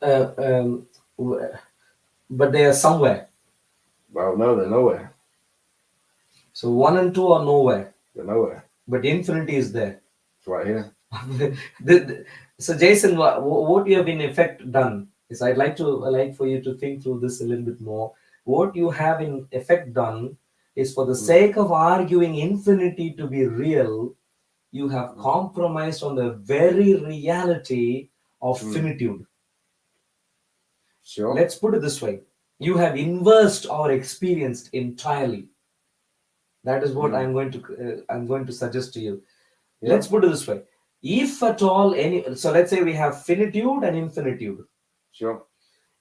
But they are somewhere. Well, no, they're nowhere. So 1 and 2 are nowhere. They're nowhere. But infinity is there. It's right here. So Jason, what you have in effect done is I'd like for you to think through this a little bit more. What you have in effect done is, for the sake of arguing infinity to be real, you have compromised on the very reality of finitude. Sure. Let's put it this way. You have inversed or experienced entirely. That is what I'm going to suggest to you. Yeah. Let's put it this way. If at all so let's say we have finitude and infinitude. Sure.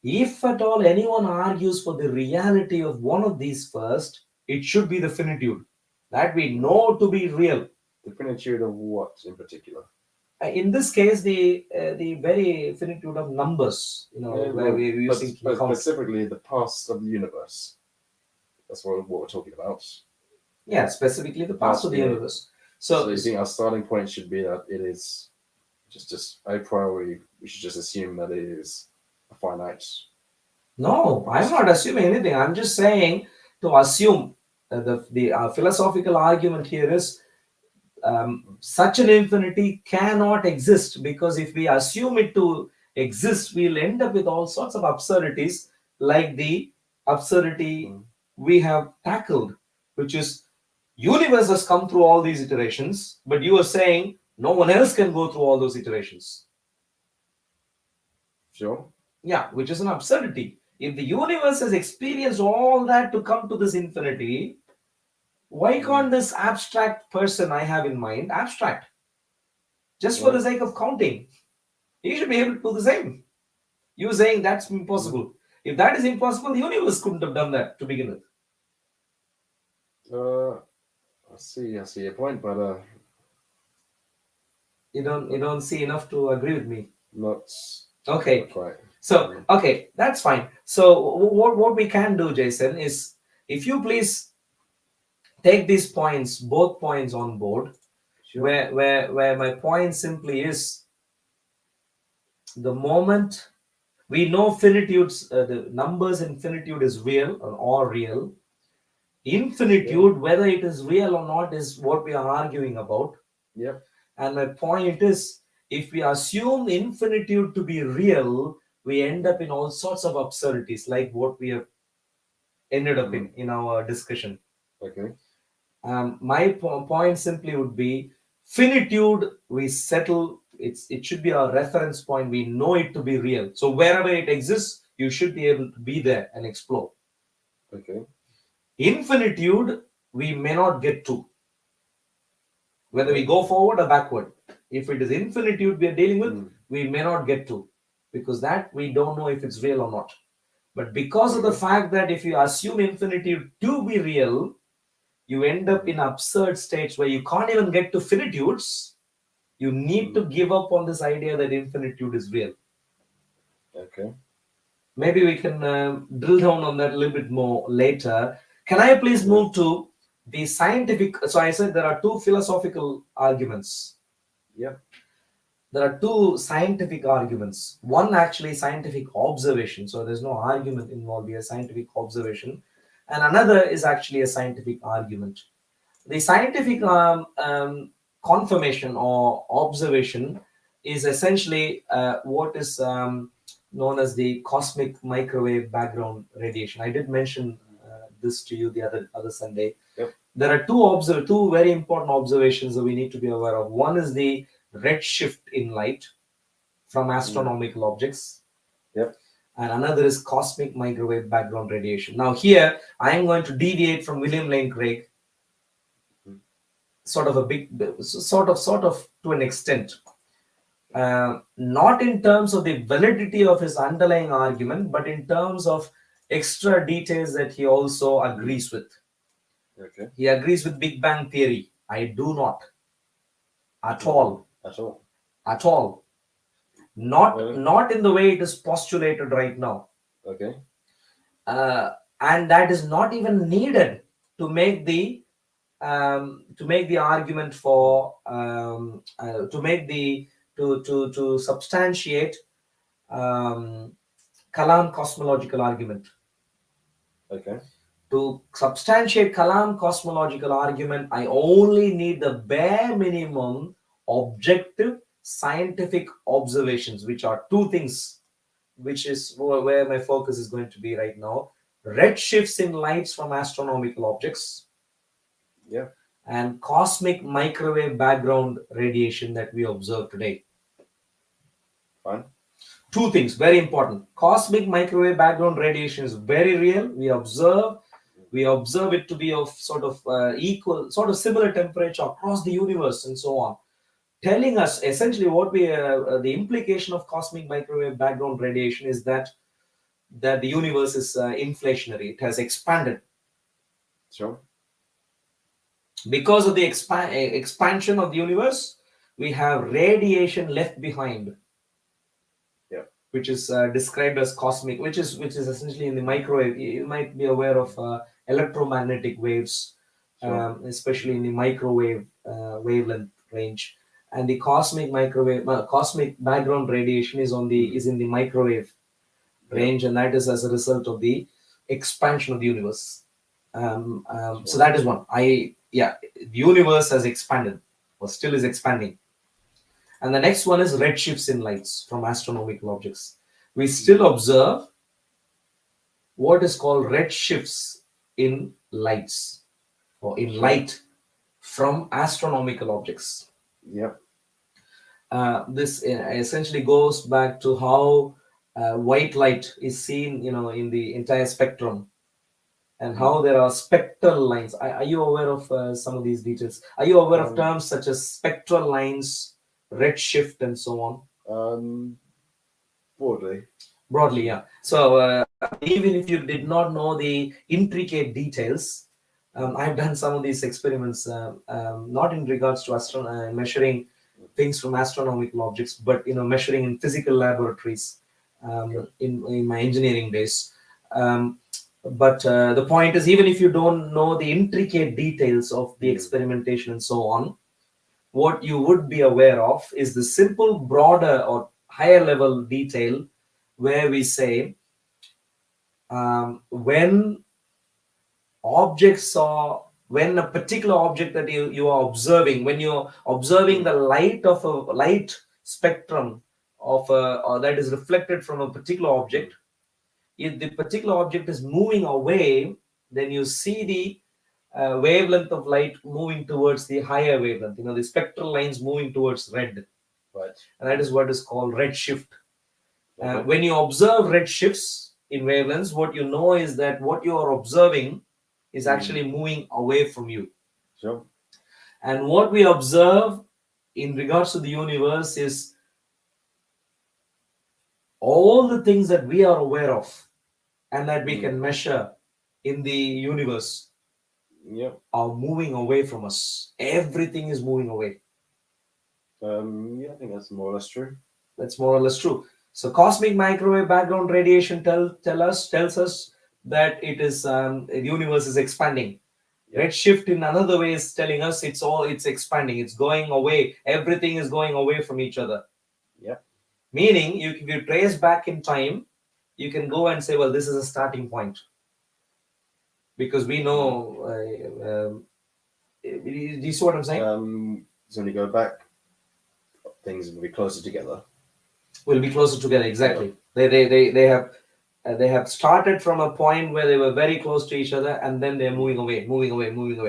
If at all anyone argues for the reality of one of these first, it should be the finitude. That we know to be real. The finitude of what in particular? In this case, the very finitude of numbers, where we're using specifically the past of the universe. That's what we're talking about. Yeah, specifically the past of the universe. So you think our starting point should be that it is just a priori, we should just assume that it is a finite? No, I'm not assuming anything. I'm just saying to assume the philosophical argument here is such an infinity cannot exist, because if we assume it to exist, we'll end up with all sorts of absurdities, like the absurdity we have tackled, which is universe has come through all these iterations, but you are saying no one else can go through all those iterations. Sure. Yeah, which is an absurdity. If the universe has experienced all that to come to this infinity, why can't this abstract person I have in mind abstract? Just for the sake of counting. He should be able to do the same. You're saying that's impossible. If that is impossible, the universe couldn't have done that to begin with. I see your point, but you don't see enough to agree with me. Not, Okay. not quite. So, okay, that's fine. So what we can do, Jason, is if you please take these points, both points on board, Sure. where my point simply is the moment we know finitudes, the numbers in finitude is real or real. Infinitude, whether it is real or not, is what we are arguing about. Yep. And my point is, if we assume infinitude to be real, we end up in all sorts of absurdities, like what we have ended up in our discussion. Okay. My point simply would be finitude. We settle it should be our reference point. We know it to be real. So wherever it exists, you should be able to be there and explore. Okay. Infinitude, we may not get to, whether we Okay. go forward or backward. If it is infinitude we are dealing with, we may not get to, because that we don't know if it's real or not. But because of the fact that if you assume infinitude to be real, you end up in absurd states where you can't even get to finitudes. You need to give up on this idea that infinitude is real. Okay. Maybe we can drill down on that a little bit more later. Can I please move to the scientific? So I said there are two philosophical arguments. Yeah. There are two scientific arguments. One actually scientific observation. So there's no argument involved here, scientific observation. And another is actually a scientific argument. The scientific confirmation or observation is essentially what is known as the cosmic microwave background radiation. I did mention this to you the other Sunday. Yep. There are two very important observations that we need to be aware of. One is the redshift in light from astronomical objects. Yep. And another is cosmic microwave background radiation. Now here I am going to deviate from William Lane Craig, sort of to an extent, not in terms of the validity of his underlying argument, but in terms of extra details that he also agrees with. Okay. He agrees with Big Bang theory. I do not at all. At all. Not in the way it is postulated right now. Okay. And that is not even needed to make the argument for to substantiate Kalam cosmological argument. Okay. To substantiate Kalam cosmological argument, I only need the bare minimum objective scientific observations, which are two things, which is where my focus is going to be right now. Redshifts in lights from astronomical objects. Yeah. And cosmic microwave background radiation that we observe today. Fine. Two things, very important. Cosmic microwave background radiation is very real. We observe it to be of sort of equal, sort of similar temperature across the universe and so on. Telling us essentially what the implication of cosmic microwave background radiation is that the universe is inflationary. It has expanded. Sure. Because of the expansion of the universe, we have radiation left behind, which is described as cosmic, which is essentially in the microwave. You might be aware of electromagnetic waves, especially in the microwave wavelength range. And the cosmic background radiation is in the microwave range, and that is as a result of the expansion of the universe. So that is one. The universe has expanded, or still is expanding. And the next one is redshifts in lights from astronomical objects. We still observe what is called redshifts in lights, or in light from astronomical objects. Yep. This essentially goes back to how white light is seen, in the entire spectrum, and how there are spectral lines. Are you aware of some of these details? Are you aware of terms such as spectral lines, redshift, and so on? Broadly, yeah. So even if you did not know the intricate details, I've done some of these experiments, not in regards to measuring things from astronomical objects, but measuring in physical laboratories in my engineering days. But the point is, even if you don't know the intricate details of the experimentation and so on, what you would be aware of is the simple, broader or higher level detail where we say when a particular object that you are observing, when you're observing the light of a light spectrum or that is reflected from a particular object, if the particular object is moving away, then you see the wavelength of light moving towards the higher wavelength, the spectral lines moving towards red. Right. And that is what is called redshift. Okay. When you observe redshifts in wavelengths, what you know is that what you are observing is actually moving away from you. Sure. And what we observe in regards to the universe is all the things that we are aware of and that we can measure in the universe are moving away from us. Everything is moving away. I think that's more or less true. That's more or less true. So cosmic microwave background radiation tells us that it is the universe is expanding. Redshift in another way is telling us it's expanding, it's going away. Everything is going away from each other. Yeah. Meaning, if you trace back in time, you can go and say, well, this is a starting point. Because we know, do you see what I'm saying? So when you go back, things will be closer together. Will be closer together, exactly. Yeah. They have started from a point where they were very close to each other, and then they're moving away.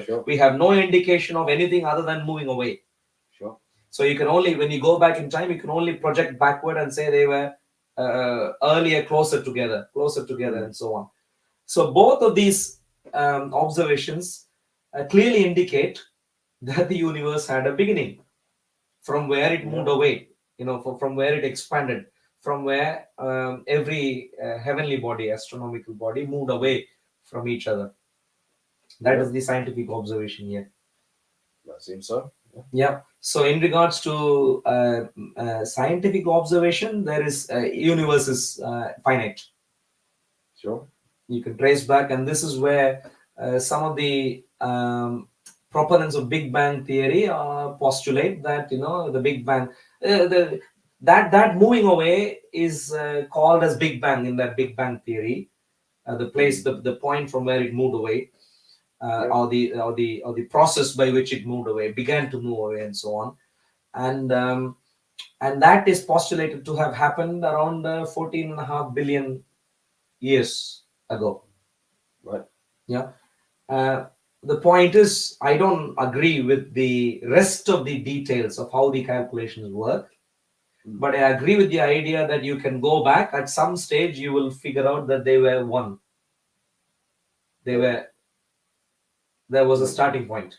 Sure. We have no indication of anything other than moving away. Sure. So you can only, when you go back in time, you can only project backward and say they were earlier closer together, and so on. So both of these observations clearly indicate that the universe had a beginning, from where it moved away, from where it expanded, from where every heavenly body, astronomical body, moved away from each other. That is the scientific observation here. That seems so. Yeah. So in regards to scientific observation, there is universe is finite. Sure. You can trace back, and this is where some of the proponents of Big Bang theory postulate that the Big Bang, that moving away is called as Big Bang in that Big Bang theory, the place, the point from where it moved away, or the process by which it moved away, began to move away, and so on, and that is postulated to have happened around 14.5 billion years ago. Right. Yeah. The point is, I don't agree with the rest of the details of how the calculations work, but I agree with the idea that you can go back at some stage, you will figure out that they were one. There was a starting point.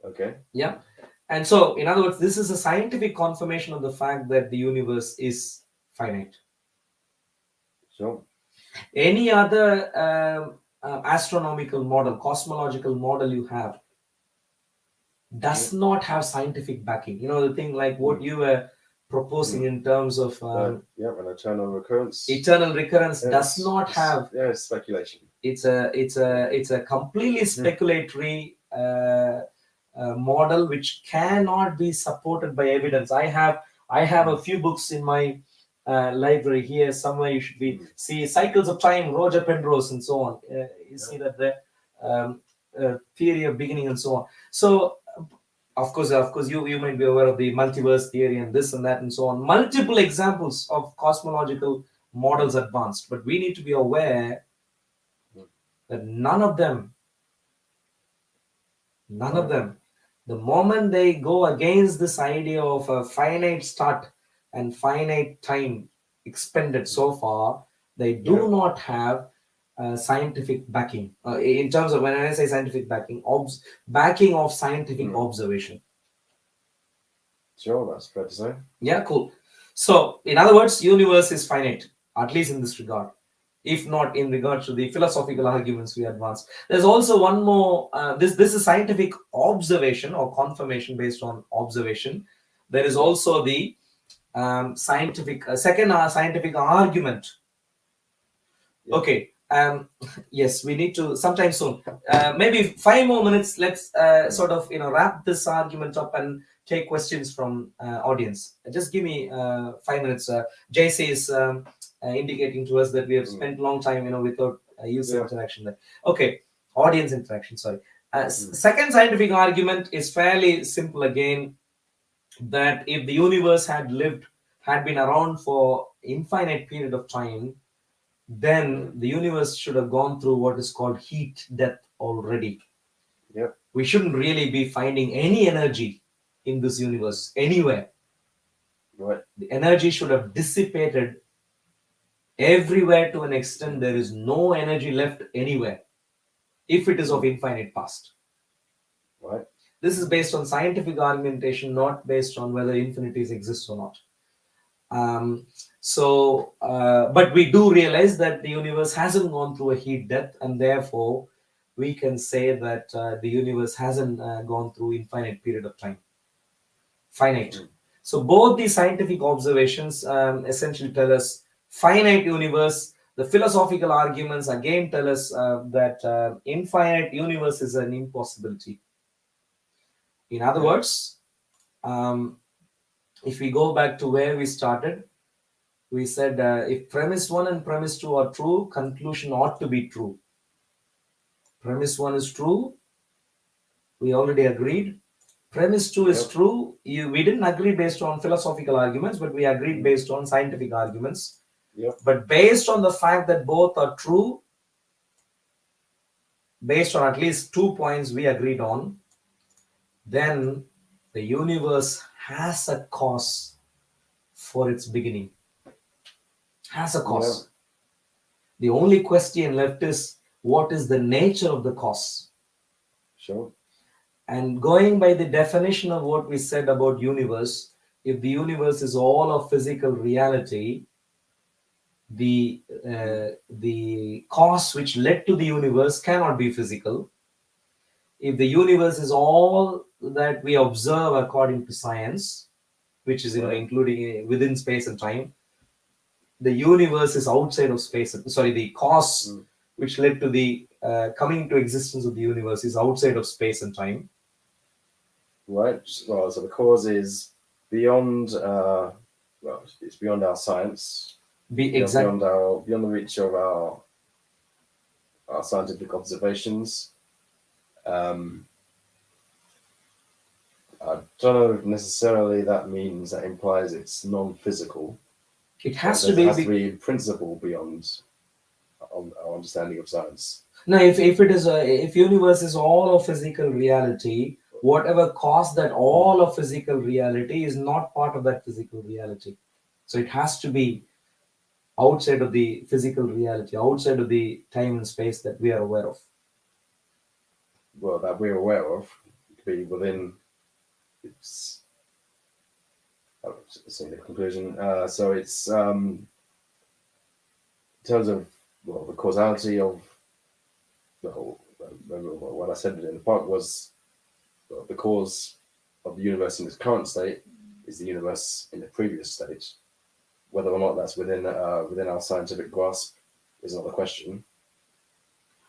Okay. Yeah. And so, in other words, this is a scientific confirmation of the fact that the universe is finite. Sure. Any other astronomical model, cosmological model you have does not have scientific backing. The thing like what you were proposing in terms of an eternal recurrence. Eternal recurrence does not have. It's speculation. It's a completely speculatory model which cannot be supported by evidence. I have a few books in my library here somewhere. You should be see Cycles of Time, Roger Penrose, and so on. You see that the theory of beginning and so on. So of course you might be aware of the multiverse theory and this and that and so on. Multiple examples of cosmological models advanced, but we need to be aware that none of them, the moment they go against this idea of a finite start and finite time expended so far, they do not have scientific backing. In terms of, when I say scientific backing, backing of scientific observation. Sure, that's fair to say. Yeah, cool. So, in other words, universe is finite, at least in this regard, if not in regard to the philosophical arguments we advanced. There's also one more, this is scientific observation or confirmation based on observation. There is also the scientific second scientific argument. Yeah. Okay. Yes, we need to sometime soon. Maybe 5 more minutes. Let's sort of wrap this argument up and take questions from audience. Just give me 5 minutes. JC is indicating to us that we have spent a long time, without user interaction there. Okay, audience interaction. Sorry. Second scientific argument is fairly simple again. That if the universe had been around for infinite period of time, then the universe should have gone through what is called heat death already. Yep. We shouldn't really be finding any energy in this universe anywhere. Right. The energy should have dissipated everywhere to an extent there is no energy left anywhere if it is of infinite past. Right. This is based on scientific argumentation, not based on whether infinities exist or not. But we do realize that the universe hasn't gone through a heat death, and therefore we can say that the universe hasn't gone through infinite period of time. Finite. So both these scientific observations essentially tell us finite universe. The philosophical arguments again tell us that infinite universe is an impossibility. In other words, if we go back to where we started, we said if premise 1 and premise 2 are true, conclusion ought to be true. Premise 1 is true. We already agreed. Premise 2 is true. We didn't agree based on philosophical arguments, but we agreed based on scientific arguments. But based on the fact that both are true, based on at least 2 points we agreed on, then the universe has a cause for its beginning. Has a cause. The only question left is, what is the nature of the cause? Sure. And going by the definition of what we said about universe, if the universe is all of physical reality, the cause which led to the universe cannot be physical. If the universe is all that we observe according to science, which is including within space and time, the universe is outside of space. Sorry, the cause which led to the coming into existence of the universe is outside of space and time. Right. Well, so the cause is beyond. It's beyond our science. Beyond the reach of our scientific observations. I don't know if necessarily that means that implies it's non-physical. It has to be in principle beyond our understanding of science. No, if universe is all of physical reality, whatever caused that all of physical reality is not part of that physical reality. So it has to be outside of the physical reality, outside of the time and space that we are aware of. Well, that we're aware of, to be within its. Seeing the conclusion. So it's in terms of the causality of what I said in the part was the cause of the universe in its current state is the universe in the previous state. Whether or not that's within our scientific grasp is not the question.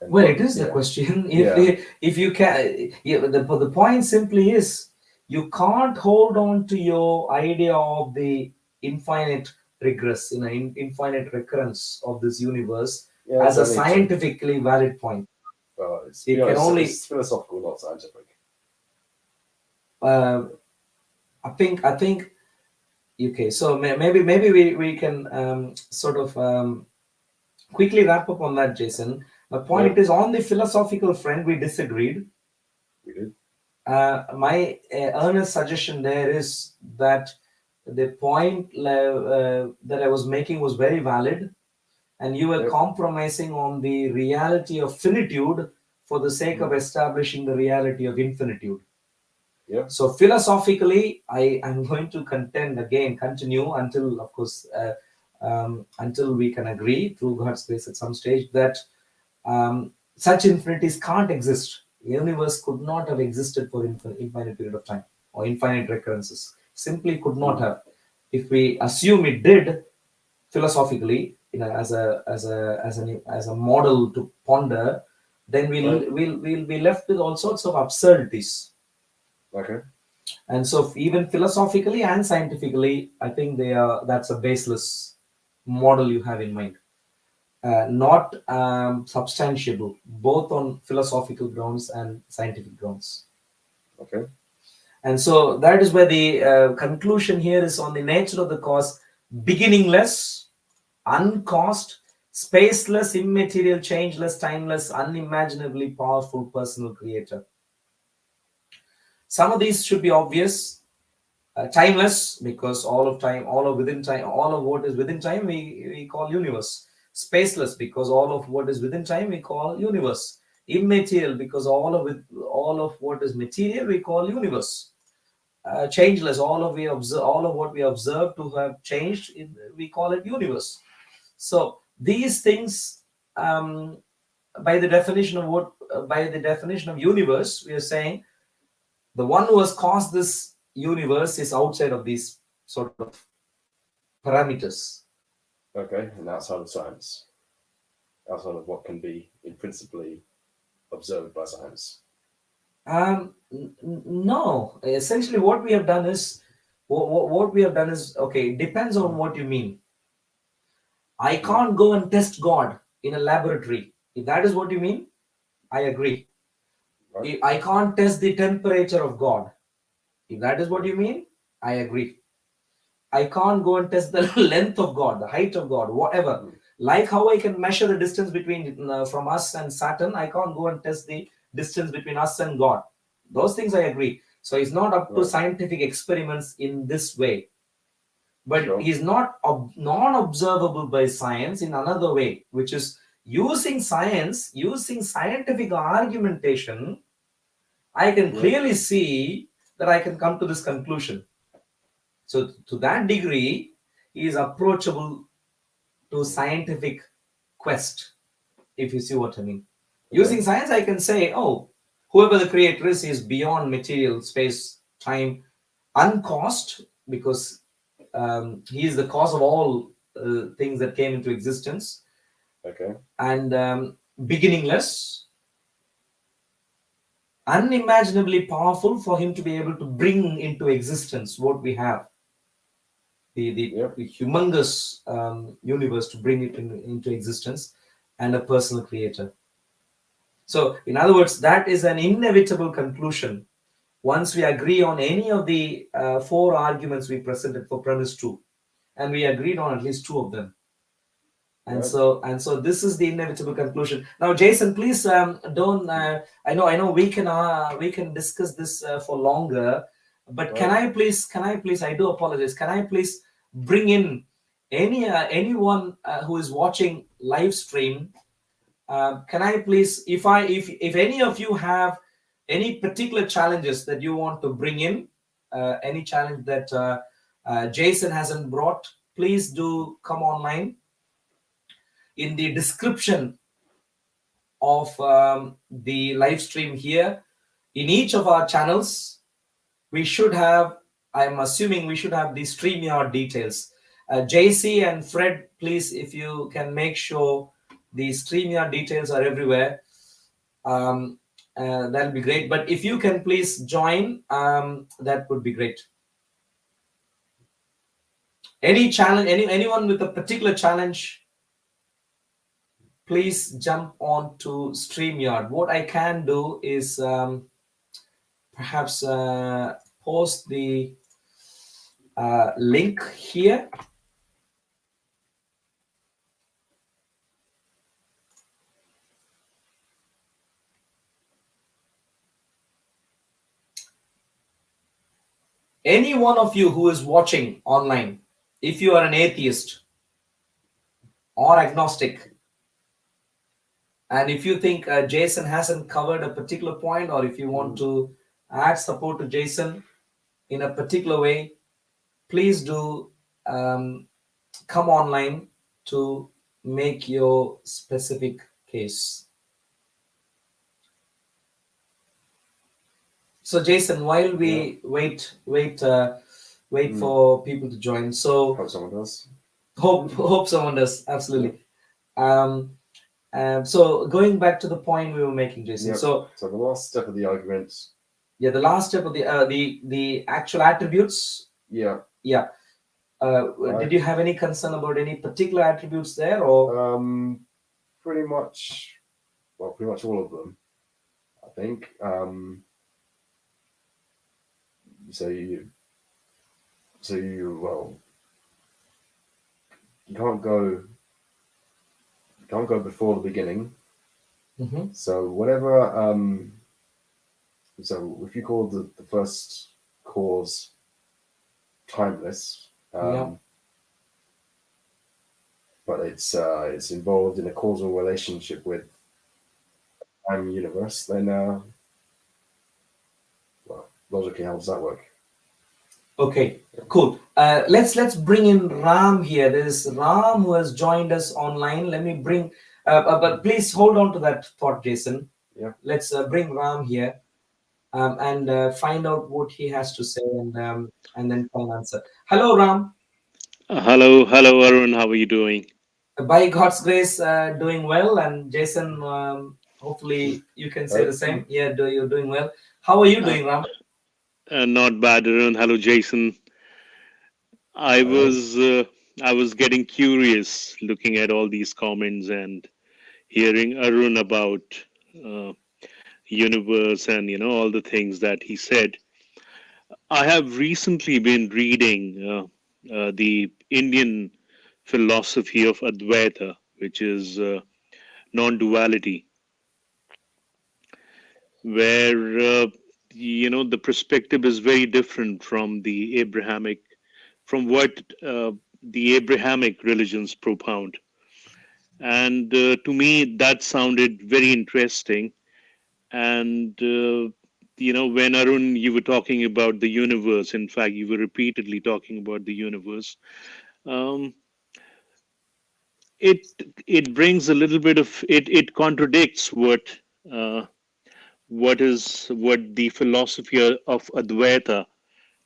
Well, it is the question. If you can, the point simply is you can't hold on to your idea of the infinite regress, infinite recurrence of this universe as a scientifically valid point. It's philosophical, not scientific. I think. Okay, so maybe we can sort of quickly wrap up on that, Jason. The point is, on the philosophical front, we disagreed. We did. My earnest suggestion there is that the point that I was making was very valid, and you were compromising on the reality of finitude for the sake of establishing the reality of infinitude. So philosophically, I am going to continue until, of course, until we can agree through God's grace at some stage that such infinities can't exist. The universe could not have existed for infinite period of time or infinite recurrences. Simply could not have. If we assume it did philosophically, as a model to ponder, then we'll be left with all sorts of absurdities. Okay. And so even philosophically and scientifically, I think that's a baseless model you have in mind. Not substantiable, both on philosophical grounds and scientific grounds. Okay. And so that is where the conclusion here is on the nature of the cause: beginningless, uncaused, spaceless, immaterial, changeless, timeless, unimaginably powerful personal creator. Some of these should be obvious. Timeless, because all of what is within time we call universe. Spaceless, because all of what is within time we call universe. Immaterial, because all of what is material we call universe. Changeless, all of what we observe to have changed, we call it universe. So these things, by the definition of universe, we are saying the one who has caused this universe is outside of these sort of parameters. Okay, and outside of science, outside of what can be principally observed by science. No. Essentially, what we have done is okay. It depends on what you mean. I can't go and test God in a laboratory. If that is what you mean, I agree. Right. I can't test the temperature of God. If that is what you mean, I agree. I can't go and test the length of God, the height of God, whatever. Like how I can measure the distance between from us and Saturn, I can't go and test the distance between us and God. Those things I agree. So it's not up to scientific experiments in this way. But Sure. is not non-observable by science in another way, which is using science, using scientific argumentation. I can clearly see that I can come to this conclusion. So to that degree, he is approachable to scientific quest, if you see what I mean. Using science, I can say, oh, whoever the creator is beyond material, space, time, uncaused, because he is the cause of all things that came into existence. Okay. And beginningless, unimaginably powerful for him to be able to bring into existence what we have. The humongous universe, to bring it into existence, and a personal creator. So in other words, that is an inevitable conclusion once we agree on any of the 4 arguments we presented for premise 2, and we agreed on at least 2 of them. And so this is the inevitable conclusion. Now, Jason, please don't. I know we can discuss this for longer, but can I please? I do apologize. Can I please bring in anyone who is watching live stream? Can I please, if any of you have any particular challenges that you want to bring in, any challenge that Jason hasn't brought, please do come online. In the description of the live stream here, in each of our channels, we should have, I'm assuming we should have the StreamYard details. JC and Fred, please, if you can make sure the StreamYard details are everywhere, that'll be great. But if you can please join, that would be great. Any challenge, anyone with a particular challenge, please jump on to StreamYard. What I can do is perhaps post the link here. Any one of you who is watching online, if you are an atheist or agnostic, and if you think Jason hasn't covered a particular point, or if you want to add support to Jason in a particular way, please do come online to make your specific case. So Jason, while we wait wait for people to join. So Hope someone does. hope someone does. Absolutely. So going back to the point we were making, Jason. Yep. So the last step of the argument. yeah, the last step of the actual attributes. Yeah. Yeah. Did you have any concern about any particular attributes there, or pretty much all of them, I think. So you well, you can't go before the beginning. So whatever. So if you call the first cause timeless, yeah. but it's involved in a causal relationship with the time universe, then well, logically, how does that work? Okay, cool. Let's bring in Ram here. There's Ram who has joined us online. Let me bring, but please hold on to that thought, Jason. Yeah. Let's bring Ram here and find out what he has to say, and then try and answer. Hello, Ram. Hello, Arun. How are you doing? By God's grace, doing well. And Jason, hopefully you can say the same. Yeah, you're doing well. How are you doing, Ram? Not bad, Arun. Hello, Jason. I was getting curious looking at all these comments and hearing Arun about universe and all the things that he said. I have recently been reading the Indian philosophy of Advaitha, which is non-duality, where the perspective is very different from what the Abrahamic religions propound. And to me, that sounded very interesting. And when Arun, you were talking about the universe, in fact, you were repeatedly talking about the universe. Um, it brings a little bit of it contradicts uh, what the philosophy of Advaita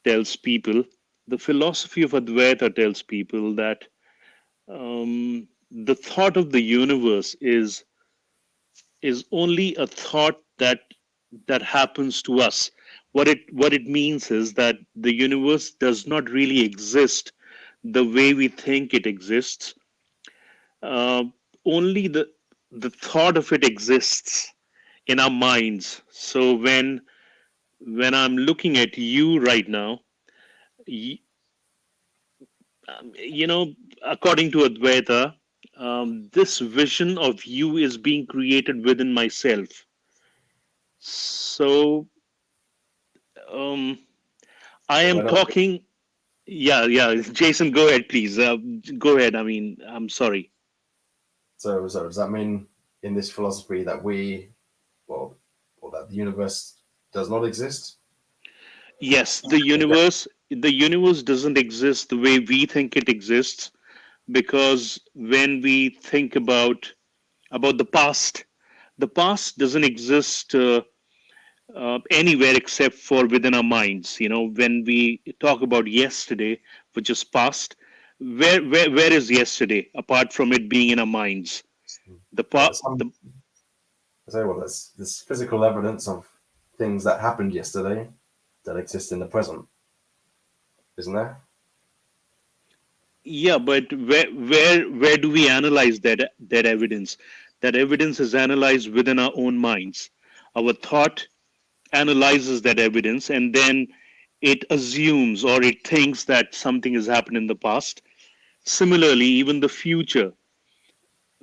tells people. The philosophy of Advaita tells people that the thought of the universe is only a thought that happens to us. What it means is that the universe does not really exist the way we think it exists. Uh, Only the thought of it exists in our minds. So when I'm looking at you right now, y- according to Advaita, this vision of you is being created within myself. So um, I am talking. Yeah. Jason, go ahead, please. Go ahead. I mean, I'm sorry. So does that mean in this philosophy that that the universe does not exist? Yes, the universe doesn't exist the way we think it exists, because when we think about the past doesn't exist anywhere except for within our minds. When we talk about yesterday, which is past, where is yesterday apart from it being in our minds? The part, the There's physical evidence of things that happened yesterday that exist in the present, isn't there? Yeah, but where do we analyze that evidence? That evidence is analyzed within our own minds. Our thought analyzes that evidence, and then it assumes or it thinks that something has happened in the past. Similarly, even the future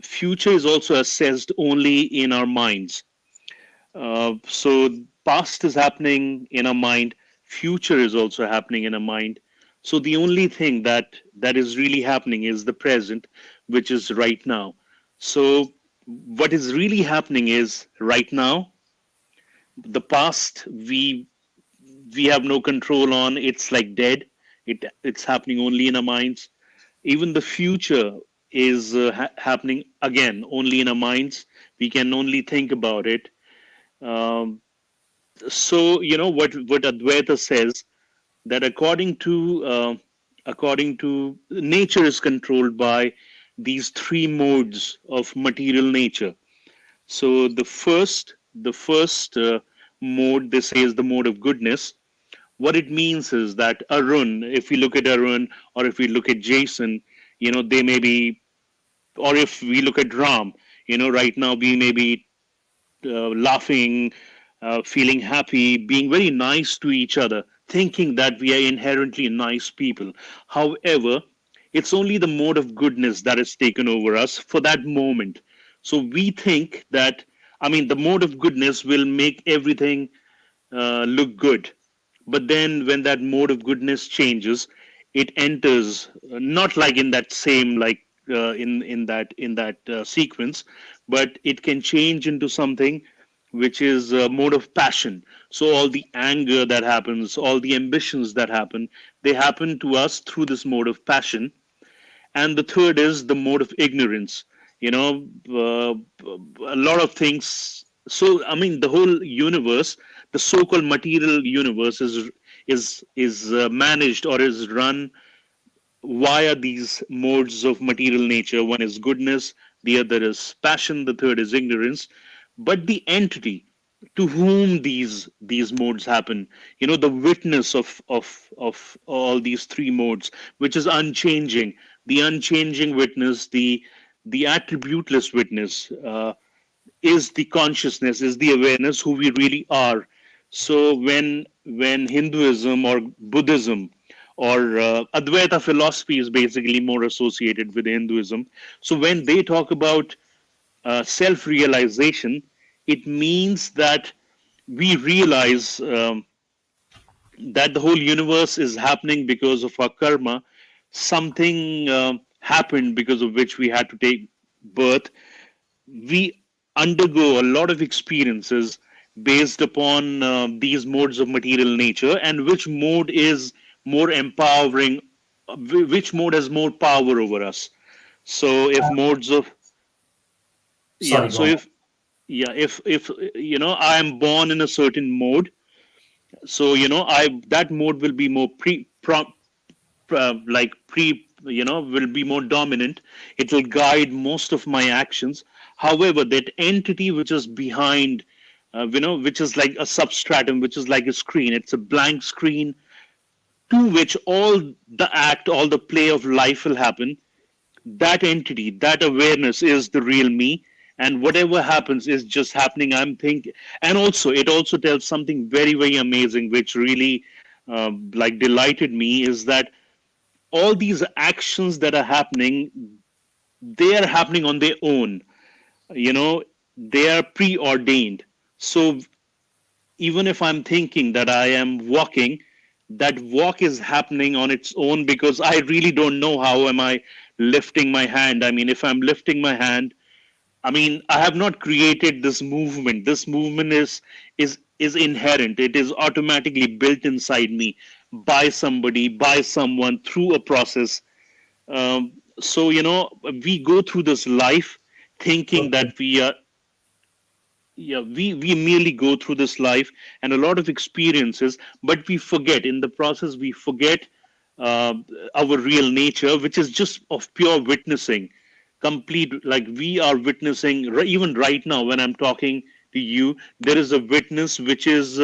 is also assessed only in our minds. So past is happening in our mind, future is also happening in our mind. So the only thing that is really happening is the present, which is right now. So what is really happening is right now. The past we have no control on. It's like dead. It's happening only in our minds. Even the future is happening again only in our minds. We can only think about it. Um, so what Advaita says, that according to nature is controlled by these three modes of material nature. So the first mode, they say, is the mode of goodness. What it means is that Arun, if we look at Arun, or if we look at Jason, they may be, or if we look at Ram, right now we may be laughing, feeling happy, being very nice to each other, thinking that we are inherently nice people. However, it's only the mode of goodness that has taken over us for that moment. So we think that, I mean, the mode of goodness will make everything look good. But then when that mode of goodness changes, it enters not like in that same, like in that sequence, but it can change into something which is a mode of passion. So all the anger that happens, all the ambitions that happen, they happen to us through this mode of passion. And the third is the mode of ignorance. A lot of things. So I mean, the whole universe, the so-called material universe, is managed or is run via these modes of material nature. One is goodness, the other is passion, the third is ignorance. But the entity to whom these modes happen, the witness of all these three modes, which is unchanging, the unchanging witness, the attributeless witness, is the consciousness, is the awareness who we really are. So when Hinduism or Buddhism or Advaita philosophy is basically more associated with Hinduism. So when they talk about self-realization, it means that we realize that the whole universe is happening because of our karma. Something happened because of which we had to take birth. We undergo a lot of experiences based upon these modes of material nature, and which mode is more empowering, which mode has more power over us. So if modes of yeah Sorry, so go on. if I am born in a certain mode, so I that mode will be more like pre will be more dominant. It will guide most of my actions. However, that entity which is behind, which is like a substratum, which is like a screen, it's a blank screen to which all the act, all the play of life will happen. That entity, that awareness is the real me, and whatever happens is just happening. I'm thinking, and also it also tells something very, very amazing, which really like delighted me, is that all these actions that are happening, they are happening on their own. You know, they are preordained. So even if I'm thinking that I am walking, that walk is happening on its own, because I really don't know how am I lifting my hand. I mean, if I'm lifting my hand, I mean, I have not created this movement. This movement is inherent. It is automatically built inside me by somebody, by someone, through a process. So we go through this life thinking that Okay. we are, yeah, we merely go through this life and a lot of experiences, but we forget, in the process we forget uh, our real nature, which is just of pure witnessing, complete, like we are witnessing even right now when I'm talking to you. There is a witness which is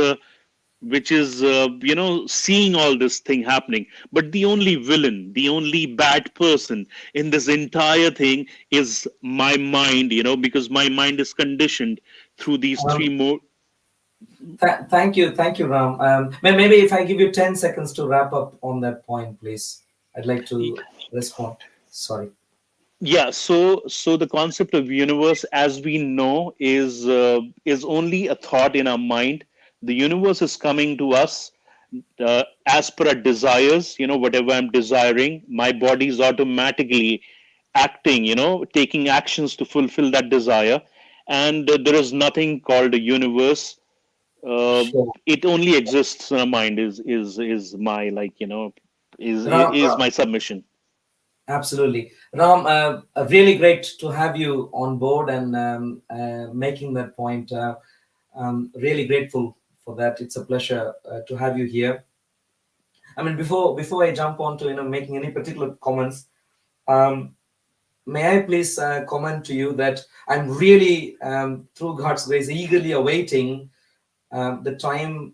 seeing all this thing happening. But the only villain, the only bad person in this entire thing is my mind, because my mind is conditioned through these three Um, more. thank you, Ram. Maybe if I give you 10 seconds to wrap up on that point, please. I'd like to respond. Sorry. Yeah, so the concept of universe as we know is only a thought in our mind. The universe is coming to us as per our desires. Whatever I'm desiring, my body is automatically acting, taking actions to fulfill that desire. And there is nothing called a universe. Sure. It only exists in our mind. Is my, like, Ram, is my submission. absolutely. Ram, really great to have you on board and making that point. Really grateful for that. It's a pleasure to have you here. I mean, before I jump on to making any particular comments, um, may I please comment to you that I'm really, through God's grace, eagerly awaiting the time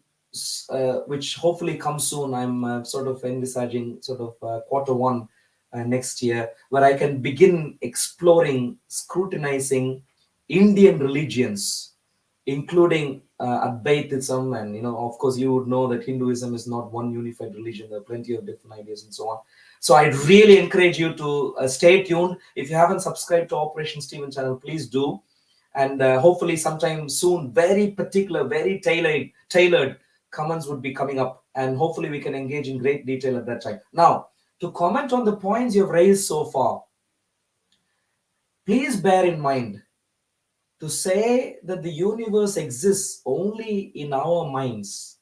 which hopefully comes soon. I'm sort of envisaging sort of Q1 next year, where I can begin exploring, scrutinizing Indian religions, including Advaitism, and of course, you would know that Hinduism is not one unified religion. There are plenty of different ideas and so on. So I really encourage you to stay tuned. If you haven't subscribed to Operation Stephen channel, please do. And hopefully sometime soon, very particular, very tailored comments would be coming up, and hopefully we can engage in great detail at that time. Now, to comment on the points you've raised so far, please bear in mind, to say that the universe exists only in our minds,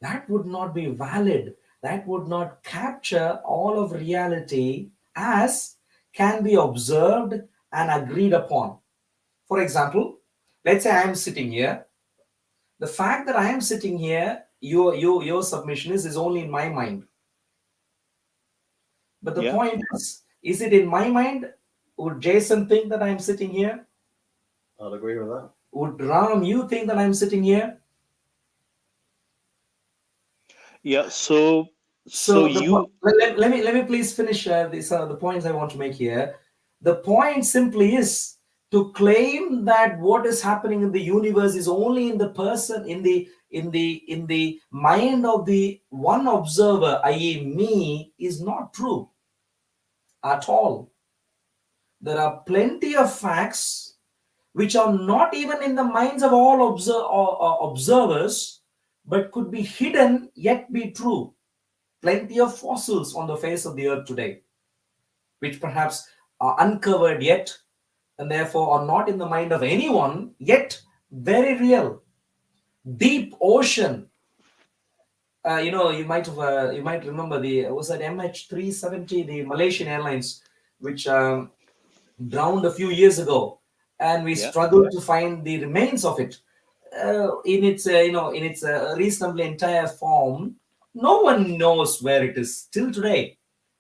that would not be valid. That would not capture all of reality as can be observed and agreed upon. For example, let's say I am sitting here. The fact that I am sitting here, your submission is only in my mind. But the point is it in my mind? Would Jason think that I'm sitting here? I'd agree with that. Would Ram, you think that I'm sitting here? Yeah. So you let me please finish these are the points I want to make here. The point simply is to claim that what is happening in the universe is only in the person, in the mind of the one observer, i.e., me, is not true at all. There are plenty of facts which are not even in the minds of all observers, but could be hidden yet be true. Plenty of fossils on the face of the earth today, which perhaps are uncovered yet, and therefore are not in the mind of anyone, yet very real. Deep ocean. You might remember was that MH370, the Malaysian Airlines, which drowned a few years ago, and we struggled to find the remains of it in its reasonably entire form. No one knows where it is still today.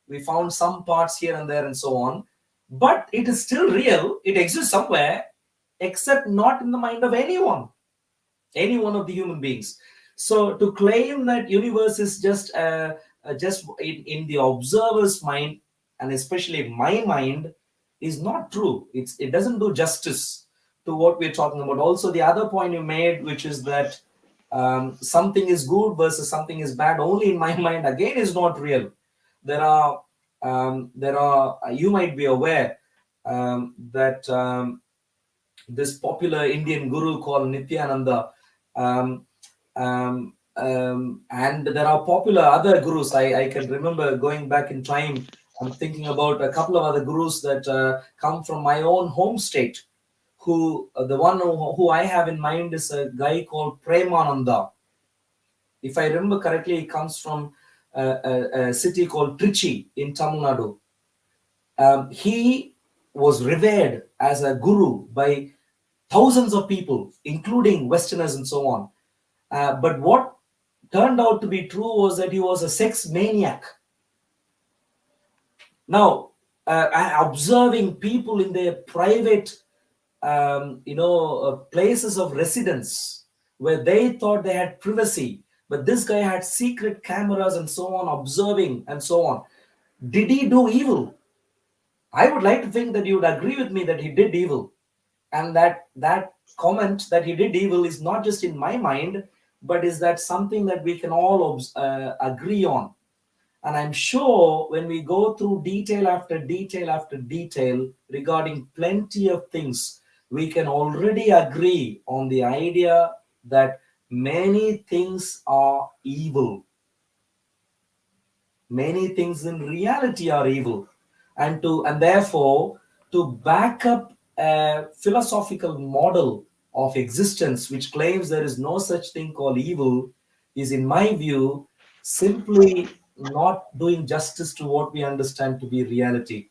We found some parts here and there and so on, but it is still real. It exists somewhere, except not in the mind of any one of the human beings. So to claim that universe is just in the observer's mind, and especially my mind, is not true. It doesn't do justice to what we're talking about. Also, the other point you made, which is that something is good versus something is bad only in my mind, again, is not real. There are you might be aware that this popular Indian guru called Nityananda, and there are popular other gurus. I can remember going back in time. I'm thinking about a couple of other gurus that come from my own home state. The one who I have in mind is a guy called Premananda. If I remember correctly, he comes from a city called Trichy in Tamil Nadu. He was revered as a guru by thousands of people, including Westerners and so on. But what turned out to be true was that he was a sex maniac. Now, observing people in their private, places of residence where they thought they had privacy, but this guy had secret cameras and so on, observing and so on. Did he do evil? I would like to think that you would agree with me that he did evil, and that comment that he did evil is not just in my mind, but is that something that we can all agree on. And I'm sure when we go through detail after detail after detail regarding plenty of things, we can already agree on the idea that many things are evil. Many things in reality are evil. And therefore, to back up a philosophical model of existence which claims there is no such thing called evil is, in my view, simply not doing justice to what we understand to be reality.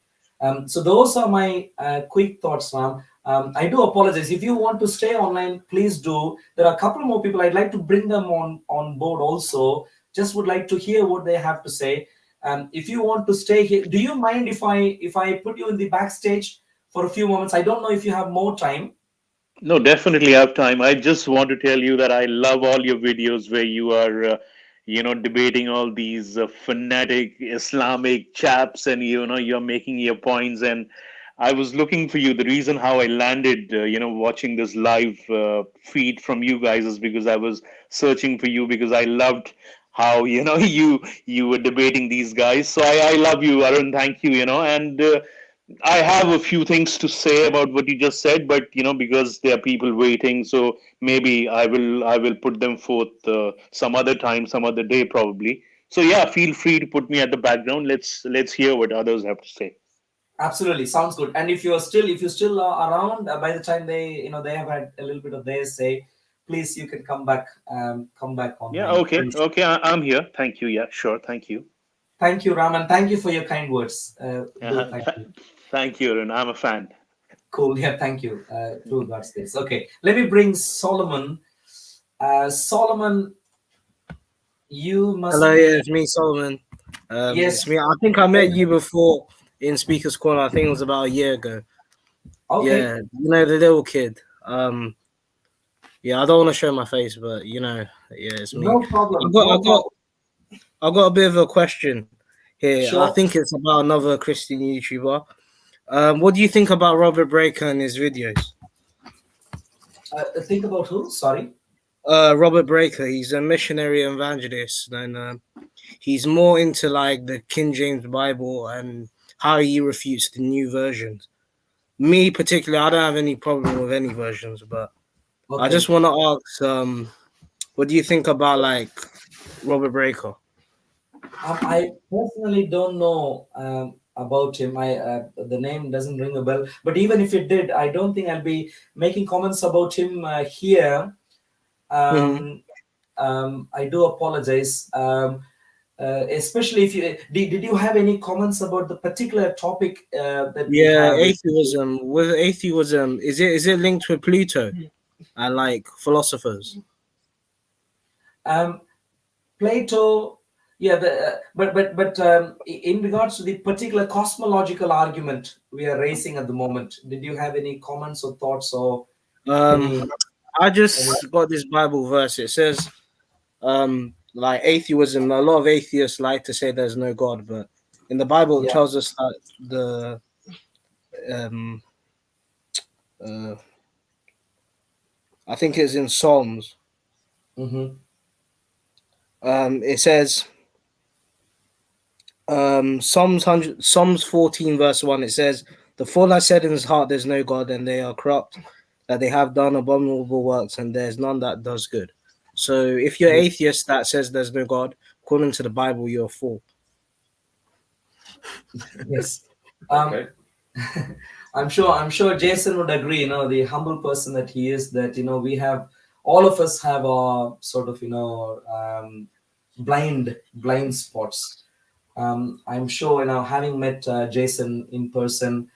So those are my quick thoughts, ma'am. I do apologize. If you want to stay online, please do. There are a couple more people. I'd like to bring them on board also just would like to hear what they have to say. If you want to stay here, do you mind if I put you in the backstage for a few moments? I don't know if you have more time. No, definitely have time. I just want to tell you that I love all your videos where you are, debating all these fanatic Islamic chaps, and you're making your points. And I was looking for you. The reason how I landed, watching this live feed from you guys is because I was searching for you because I loved how you were debating these guys. So I love you, Arun. Thank you. And. I have a few things to say about what you just said, but because there are people waiting, so maybe I will put them forth some other time, some other day, probably. So yeah, feel free to put me at the background. Let's hear what others have to say. Absolutely, sounds good. And if you still are around by the time they have had a little bit of their say, please you can come back Yeah, online. okay, okay, I'm here. Thank you. Yeah, sure. Thank you. Thank you, Raman. Thank you for your kind words. Thank you. Thank you, Arun. I'm a fan. Cool. Yeah, thank you. Through God's grace. Okay, let me bring Solomon. Solomon, you must Hello, be. yeah, it's me, Solomon. It's Yes. me. I think I met you before in Speaker's Corner. I think it was about a year ago. Okay. Yeah, the little kid. Yeah, I don't want to show my face, but yeah, it's me. No problem. I got, I No got, problem. I got a bit of a question here. I Sure. think it's about another Christian YouTuber. What do you think about Robert Breaker and his videos? Think about who? Sorry. Robert Breaker. He's a missionary evangelist, and he's more into like the King James Bible and how he refutes the new versions. Me particularly, I don't have any problem with any versions, but I Okay. just want to ask, what do you think about like Robert Breaker? I personally don't know about him. The name doesn't ring a bell. But even if it did, I don't think I'll be making comments about him here. Mhm. I do apologize. Especially if did you have any comments about the particular topic that we Yeah, have? atheism. With atheism, is it linked with Pluto and like philosophers? Um, Plato, yeah, but in regards to the particular cosmological argument we are raising at the moment, did you have any comments or thoughts or Um, any? I just got this Bible verse. It says, like atheism. A lot of atheists like to say there's no God, but in the Bible it Yeah. tells us that the um, uh, I think it's in Psalms. Mm-hmm. It says Psalms 14 verse 1. It says, "The fool has said in his heart, there's no God, and they are corrupt, that they have done abominable works, and there's none that does good." So if you're atheist that says there's no God, according to the Bible, you're a fool. Yes. Okay. I'm sure Jason would agree, the humble person that he is, that we have, all of us have our sort of blind spots. I'm sure, having met Jason in person,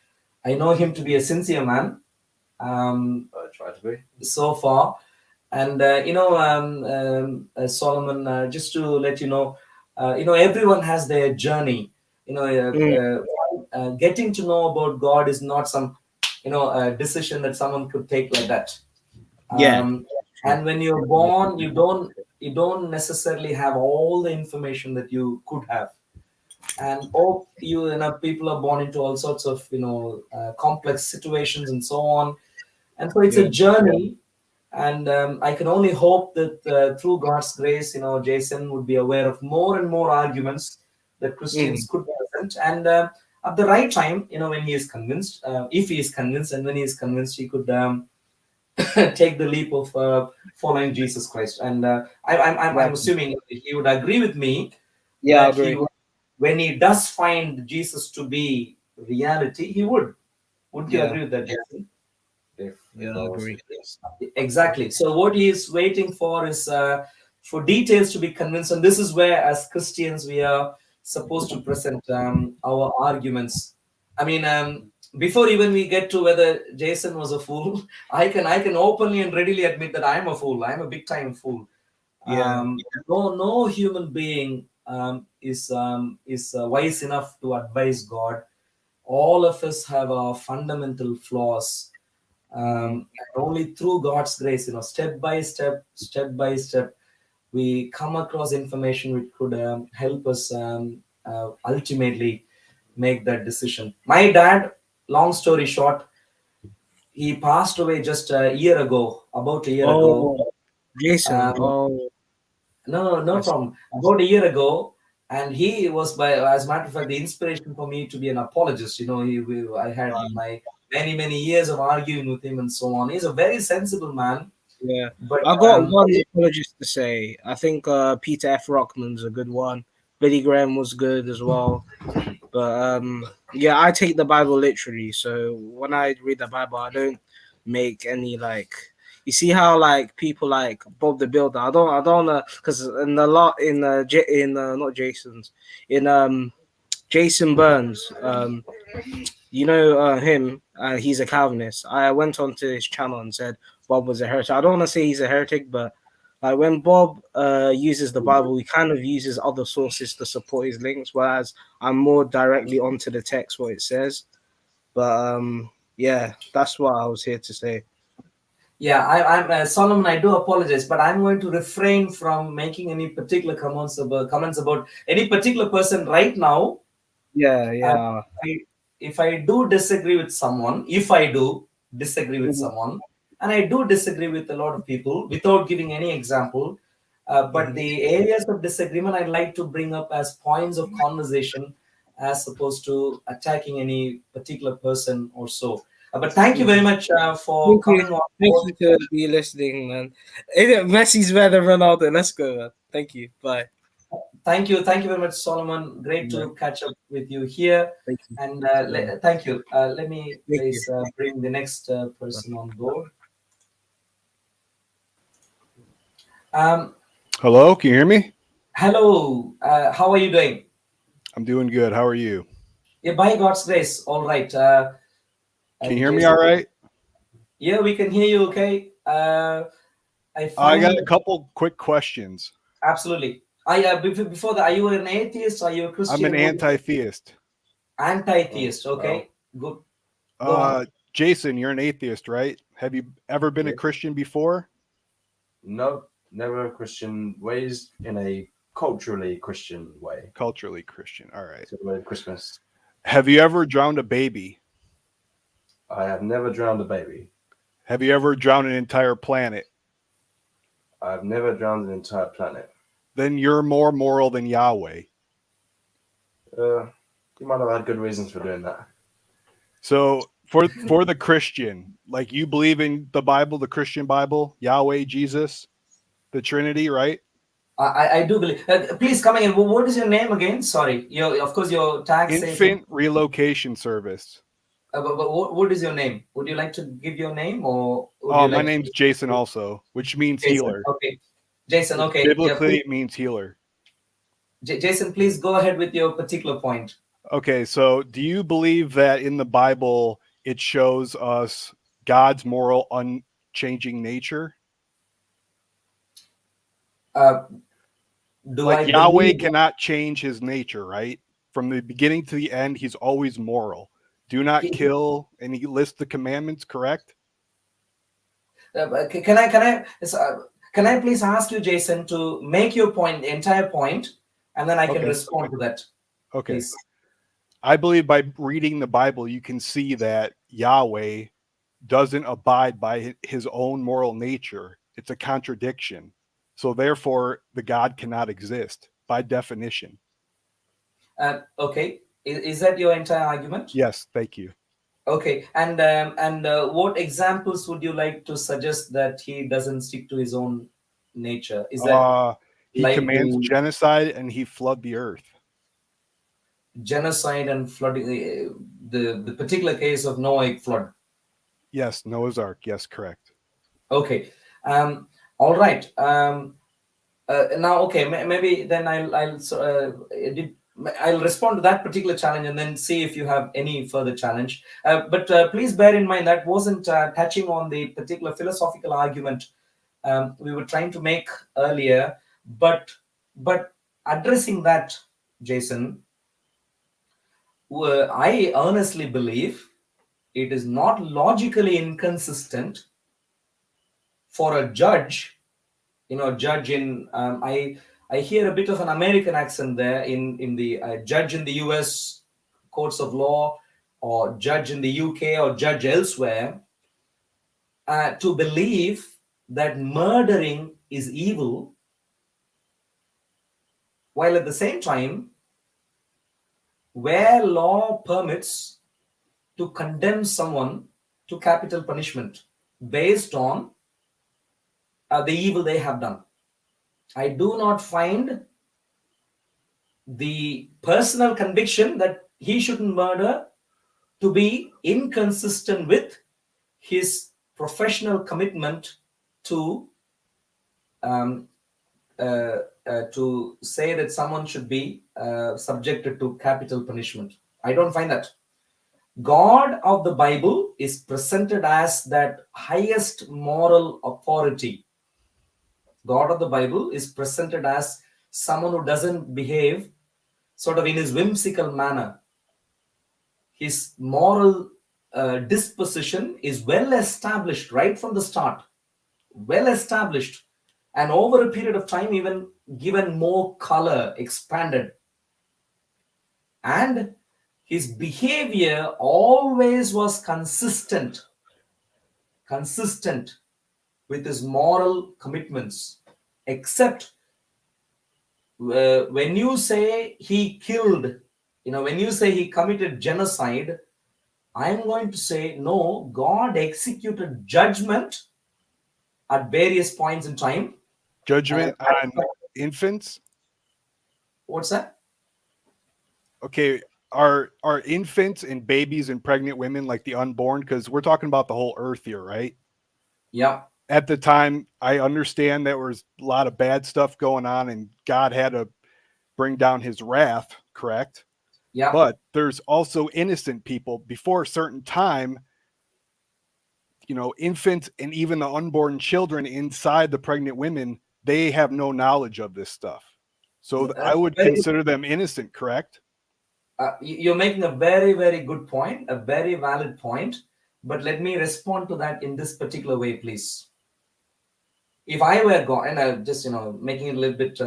I know him to be a sincere man, I try to be. so far. And Solomon, just to let you know, everyone has their journey. Mm, Getting to know about God is not some decision that someone could take like that. yeah. And when you're born, you don't necessarily have all the information that you could have. And people are born into all sorts of complex situations and so on. And so it's Yeah. a journey. And I can only hope that through God's grace, Jason would be aware of more and more arguments that Mm, Christians could present. And at the right time, when he is convinced, if he is convinced, and when he is convinced, he could take the leap of following Jesus Christ. And I'm exactly. assuming he would agree with me Yeah, I that he agree. would, when he does find Jesus to be reality, he would. Would you Yeah, agree with that, Jason? yeah, If I I was agree. yes. Exactly. So what he is waiting for is for details to be convinced, and this is where, as Christians, we are supposed to present our arguments. I mean, before even we get to whether Jason was a fool, I can openly and readily admit that I'm a fool. I'm a big time fool. Yeah. No human being is wise enough to advise God. All of us have our fundamental flaws. And only through God's grace, step by step, we come across information which could help us ultimately make that decision. My dad, long story short, he passed away just a year ago, about a year ago. Oh, Jason. Um, Oh, no that's problem. About a year ago, and he was, as a matter of fact, the inspiration for me to be an apologist. I had my many years of arguing with him and so on. He's a very sensible man, yeah. but I got one apologist to say. I think Peter F. Rockman's a good one. Billy Graham was good as well. But yeah, I take the Bible literally. So when I read the Bible, I don't make any like. You see how like people like Bob the Builder. I don't know because in the lot in not Jason's in Jason Burns. You know him. He's a Calvinist. I went onto his channel and said Bob was a heretic. I don't want to say he's a heretic, but like when Bob uses the Bible, he kind of uses other sources to support his links, whereas I'm more directly onto the text what it says. But yeah, that's what I was here to say. yeah, I'm Solomon. I do apologize, but I'm going to refrain from making any particular comments about any particular person right now. Yeah, Uh, yeah. if I do disagree with someone, if I do disagree with Mhm, someone, and I do disagree with a lot of people without giving any example, but mhm. the areas of disagreement I'd like to bring up as points of conversation as opposed to attacking any particular person or so. But thank you very much for Thank you. coming on Thank board. you to be listening, man. Messi's better than Ronaldo. Let's go, man. Thank you. Bye. Thank you very much, Solomon. Great Yeah, to catch up with you here. thank you. And Yeah, thank you. Let me thank you. please bring the next person on board. Um, Hello, can you hear me? hello. How are you doing? I'm doing good. How are you? Yeah, by God's grace. All right. Can you hear me Jason. all right? Yeah, we can hear you. Okay. I I got find a couple quick questions. absolutely. Before that, are you an atheist? Are you a I'm an Christian? anti-theist. Anti-theist. Okay. Good. Go on. Jason, you're an atheist, right? Have you ever been a Yeah. Christian before? No, never Christian, raised in a culturally Christian way. Culturally Christian. All right. Celebrate Christmas. Have you ever drowned a baby? I have never drowned a baby. Have you ever drowned an entire planet? I've never drowned an entire planet. Then you're more moral than Yahweh. You might have had good reasons for doing that. So for the Christian, like you believe in the Bible, the Christian Bible, Yahweh, Jesus, the Trinity, right? I do believe. Please come again. What is your name again? Sorry. Of course, your tag says. Infant Relocation Service. But what is your name? Would you like to give your name, or would you My like name's Jason also, which means Jason? healer. Okay, Jason. Okay, Biblically, yeah, it means healer. Jason, please go ahead with your particular point. Okay, so do you believe that in the Bible it shows us God's moral, unchanging nature? Do Like I Yahweh believe? cannot change his nature, right? From the beginning to the end, he's always moral. Do not kill, and he lists the commandments, correct? Can I please ask you, Jason, to make your point, the entire point, and then I can Okay. respond to that. Okay. Please. I believe by reading the Bible, you can see that Yahweh doesn't abide by his own moral nature. It's a contradiction. So therefore, the God cannot exist by definition. Okay, is that your entire argument? Yes, thank you. Okay, and what examples would you like to suggest that he doesn't stick to his own nature? Is that He like commands the genocide and he flood the earth. genocide and flooding, the particular case of Noahic flood? Yes, Noah's Ark. Yes, correct. Okay, all right. Now, okay, maybe then I'll respond to that particular challenge and then see if you have any further challenge. But please bear in mind that wasn't touching on the particular philosophical argument we were trying to make earlier, but addressing that, Jason, I earnestly believe it is not logically inconsistent for a judge, judge in I hear a bit of an American accent there in the judge in the US courts of law, or judge in the UK, or judge elsewhere, to believe that murdering is evil, while at the same time, where law permits to condemn someone to capital punishment based on the evil they have done. I do not find the personal conviction that he shouldn't murder to be inconsistent with his professional commitment to to say that someone should be subjected to capital punishment. I don't find that. God of the Bible is presented as that highest moral authority. God of the Bible is presented as someone who doesn't behave sort of in his whimsical manner. His moral disposition is well established right from the start, well established, and over a period of time even given more color, expanded. And his behavior always was consistent with his moral commitments, except when you say he killed, when you say he committed genocide, I'm going to say no, God executed judgment at various points in time. Judgment on infants? What's that? Okay, are infants and babies and pregnant women like the unborn? Because we're talking about the whole earth here, right? Yeah. At the time, I understand there was a lot of bad stuff going on and God had to bring down his wrath, correct? Yeah. But there's also innocent people before a certain time, infants and even the unborn children inside the pregnant women, they have no knowledge of this stuff. So I would consider them innocent, correct? You're making a very, very good point, a very valid point. But let me respond to that in this particular way, please. If I were God, and I'm just making it a little bit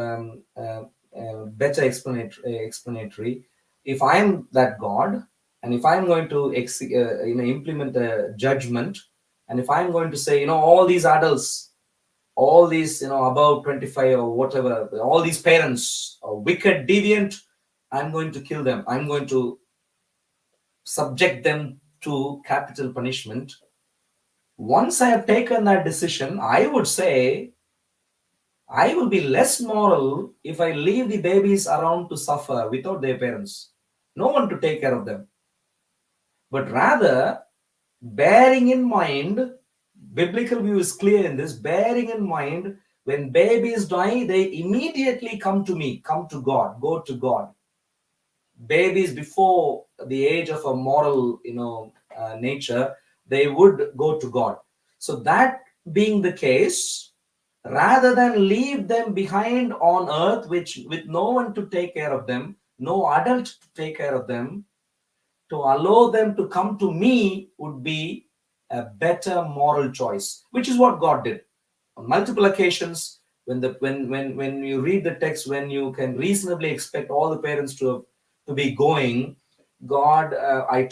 better explanatory. If I'm that God, and if I'm going to implement a judgment, and if I'm going to say all these adults, all these above 25 or whatever, all these parents are wicked, deviant, I'm going to kill them. I'm going to subject them to capital punishment. Once I have taken that decision, I would say I will be less moral if I leave the babies around to suffer without their parents. No one to take care of them. But rather, bearing in mind, biblical view is clear in this, bearing in mind, when babies die, they immediately come to me, come to God, go to God. Babies before the age of a moral, nature, they would go to God. So that being the case, rather than leave them behind on earth, with no one to take care of them, no adult to take care of them, to allow them to come to me would be a better moral choice, which is what God did on multiple occasions. When you read the text, when you can reasonably expect all the parents to be going, God, I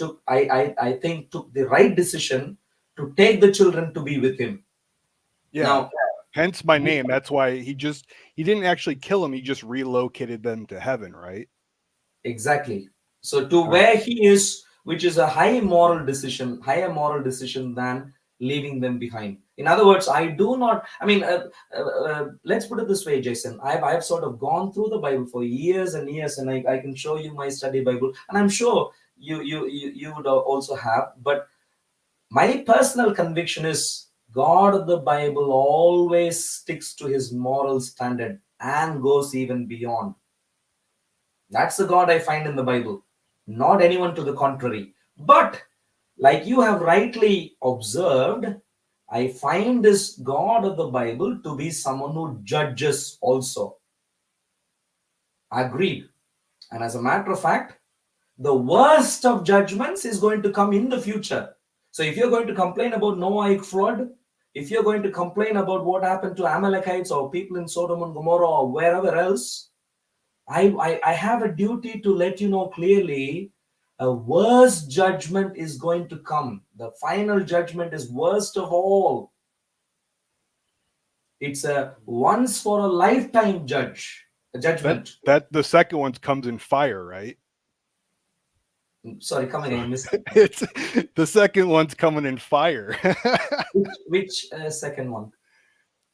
think took the right decision to take the children to be with him. Yeah. Now, hence my name. That's why he didn't actually kill them. He just relocated them to heaven, right? Exactly. So to where he is, which is a higher moral decision than leaving them behind. In other words, I do not, let's put it this way, Jason. I've sort of gone through the Bible for years and years, and I can show you my study Bible, and I'm sure you would also have. But my personal conviction is God of the Bible always sticks to his moral standard and goes even beyond. That's the God I find in the Bible, not anyone to the contrary. But like you have rightly observed, I find this God of the Bible to be someone who judges also. Agreed. And as a matter of fact, the worst of judgments is going to come in the future. So if you're going to complain about Noahic flood, if you're going to complain about what happened to Amalekites or people in Sodom and Gomorrah or wherever else, I have a duty to let you know clearly a worse judgment is going to come. The final judgment is worst of all. It's a once for a lifetime judgment. That the second one comes in fire, right? Sorry, come again. I missed it. It's the second one's coming in fire. Which second one?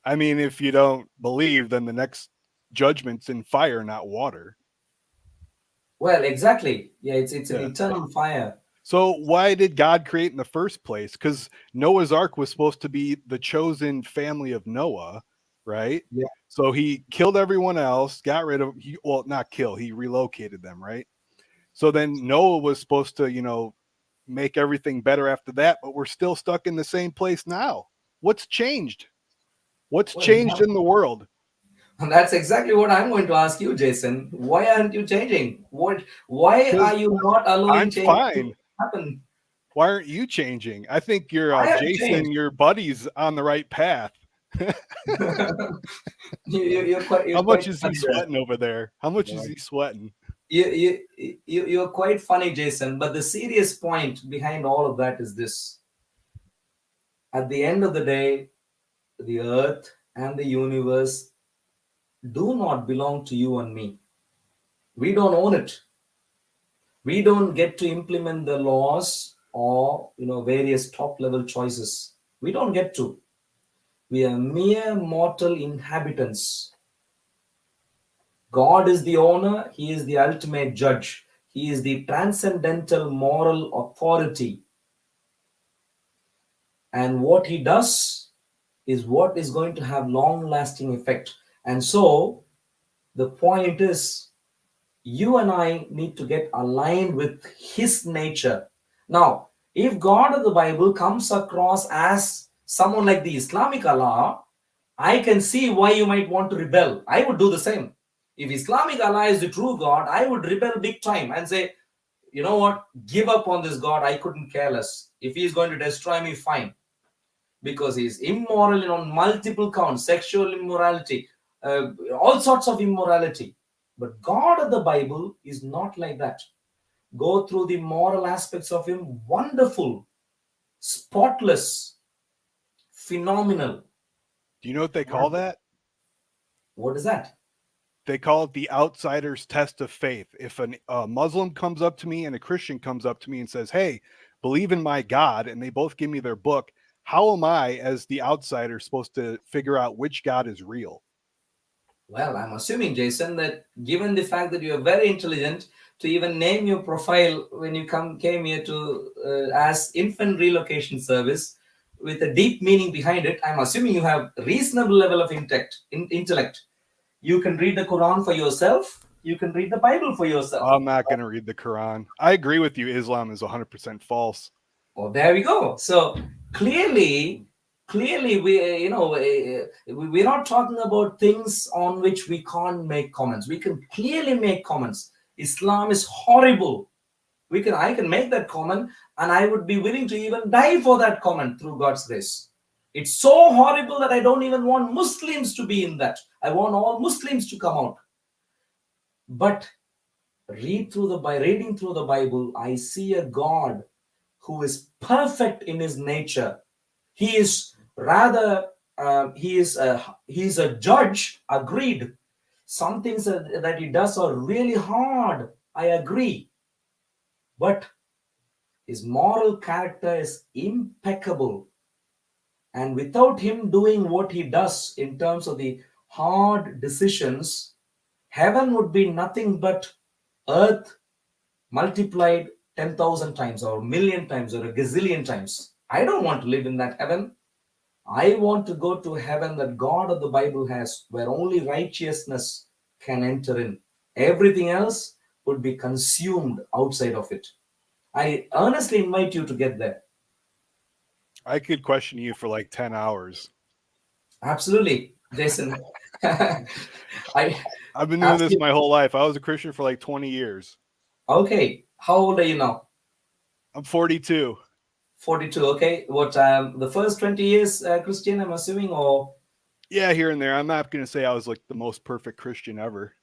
I mean, if you don't believe, then the next judgment's in fire, not water. Well, exactly. Yeah, it's an Yeah. eternal fire. So why did God create in the first place? Because Noah's Ark was supposed to be the chosen family of Noah, right? Yeah. So he killed everyone else, got rid of, well, not kill, he relocated them, right? So then Noah was supposed to, make everything better after that, but we're still stuck in the same place now. What's changed? What's changed in the world? And that's exactly what I'm going to ask you, Jason. Why aren't you changing? Why are you not allowing I'm change fine. to happen? Why aren't you changing? I think you're I have Jason, changed. your buddy's on the right path. You're quite, How much is he funny there. sweating over there? How much is he sweating? You're quite funny, Jason. But the serious point behind all of that is this. At the end of the day, the earth and the universe do not belong to you and me. We don't own it. We don't get to implement the laws or various top level choices. We don't get to. We are mere mortal inhabitants. God is the owner. He is the ultimate judge. He is the transcendental moral authority. And what he does is what is going to have long-lasting effect. And so the point is, you and I need to get aligned with his nature. Now, if God of the Bible comes across as someone like the Islamic Allah, I can see why you might want to rebel. I would do the same. If Islamic Allah is the true God, I would rebel big time and say, you know what, give up on this God. I couldn't care less. If he's going to destroy me, fine. Because he's immoral on multiple counts, sexual immorality, all sorts of immorality. But God of the Bible is not like that. Go through the moral aspects of him, wonderful, spotless, phenomenal. Do you know what they call that? What is that? They call it the outsider's test of faith. If a Muslim comes up to me and a Christian comes up to me and says, hey, believe in my God, and they both give me their book, how am I, as the outsider, supposed to figure out which God is real? Well, I'm assuming, Jason, that given the fact that you're very intelligent to even name your profile when you came here to as infant relocation service with a deep meaning behind it, I'm assuming you have reasonable level of intellect. You can read the Quran for yourself. You can read the Bible for yourself. I'm not going to read the Quran. I agree with you. Islam is 100% false. Well, there we go. So clearly we're not talking about things on which we can't make comments. We can clearly make comments. Islam is horrible. I can make that comment, and I would be willing to even die for that comment through God's grace. It's so horrible that I don't even want Muslims to be in that. I want all Muslims to come out. But reading through the Bible, I see a God who is perfect in his nature. He is rather, he is a judge, agreed. Some things that he does are really hard, I agree. But his moral character is impeccable. And without him doing what he does in terms of the hard decisions, heaven would be nothing but earth multiplied 10,000 times or a million times or a gazillion times. I don't want to live in that heaven. I want to go to heaven that God of the Bible has, where only righteousness can enter in. Everything else would be consumed outside of it. I earnestly invite you to get there. I could question you for like 10 hours. Absolutely, Jason. I've been doing Ask this you- my whole life. I was a Christian for like 20 years. Okay, how old are you now? I'm 42. 42. Okay, what the first 20 years Christian, I'm assuming, or Yeah, here and there. I'm not going to say I was like the most perfect Christian ever.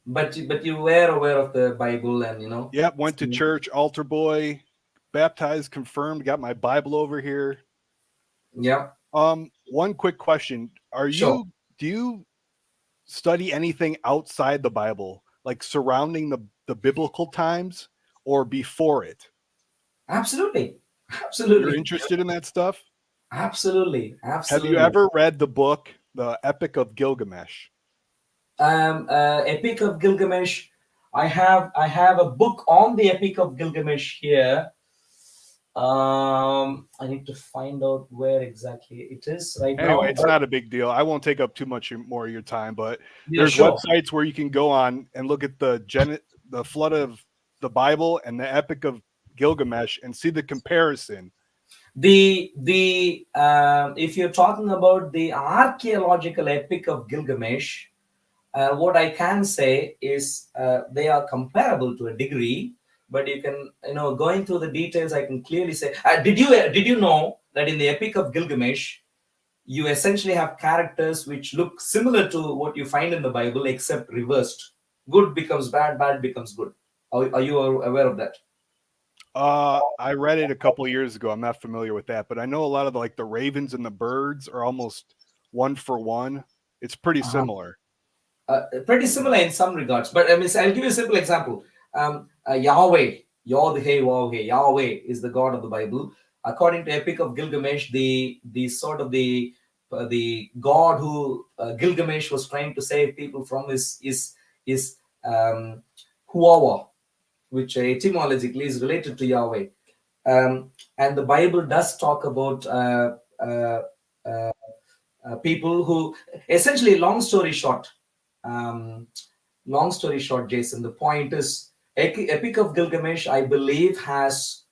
but you were aware of the Bible and Yep, went to church, altar boy, baptized, confirmed, got my Bible over here. Yeah. One quick question. Sure. Do you study anything outside the Bible, like surrounding the biblical times or before it? Absolutely. You're Absolutely. interested in that stuff? Absolutely. Have you ever read the book, The Epic of Gilgamesh? Epic of Gilgamesh. I have a book on the Epic of Gilgamesh here. I need to find out where exactly it is right now. Anyway, it's not a big deal. I won't take up too much more of your time, but Yeah, there's sure. websites where you can go on and look at the flood of the Bible and the Epic of Gilgamesh and see the comparison. The if you're talking about the archaeological Epic of Gilgamesh, what I can say is they are comparable to a degree, but you can, going through the details, I can clearly say, did you know that in the Epic of Gilgamesh, you essentially have characters which look similar to what you find in the Bible, except reversed. Good becomes bad, bad becomes good. Are you aware of that? I read it a couple of years ago. I'm not familiar with that, but I know a lot of the ravens and the birds are almost one for one. It's pretty similar. Pretty similar in some regards, but I'll give you a simple example. Yahweh, Yahweh is the God of the Bible. According to Epic of Gilgamesh, the sort of the God who Gilgamesh was trying to save people from is Huawa, which etymologically is related to Yahweh. And the Bible does talk about people who, essentially, long story short, Jason, the point is, Epic of Gilgamesh, I believe, has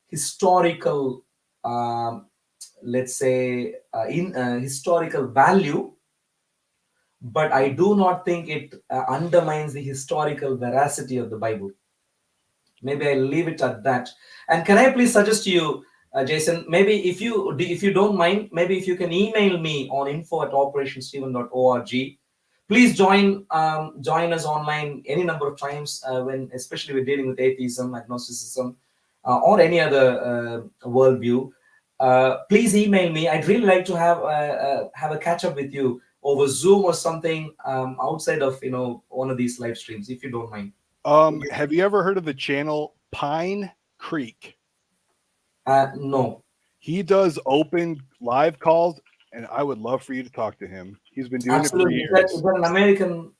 historical, let's say, historical value, but I do not think it undermines the historical veracity of the Bible. Maybe I'll leave it at that. And can I please suggest to you, Jason, maybe if you don't mind, maybe if you can email me on info@operationstephen.org. Please join us online any number of times when, especially, we're dealing with atheism, agnosticism, or any other worldview. Please email me. I'd really like to have a catch up with you over Zoom or something outside of one of these live streams, if you don't mind. Have you ever heard of the channel Pine Creek? No. He does open live calls, and I would love for you to talk to him. He's been doing Absolutely. it for years. Is that an American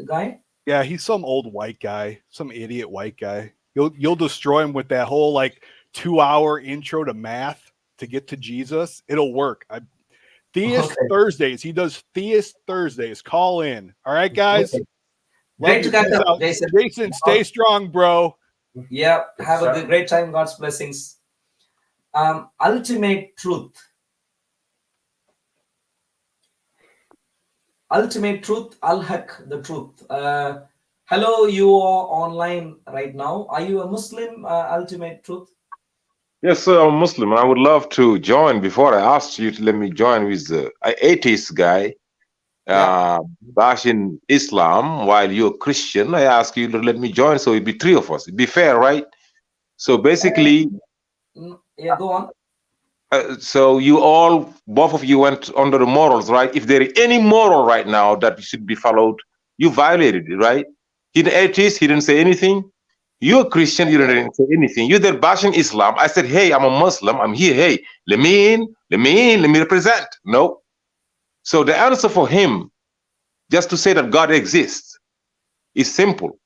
guy? Yeah, he's some old white guy, some idiot white guy. You'll destroy him with that whole 2-hour intro to math to get to Jesus. It'll work. Theist Thursdays. He does Theist Thursdays. Call in. All right, guys. Okay. Great to catch up, Jason. Jason, stay strong, bro. Yeah, have a great time. God's blessings. Ultimate truth. Ultimate truth, Al-Haq, the truth. Hello, you are online right now. Are you a Muslim, Ultimate Truth? Yes, sir, I'm Muslim. I would love to join. Before I asked you to let me join with the atheist guy, bashing Islam, while you're Christian, I ask you to let me join, so it'd be three of us. It'd be fair, right? So basically, yeah, go on. So both of you went under the morals, right? If there is any moral right now that should be followed, you violated it, right? He's an atheist, he didn't say anything. You're a Christian, you didn't say anything. You're there bashing Islam. I said, hey, I'm a Muslim, I'm here, hey, let me in, let me represent. No. So the answer for him, just to say that God exists, is simple.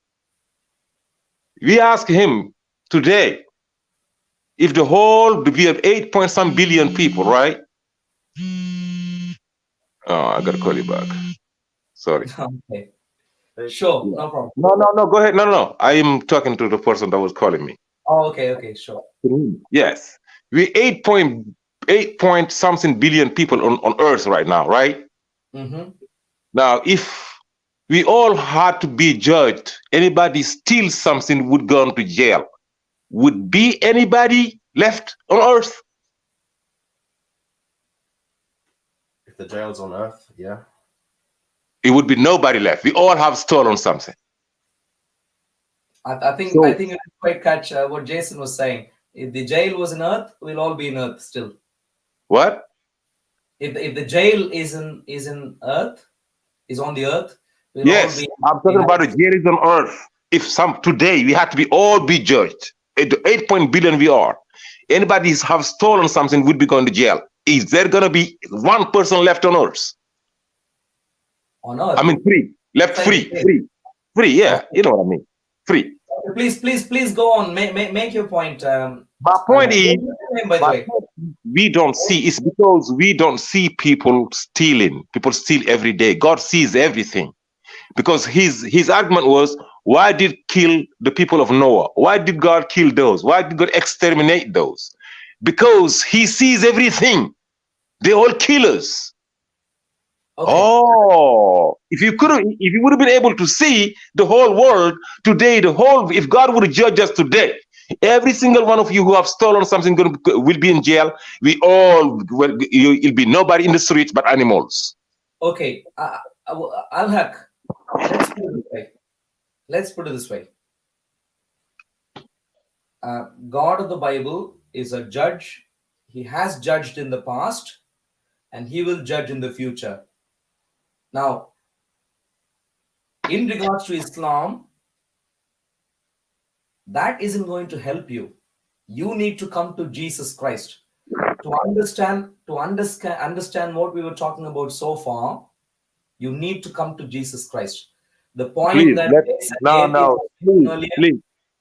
We ask him today, if the whole, we have 8-point-some billion people, right? Oh, I gotta call you back. Sorry. Okay. Sure, no problem. No, go ahead. No. I am talking to the person that was calling me. Oh, okay, sure. Yes. We 8 point something billion people on Earth right now, right? Mm-hmm. Now, if we all had to be judged, anybody steals something would go into jail. Would be anybody left on Earth? If the jail's on Earth, yeah. It would be nobody left. We all have stolen something. I think So- I think you didn't quite catch what Jason was saying. If the jail was in Earth, we'll all be in Earth still. What? If the jail is in Earth, is on the Earth, we'll Yes, all be. I'm talking about the jail is on Earth. If today we had to be all be judged, 8 billion we are. Anybody have stolen something would be going to jail. Is there going to be one person left on Earth? On Earth. I mean, left free. Yeah, you know what I mean. Free. Please go on. Make your point. My point is, What's your name, by the way? we don't see. It's because we don't see people stealing. People steal every day. God sees everything. Because his argument was, why did kill the people of Noah? Why did God kill those? Why did God exterminate those? Because he sees everything. They're all killers. Okay. Oh, if you would have been able to see the whole world today, if God would judge us today, every single one of you who have stolen something will be in jail. It'll be nobody in the streets but animals. Okay. Al-Haq, let's put it this way. Let's put it this way. God of the Bible is a judge. He has judged in the past, and he will judge in the future. Now, in regards to Islam, that isn't going to help you. You need to come to Jesus Christ to understand what we were talking about so far. You need to come to Jesus Christ. The point Please,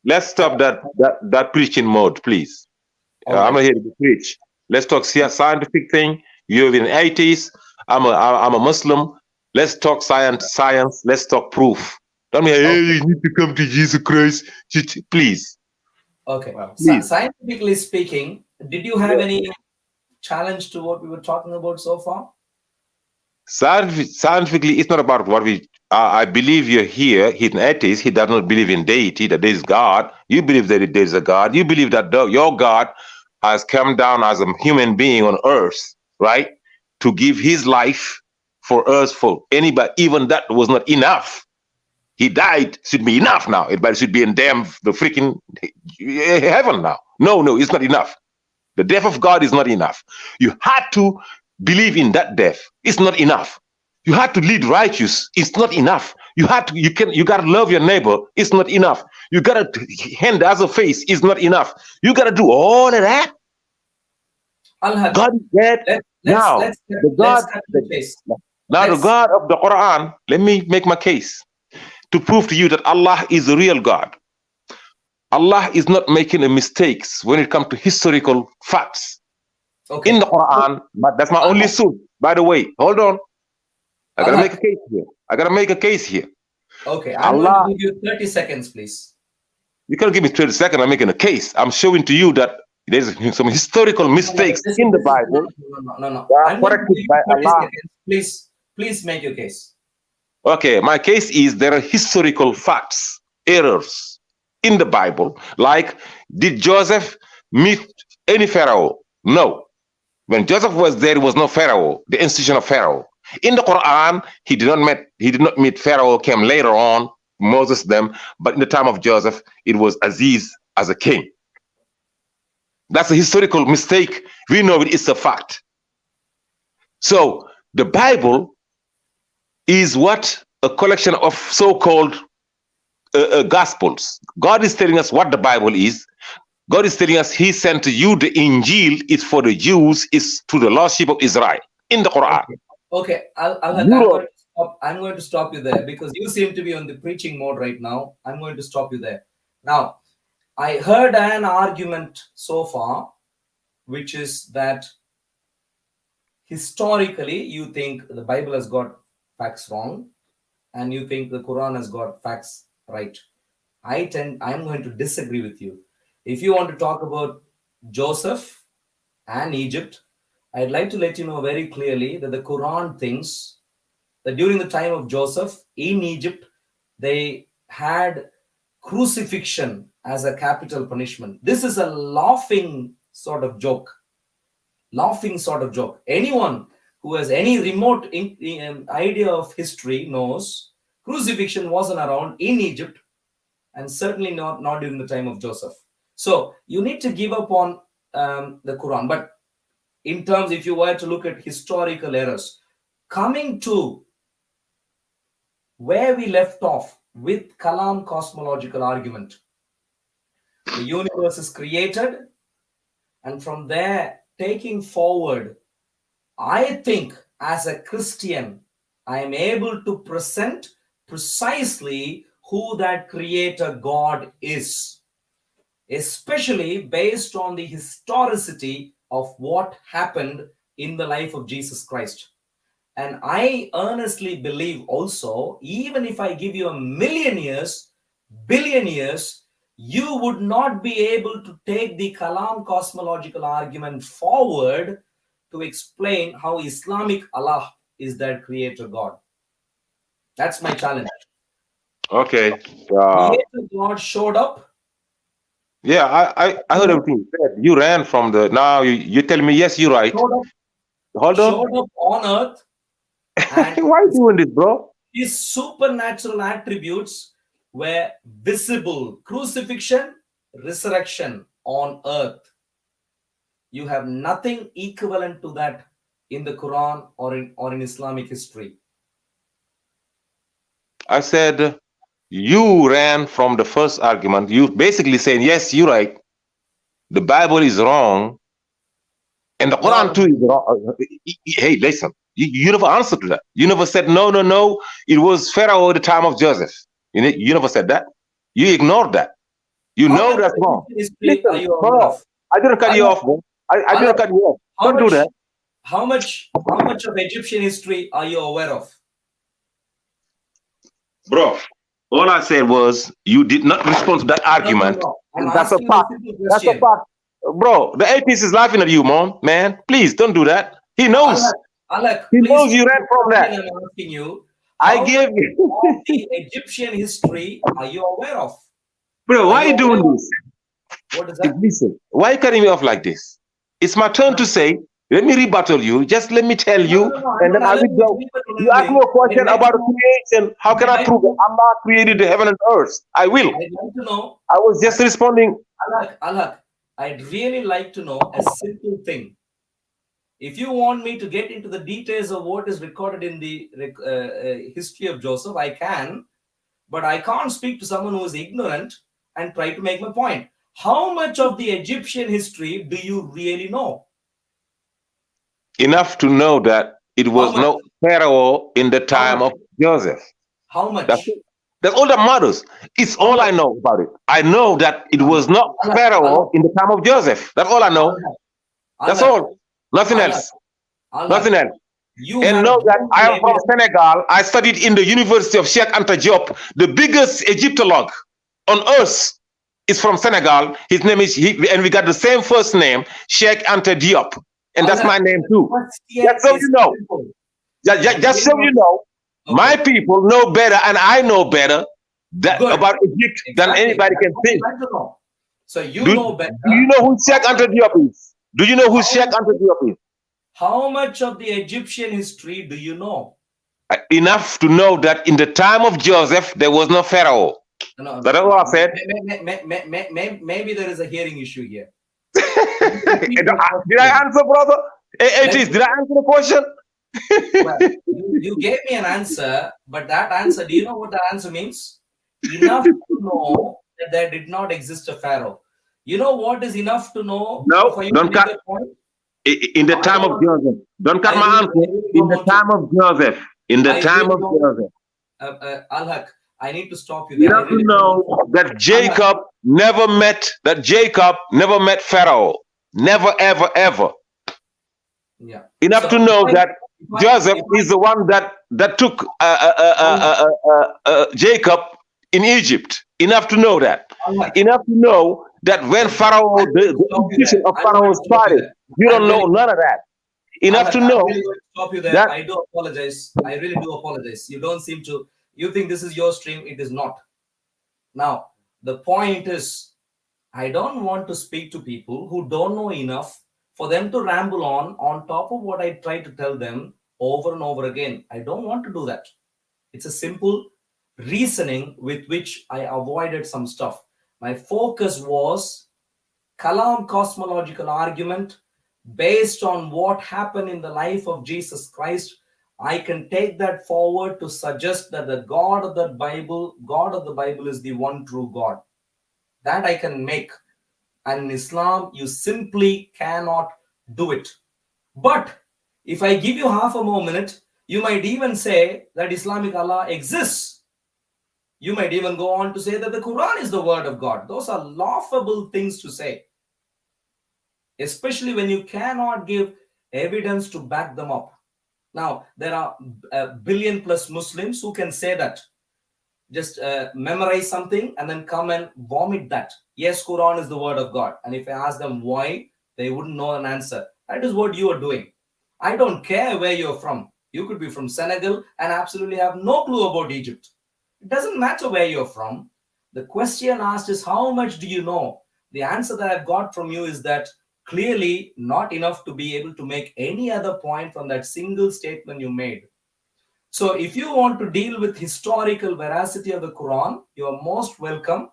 let's stop that preaching mode, please. Okay. I'm not here to preach. Let's talk scientific thing. You're an atheist. I'm a Muslim. Let's talk science. Let's talk proof. Don't be, hey, you need to come to Jesus Christ. Please. Okay. Wow. Scientifically speaking, did you have any challenge to what we were talking about so far? Scientifically, it's not about what I believe you're here. He's an atheist. He does not believe in deity, that there is God. You believe that there is a God. You believe that your God has come down as a human being on earth, right? To give his life for us, for anybody. Even that was not enough. He died, should be enough now. It should be in the freaking heaven now. No, it's not enough. The death of God is not enough. You had to believe in that death. It's not enough. You had to lead righteous. It's not enough. You gotta love your neighbor. It's not enough. You gotta hand as a face. It's not enough. You gotta do all of that. God is dead. Now the God of the Quran. Let me make my case to prove to you that Allah is the real God. Allah is not making mistakes when it comes to historical facts. Okay. In the Quran, but that's my only source. By the way, hold on. I gotta make a case here. Okay, I'm going to give you 30 seconds, please. You can't give me 30 seconds. I'm making a case. I'm showing to you that there's some historical mistakes in the Bible. No. I'm corrected by Allah. Seconds. Please make your case. Okay, my case is there are historical facts, errors in the Bible. Like, did Joseph meet any Pharaoh? No. When Joseph was there was no Pharaoh, the institution of Pharaoh. In the Quran, he did not meet Pharaoh, came later on, Moses them, but in the time of Joseph, it was Aziz as a king. That's a historical mistake. We know it's a fact. So the Bible is what? A collection of so-called gospels. God is telling us what the Bible is. God is telling us he sent to you the Injil is for the Jews, is to the Lordship of Israel in the Quran. Okay. I'm going to stop you there because you seem to be on the preaching mode right now. I'm going to stop you there. Now, I heard an argument so far, which is that historically you think the Bible has got facts wrong and you think the Quran has got facts right. I'm going to disagree with you. If you want to talk about Joseph and Egypt, I'd like to let you know very clearly that the Quran thinks that during the time of Joseph in Egypt, they had crucifixion as a capital punishment. This is a laughing sort of joke. Laughing sort of joke. Anyone who has any remote idea of history knows crucifixion wasn't around in Egypt, and certainly not during the time of Joseph. So you need to give up on the Quran. But in terms, if you were to look at historical errors, coming to where we left off with Kalam cosmological argument, the universe is created, and from there taking forward, I think as a Christian, I am able to present precisely who that creator God is, especially based on the historicity of what happened in the life of Jesus Christ. And I earnestly believe also, even if I give you 1,000,000 years, billion years, you would not be able to take the Kalam cosmological argument forward to explain how Islamic Allah is their creator God. That's my challenge. Okay. Creator God showed up. Yeah, I heard everything you said. You ran from the. Now you tell me yes, you're right. Hold on. Showed up on earth. And why are you doing this, bro? his supernatural attributes were visible. Crucifixion, resurrection on earth. You have nothing equivalent to that in the Quran or in Islamic history. I said you ran from the first argument. You basically saying yes, you're right. The Bible is wrong, and the Quran too is wrong. Hey, listen. You never answered to that. You never said no. It was Pharaoh at the time of Joseph. You never said that. You ignored that. You know that's wrong. Listen, bro, I didn't cut you off, bro. I didn't cut you off. Don't do that. How much of Egyptian history are you aware of? Bro, all I said was you did not respond to that argument. No. That's a fact. That's a fact. Bro, the atheist is laughing at you, man. Please don't do that. He knows. Alec, he knows you ran from that. I'm asking you. I gave you. Of the Egyptian history are you aware of? Bro, why are you doing this? What is that? Listen, why are you cutting me off like this? It's my turn to say, let me rebuttal you. Just let me tell you, and then I will go. You ask me a question about creation. How can I prove that Allah created the heaven and earth? I will. I'd like to know. I was just responding. Alak, I'd really like to know a simple thing. If you want me to get into the details of what is recorded in the history of Joseph, I can, but I can't speak to someone who is ignorant and try to make my point. How much of the Egyptian history do you really know? Enough to know that it was no Pharaoh in the time of Joseph. How much? That's all that matters. It's all I know about it. I know that it was not Pharaoh in the time of Joseph. That's all I know. That's all. Nothing else. Nothing else. And know that I am from Senegal. I studied in the University of Cheikh Anta Diop. The biggest Egyptologue on earth is from Senegal. His name is, and we got the same first name, Cheikh Anta Diop. And that's my name too. Just so you know. Just so you know, my people know better and I know better about Egypt than anybody can think. So you know better. Do you know who Cheikh Anta Diop is? Do you know who Cheikh Anta Diop is? How much of the Egyptian history do you know? Enough to know that in the time of Joseph, there was no Pharaoh. That's what I said. Maybe there is a hearing issue here. Did I answer, brother? Atheist, did I answer the question? Well, you gave me an answer, but that answer, do you know what the answer means? Enough to know that there did not exist a Pharaoh. You know what is enough to know? No, don't cut. In the time of Joseph. Don't cut my answer. In the time of Joseph. In the time of Joseph. Al-Haq, I need to stop you there. You have to know that Jacob never met Pharaoh. Never, ever, ever. Yeah. Enough to know that Joseph is the one that took Jacob in Egypt. Enough to know that. Enough to know that when Pharaoh, the institution of Pharaoh started, You I'm don't know really, none of that. Enough Ahmed, to I'm know really going to stop you there. that. I do apologize. I really do apologize. You don't seem to, you think this is your stream. It is not. Now, the point is, I don't want to speak to people who don't know enough for them to ramble on top of what I try to tell them over and over again. I don't want to do that. It's a simple reasoning with which I avoided some stuff. My focus was Kalam cosmological argument based on what happened in the life of Jesus Christ. I can take that forward to suggest that the God of the Bible is the one true God. That I can make. And in Islam, you simply cannot do it. But if I give you half a more minute, you might even say that Islamic Allah exists. You might even go on to say that the Quran is the word of God. Those are laughable things to say, especially when you cannot give evidence to back them up. Now, there are a billion plus Muslims who can say that. Just memorize something and then come and vomit that. Yes, Quran is the word of God. And if I ask them why, they wouldn't know an answer. That is what you are doing. I don't care where you're from. You could be from Senegal and absolutely have no clue about Egypt. It doesn't matter where you're from. The question asked is, how much do you know? The answer that I've got from you is that clearly not enough to be able to make any other point from that single statement you made. So if you want to deal with historical veracity of the Quran, you are most welcome.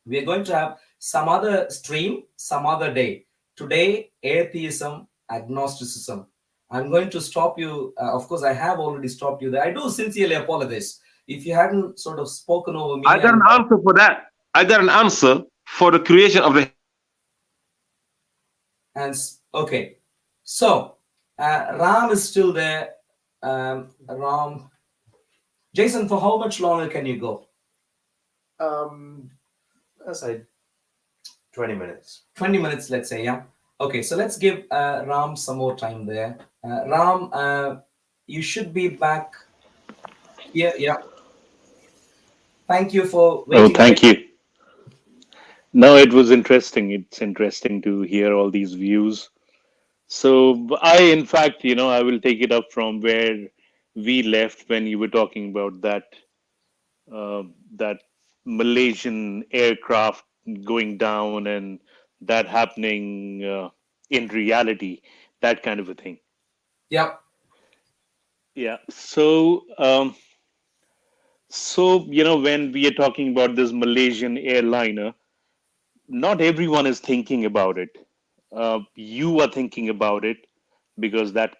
We are going to have some other stream, some other day. Today, atheism, agnosticism. I'm going to stop you. Of course, I have already stopped you there. I do sincerely apologize. If you hadn't sort of spoken over me, I got an answer for that. I got an answer for the creation of the. okay. So Ram is still there. Ram. Jason, for how much longer can you go? Let's say 20 minutes. 20 minutes, let's say, yeah. Okay, so let's give Ram some more time there. Ram, you should be back here, yeah. Thank you for waiting. Oh, thank you. No, it was interesting. It's interesting to hear all these views. So in fact, I will take it up from where we left when you were talking about that Malaysian aircraft going down and that happening in reality, that kind of a thing. Yeah. Yeah. So when we are talking about this Malaysian airliner, not everyone is thinking about it. You are thinking about it because that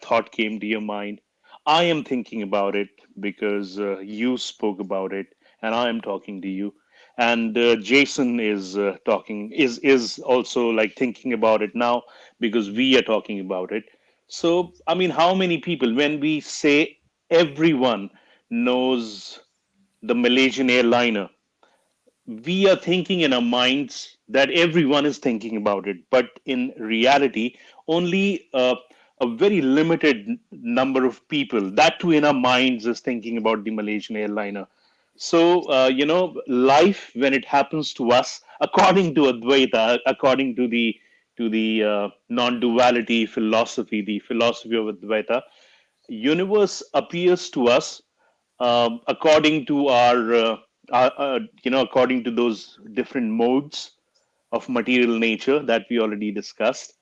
thought came to your mind. I am thinking about it because you spoke about it, and I am talking to you. And Jason is talking is also like thinking about it now because we are talking about it. So I mean, how many people? When we say everyone knows the Malaysian airliner, we are thinking in our minds that everyone is thinking about it, but in reality, only a very limited number of people, that too in our minds, is thinking about the Malaysian airliner. So, life, when it happens to us, according to Advaitha, according to the non-duality philosophy, the philosophy of Advaita, universe appears to us according to according to those different modes of material nature that we already discussed.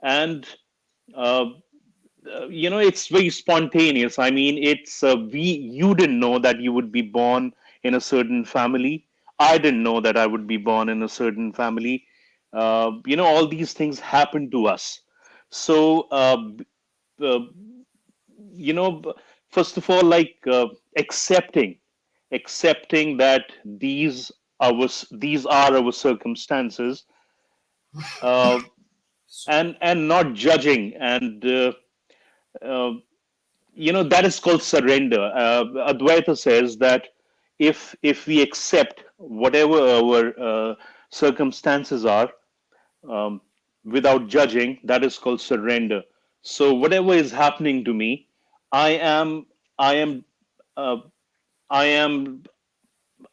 And uh, it's very spontaneous. I mean, it's you didn't know that you would be born in a certain family. I didn't know that I would be born in a certain family. All these things happen to us. So uh, you know first of all, like accepting that these are our circumstances, uh, and not judging, and uh, that is called surrender. Advaita says that if we accept whatever our circumstances are, um, without judging, that is called surrender. So whatever is happening to me, I am I am uh, I am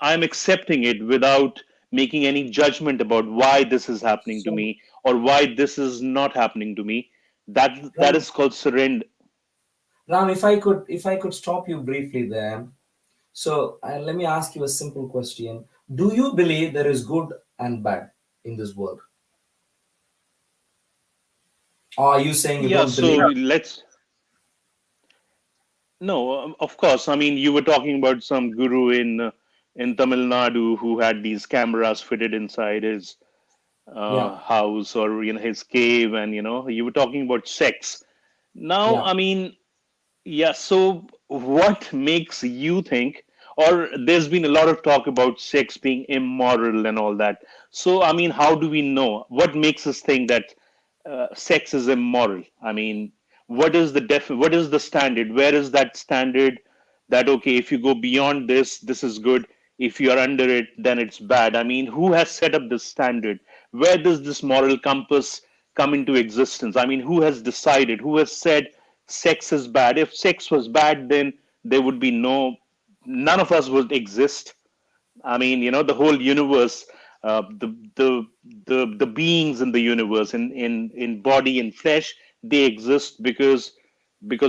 accepting it without making any judgment about why this is happening to So, me or why this is not happening to me. That Ram, is called surrender. Ram, if I could stop you briefly there. So let me ask you a simple question. Do you believe there is good and bad in this world? Or are you saying you Yeah, don't so believe? let's no, of course. I mean, you were talking about some guru in Tamil Nadu who had these cameras fitted inside his Yeah, house or his cave, and you were talking about sex. Now, yeah. I mean, yeah. So, what makes you think? Or there's been a lot of talk about sex being immoral and all that. So, I mean, how do we know? What makes us think that sex is immoral? I mean, what is the standard? Where is that standard that okay, if you go beyond this, this is good. If you are under it, then it's bad. I mean, who has set up this standard? Where does this moral compass come into existence? I mean, who has decided? Who has said sex is bad? If sex was bad, then there would be none of us would exist. I mean, the whole universe, the beings in the universe, in body and flesh, they exist because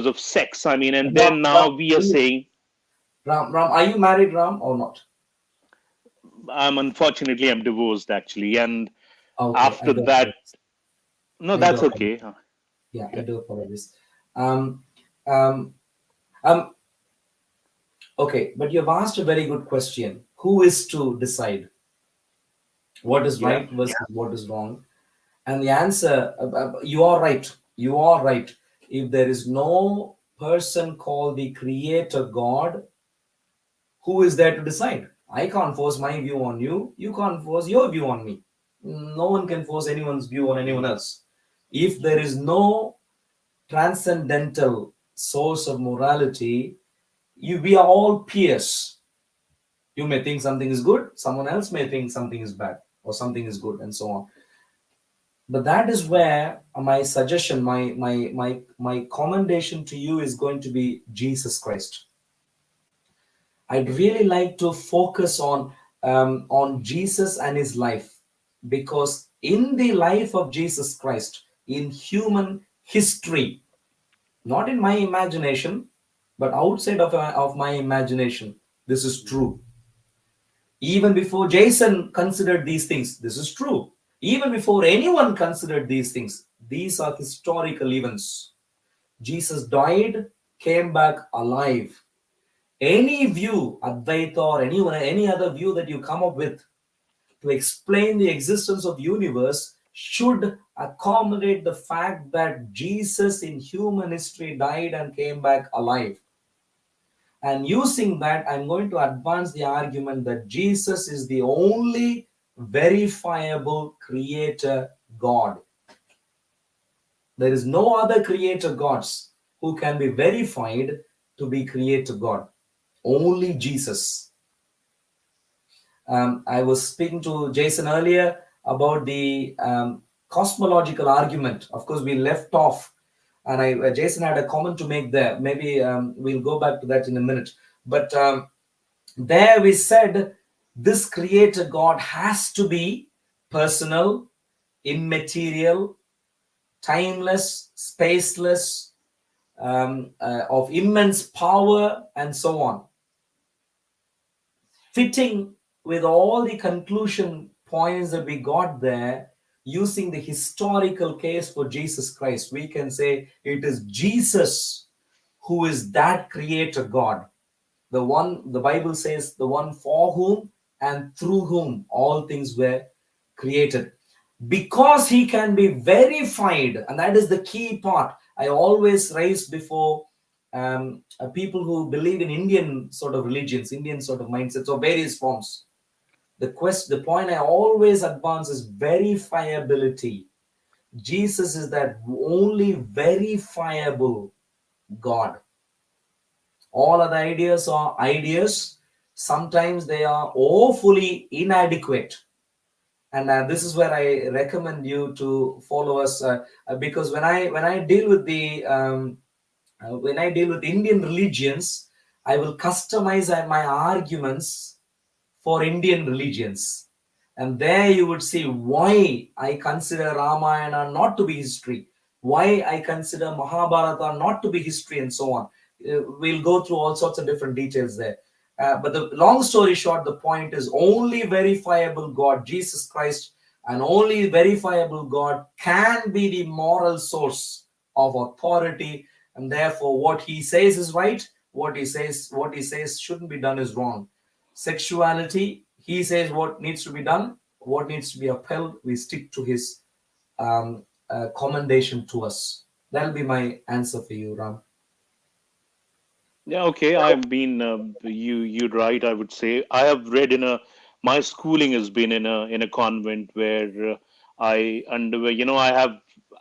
of sex. I mean, and Ram, then Ram, now we are saying, Ram, are you married, Ram, or not? I'm divorced actually, and Okay, I after do that, apologize. no, I do that's apologize. okay. Yeah, I Yeah. do apologize. Um, um, um, okay, but you've asked a very good question. Who is to decide what is Yeah. right versus what is wrong? And the answer, you are right. You are right. If there is no person called the Creator God, who is there to decide? I can't force my view on you. You can't force your view on me. No one can force anyone's view on anyone else. If there is no transcendental source of morality, we are all peers. You may think something is good, someone else may think something is bad, or something is good, and so on. But that is where my suggestion, my commendation to you is going to be Jesus Christ. I'd really like to focus on Jesus and his life, because in the life of Jesus Christ, in human history, not in my imagination, but outside of my imagination, this is true. Even before Jason considered these things, this is true. Even before anyone considered these things, these are historical events. Jesus died, came back alive. Any view, Advaitha or any other view that you come up with to explain the existence of the universe should accommodate the fact that Jesus in human history died and came back alive. And using that, I'm going to advance the argument that Jesus is the only verifiable creator God. There is no other creator gods who can be verified to be creator God. Only Jesus. I was speaking to Jason earlier about the cosmological argument. Of course, we left off, and Jason had a comment to make there. Maybe we'll go back to that in a minute. But there we said this creator God has to be personal, immaterial, timeless, spaceless, of immense power, and so on. Fitting with all the conclusion points that we got there, using the historical case for Jesus Christ, we can say it is Jesus who is that creator God. The one, the Bible says, the one for whom and through whom all things were created. Because he can be verified, and that is the key part. I always raise before people who believe in Indian sort of religions, Indian sort of mindsets of various forms. The point I always advance is verifiability. Jesus is that only verifiable God. All other ideas are ideas. Sometimes they are awfully inadequate. And this is where I recommend you to follow us, because when I deal with when I deal with Indian religions, I will customize my arguments for Indian religions. And there you would see why I consider Ramayana not to be history, why I consider Mahabharata not to be history, and so on. We'll go through all sorts of different details there. But the long story short, the point is only verifiable God, Jesus Christ, and only verifiable God can be the moral source of authority, and therefore what he says is right, what he says shouldn't be done is wrong. Sexuality, he says what needs to be done, what needs to be upheld, we stick to his commendation to us. That'll be my answer for you, Ram. Yeah, okay. I've been you're right. I would say I have read in a my schooling has been in a convent where I underwent.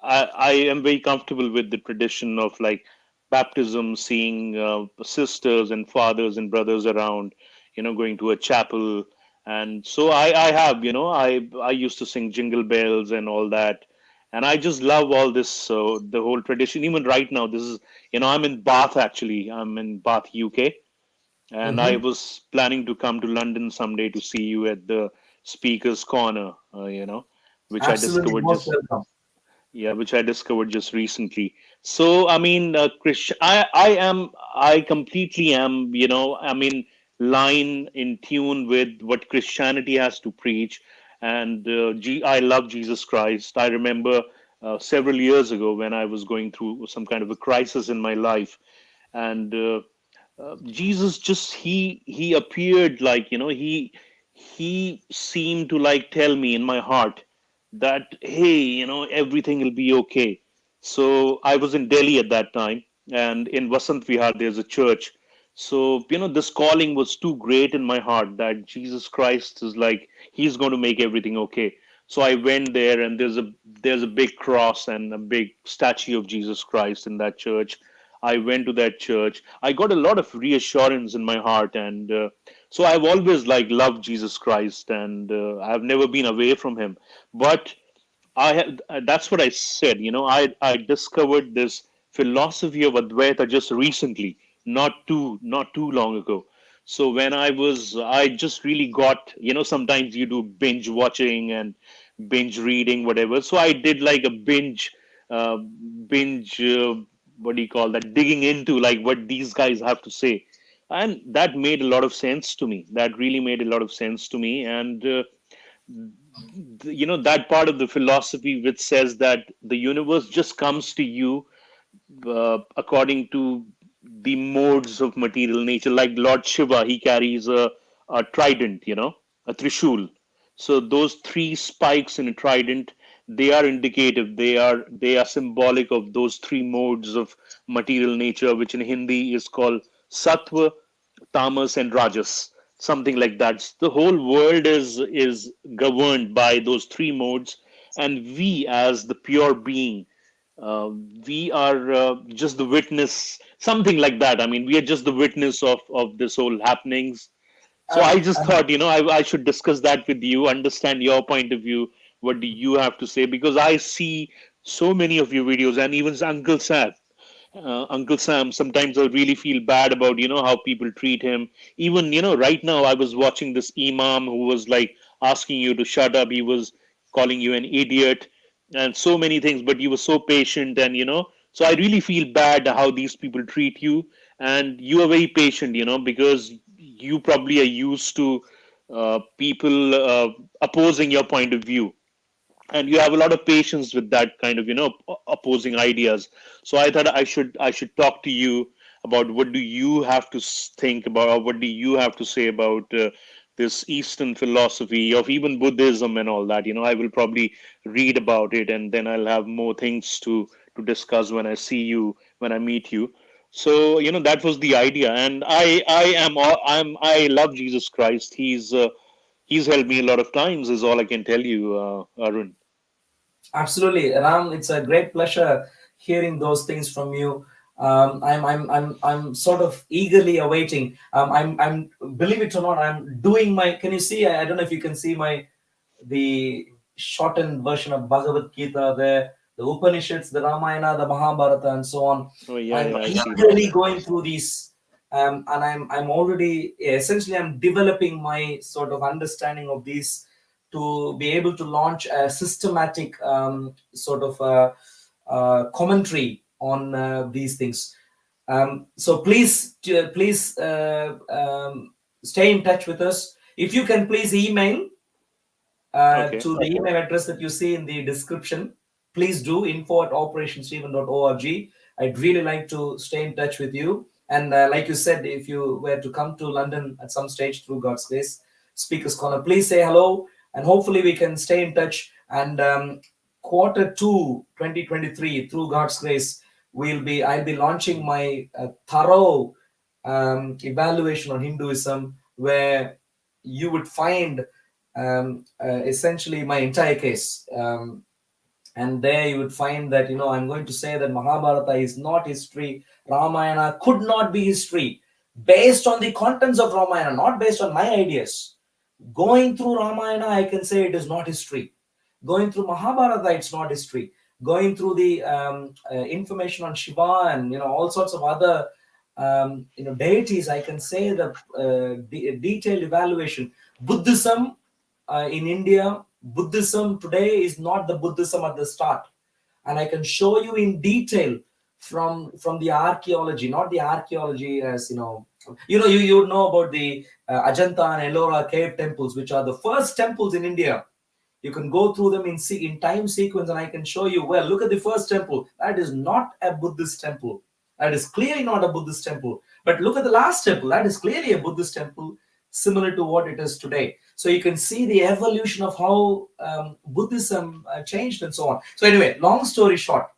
I am very comfortable with the tradition of like baptism, seeing sisters and fathers and brothers around. Going to a chapel, and so I have. I used to sing jingle bells and all that, and I just love all this. So the whole tradition. Even right now, this is I'm in Bath actually. I'm in Bath, UK, and I Mm-hmm. was planning to come to London someday to see you at the Speaker's Corner, which I Absolutely, discovered most just welcome. which I discovered just recently. So I mean, Christian, I completely am, line in tune with what Christianity has to preach, and I love Jesus Christ. I remember several years ago when I was going through some kind of a crisis in my life, and Jesus just he appeared like he seemed to like tell me in my heart that hey everything will be okay. So I was in Delhi at that time, and in Vasant Vihar there's a church. So this calling was too great in my heart that Jesus Christ is like he's going to make everything okay. So I went there, and there's a big cross and a big statue of Jesus Christ in that church. I went to that church. I got a lot of reassurance in my heart, and so I've always like loved Jesus Christ, and I've never been away from him. But I have, that's what I said. I discovered this philosophy of Advaita just recently, not too long ago. So when I just really got, sometimes you do binge watching and binge reading, whatever. So I did like a binge, what do you call that? Digging into like what these guys have to say, and that made a lot of sense to me. That really made a lot of sense to me, and that part of the philosophy which says that the universe just comes to you according to the modes of material nature. Like Lord Shiva, he carries a trident, a trishul. So those three spikes in a trident, they are indicative. They are symbolic of those three modes of material nature, which in Hindi is called sattva, tamas, and rajas, something like that. The whole world is governed by those three modes, and we, as the pure being, uh, we are just the witness, something like that. I mean, we are just the witness of this whole happenings. So I Um, just thought, I should discuss that with you, understand your point of view. What do you have to say? Because I see so many of your videos, and even Uncle Sam, sometimes I really feel bad about, how people treat him. Even, right now I was watching this Imam who was like asking you to shut up. He was calling you an idiot and so many things, but you were so patient, and, so I really feel bad how these people treat you. And you are very patient, because you probably are used to people opposing your point of view, and you have a lot of patience with that kind of opposing ideas. So I thought I should talk to you about what do you have to think about, or what do you have to say about this Eastern philosophy of even Buddhism and all that. I will probably read about it, and then I'll have more things to discuss when I see you, when I meet you. So that was the idea, and I love Jesus Christ. He's helped me a lot of times, is all I can tell you, Arun. Absolutely, Ram. It's a great pleasure hearing those things from you. I'm sort of eagerly awaiting. Believe it or not, I'm doing my. Can you see? I don't know if you can see the shortened version of Bhagavad Gita there, the Upanishads, the Ramayana, the Mahabharata, and so on. Oh yeah, I'm yeah, I see that. eagerly going through these, and I'm already essentially I'm developing my sort of understanding of these to be able to launch a systematic sort of commentary on these things. So please stay in touch with us. If you can please email Okay. to the email address that you see in the description, please do info@operationstephen.org. I'd really like to stay in touch with you. And like you said, if you were to come to London at some stage through God's grace, Speaker's Corner, please say hello, and hopefully we can stay in touch. And Q2 2023, through God's grace, I'll be launching my thorough evaluation on Hinduism, where you would find essentially my entire case. And there you would find that, I'm going to say that Mahabharata is not history. Ramayana could not be history based on the contents of Ramayana, not based on my ideas. Going through Ramayana, I can say it is not history. Going through Mahabharata, it's not history. Going through the information on Shiva and all sorts of other deities, I can say the detailed evaluation. Buddhism in India, Buddhism today is not the Buddhism at the start, and I can show you in detail from the archaeology, not the archaeology as you know about the Ajanta and Ellora cave temples, which are the first temples in India. You can go through them in time sequence, and I can show you, well, look at the first temple. That is not a Buddhist temple. That is clearly not a Buddhist temple. But look at the last temple. That is clearly a Buddhist temple, similar to what it is today. So you can see the evolution of how Buddhism changed and so on. So anyway, long story short,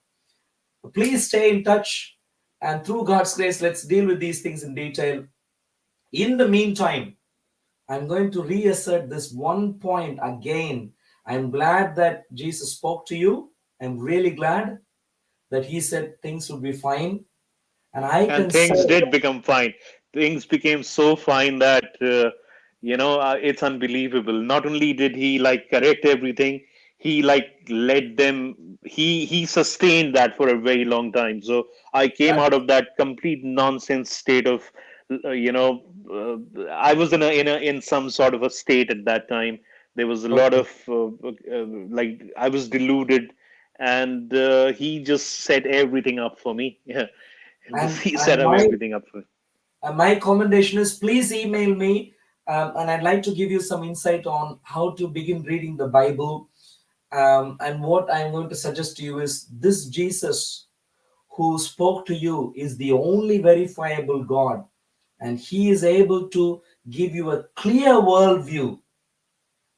please stay in touch, and through God's grace, let's deal with these things in detail. In the meantime, I'm going to reassert this one point again. I'm glad that Jesus spoke to you. I'm really glad that he said things would be fine. And things did become fine. Things became so fine that it's unbelievable. Not only did he correct everything, he led them. He sustained that for a very long time. So I came out of that complete nonsense state of, I was in some sort of a state at that time. There was a lot of I was deluded, and he just set everything up for me. Yeah. He set up everything up for me. My commendation is, please email me, and I'd like to give you some insight on how to begin reading the Bible. And what I'm going to suggest to you is, this Jesus who spoke to you is the only verifiable God, and he is able to give you a clear worldview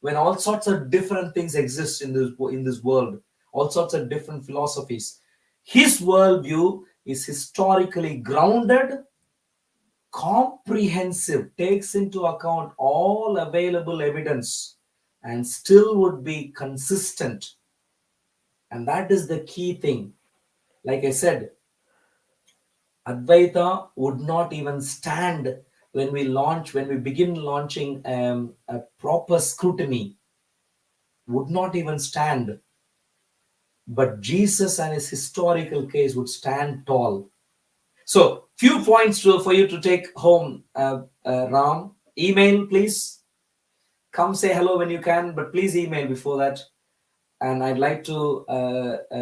when all sorts of different things exist in this world, all sorts of different philosophies. His worldview is historically grounded, comprehensive, takes into account all available evidence, and still would be consistent. And that is the key thing. Like I said, Advaitha would not even stand when we begin launching a proper scrutiny, would not even stand. But Jesus and his historical case would stand tall. So, few points for you to take home, Ram. Email, please. Come say hello when you can, but please email before that. And I'd like to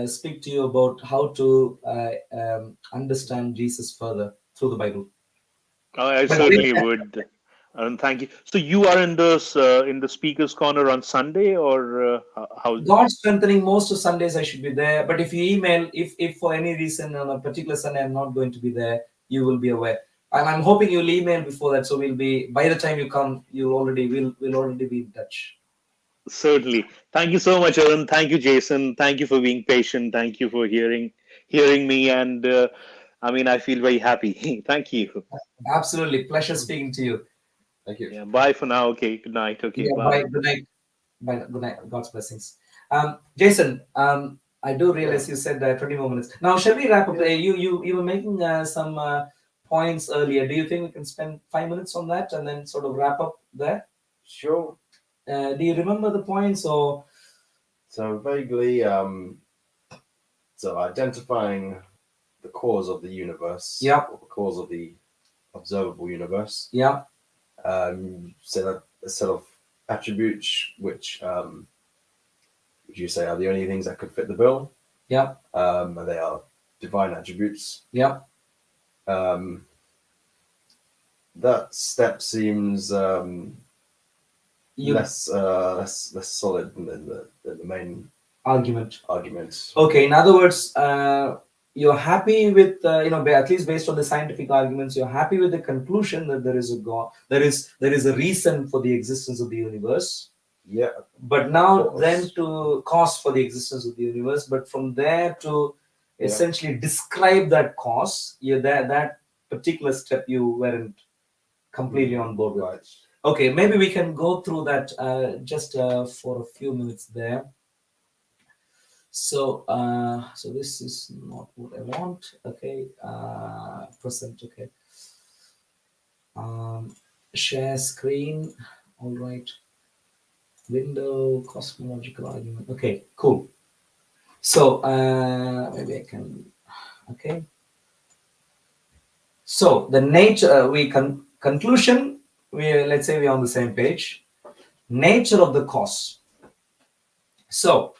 speak to you about how to understand Jesus further through the Bible. I certainly would. Thank you. So you are in the Speaker's Corner on Sunday, or how? God strengthening, most of Sundays I should be there. But if you email, if for any reason on a particular Sunday I'm not going to be there, you will be aware. And I'm hoping you'll email before that, so we'll be, by the time you come, we'll already be in touch. Certainly. Thank you so much, Arun. Thank you, Jason. Thank you for being patient. Thank you for hearing me, and I feel very happy. Thank you. Absolutely, pleasure speaking to you. Thank you. Yeah. Bye for now. Okay. Good night. Okay. Yeah, bye. Good night. Bye. Good night. God's blessings. Jason, I do realize you said 20 more minutes. Now, shall we wrap up? You were making some points earlier. Do you think we can spend 5 minutes on that and then sort of wrap up there? Sure. Do you remember the points or? So vaguely, so identifying the cause of the universe. Yeah. Or the cause of the observable universe. Yeah. So that a set of attributes which would you say are the only things that could fit the bill. Yeah. And they are divine attributes. Yeah. That step seems You less solid than the main argument. argument. Okay. In other words, you're happy with at least based on the scientific arguments, you're happy with the conclusion that there is a God. There is a reason for the existence of the universe. Yeah. But now Of course. then to cause for the existence of the universe, but from there to essentially describe that cause, that particular step you weren't completely on board with. Right. Okay, maybe we can go through that just for a few minutes there. So so this is not what I want. Okay, present. Okay, share screen. All right. Window, cosmological argument. Okay, cool. So maybe I can. Okay. So the nature, conclusion. Let's say we're on the same page. Nature of the cause. So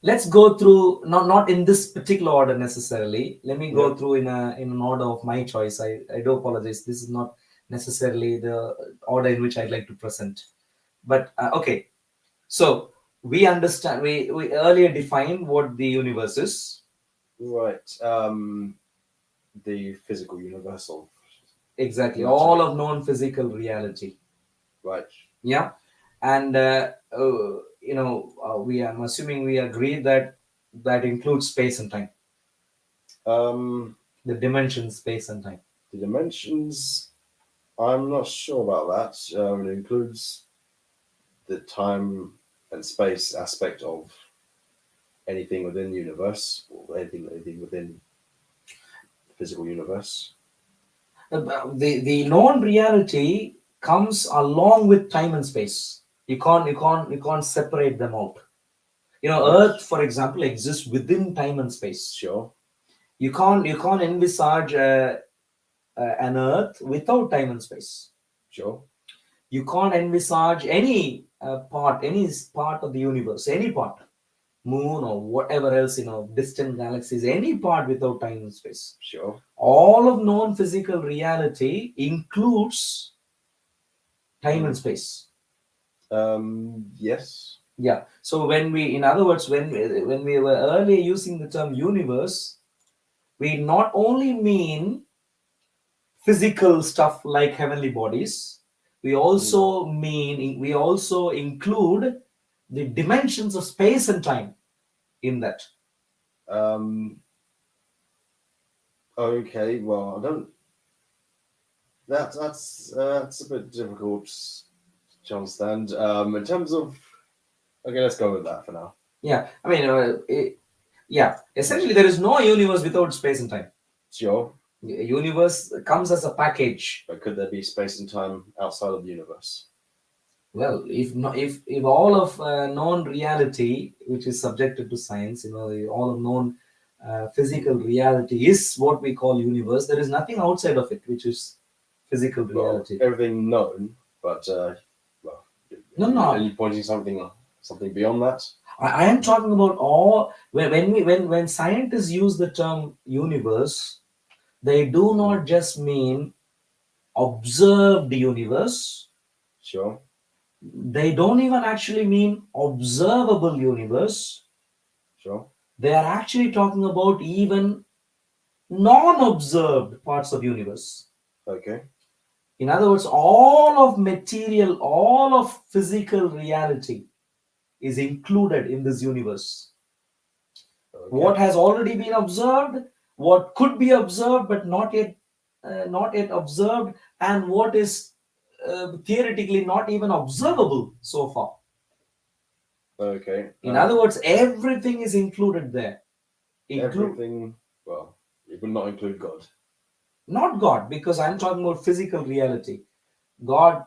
let's go through, not in this particular order necessarily. Let me go through in an order of my choice. I do apologize. This is not necessarily the order in which I'd like to present. But okay, so we understand. We earlier defined what the universe is. Right. The physical universal. Exactly. All of known physical reality. Right. Yeah. And I'm assuming we agree that includes space and time. The dimensions, space and time. The dimensions, I'm not sure about that. It includes the time and space aspect of anything within the universe, or anything within the physical universe. The known reality comes along with time and space. You can't separate them out. Earth, for example, exists within time and space. Sure. You can't envisage an Earth without time and space. Sure. You can't envisage any part of the universe, any part, moon or whatever else, distant galaxies, any part without time and space. Sure. All of known physical reality includes time and space. Yes. Yeah. So in other words, when we were earlier using the term universe, we not only mean physical stuff like heavenly bodies, we also include the dimensions of space and time in that. Okay. Well, I don't. That's a bit difficult to understand. In terms of, okay, let's go with that for now. Yeah. I mean, essentially, there is no universe without space and time. Sure. The universe comes as a package. But could there be space and time outside of the universe? Well, if all of known reality, which is subjected to science, all of known physical reality is what we call universe, there is nothing outside of it which is physical reality. Well, everything known, but No. Are you pointing something beyond that? I am talking about all when scientists use the term universe, they do not just mean observed universe. Sure. They don't even actually mean observable universe. Sure. They are actually talking about even non-observed parts of universe. Okay. In other words, all of material, all of physical reality is included in this universe. Okay. What has already been observed, what could be observed but not yet observed, and what is theoretically not even observable so far. Okay. In other words, everything is included there. Everything. Well, it would not include God. Not God, because I'm talking about physical reality. God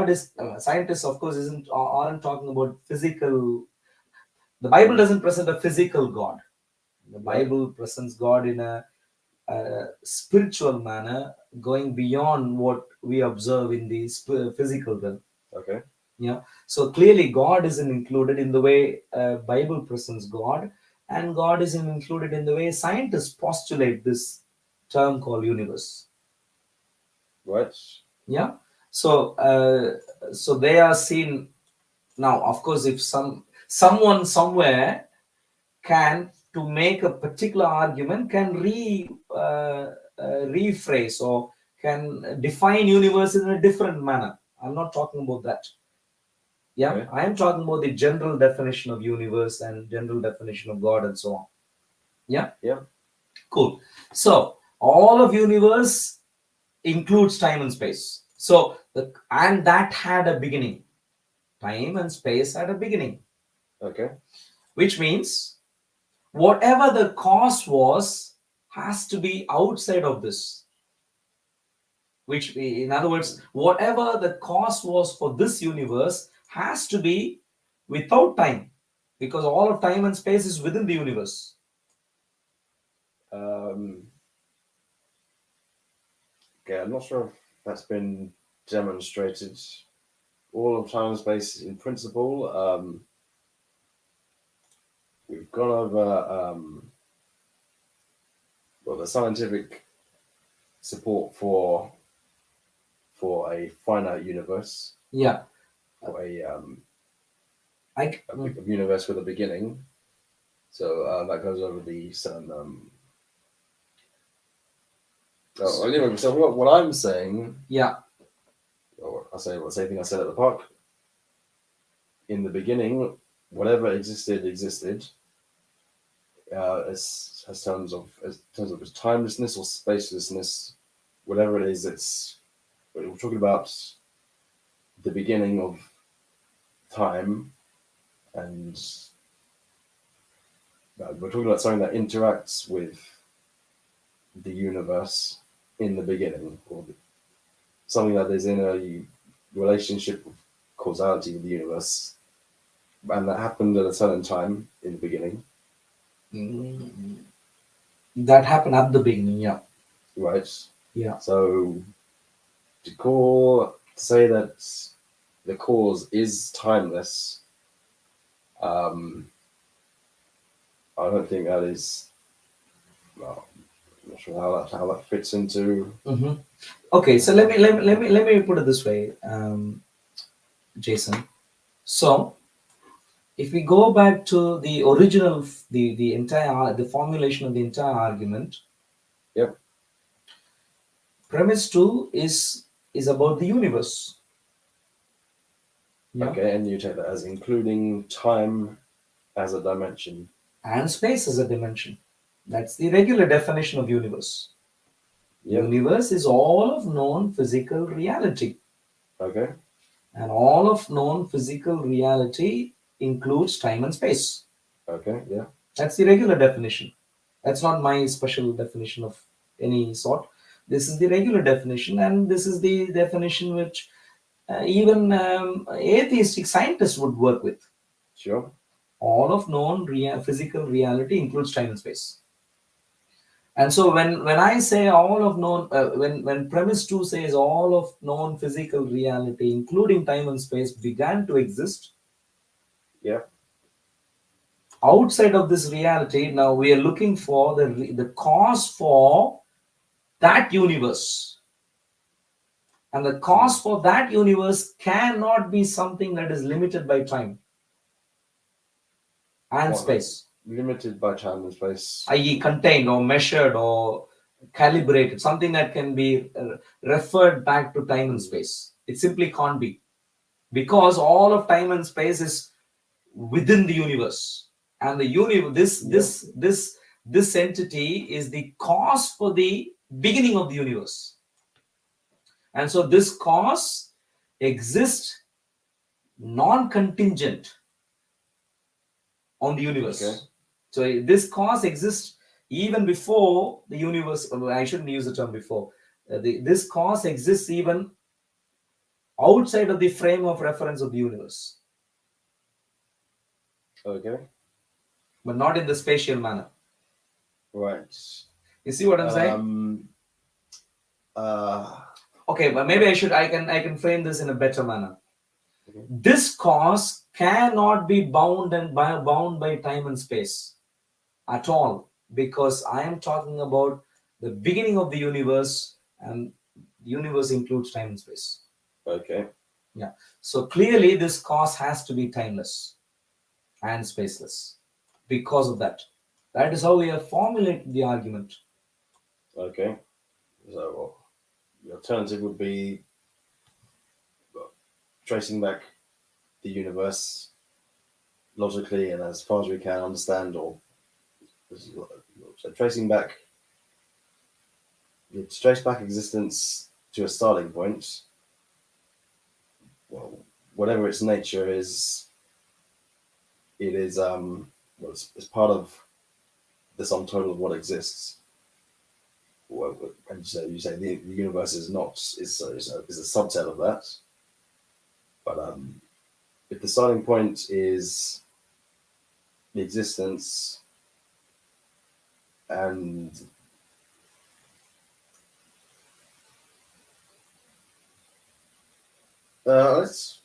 is scientists, of course, aren't talking about physical. The Bible doesn't present a physical God. The Bible presents God in a spiritual manner, going beyond what we observe in the physical realm. Okay. Yeah. So clearly, God isn't included in the way Bible presents God, and God isn't included in the way scientists postulate this term called universe. Right. Yeah. So they are seen now. Of course, if someone somewhere can, to make a particular argument, can rephrase or can define universe in a different manner. I'm not talking about that. Yeah, Okay. I am talking about the general definition of universe and general definition of God and so on. Yeah. Yeah. Cool. So all of universe includes time and space. So and that had a beginning. Time and space had a beginning, Okay. which means whatever the cause was has to be outside of this. Which, in other words, whatever the cause was for this universe has to be without time, because all of time and space is within the universe. Okay, I'm not sure if that's been demonstrated. All of time and space in principle. We've gone over well, the scientific support for a finite universe, Yeah. or a I, universe with a beginning. So that goes over the certain. Anyway, so what I'm saying, yeah. or I say the same thing I said at the park. In the beginning, whatever existed. As terms of its timelessness or spacelessness, whatever it is, we're talking about the beginning of time, and we're talking about something that interacts with the universe in the beginning, or something that is in a relationship of causality with the universe, and that happened at a certain time in the beginning. That happened at the beginning. Yeah. Right. Yeah. So to say that the cause is timeless, I don't think that is. Well, I'm not sure how that fits into. Mm-hmm. Okay, so let me put it this way, Jason. So if we go back to the original, the entire the formulation of the entire argument. Yep. Premise 2 is about the universe. Yeah. Okay, and you take that as including time as a dimension. And space as a dimension. That's the regular definition of universe. Yep. Universe is all of known physical reality. Okay. And all of known physical reality includes time and space. Okay, yeah. That's the regular definition. That's not my special definition of any sort. This is the regular definition, and this is the definition which even atheistic scientists would work with. Sure. All of known physical reality includes time and space. And so when I say all of known, when premise 2 says all of known physical reality, including time and space, began to exist, yeah, outside of this reality, now we are looking for the cause for that universe. And the cause for that universe cannot be something that is limited by time and space. Limited by time and space. I.e. contained or measured or calibrated, something that can be referred back to time and space. It simply can't be, because all of time and space is within the universe, and the universe, this entity is the cause for the beginning of the universe. And so this cause exists non-contingent on the universe. Okay. So this cause exists even before the universe. I shouldn't use the term before. This cause exists even outside of the frame of reference of the universe. Okay. But not in the spatial manner. Right. You see what I'm saying? Uh, Okay, but maybe I can frame this in a better manner. This cause cannot be bound by time and space at all, because I am talking about the beginning of the universe, and the universe includes time and space. Okay. Yeah. So clearly, this cause has to be timeless and spaceless. Because of that, that is how we have formulated the argument. Okay. So well, the alternative would be tracing back the universe logically and as far as we can understand, or so tracing back, you trace back existence to a starting point. Well, whatever its nature is, it is well, it's part of the sum total of what exists. Well, and so you say the universe is not is a subset of that. But if the starting point is the existence and let's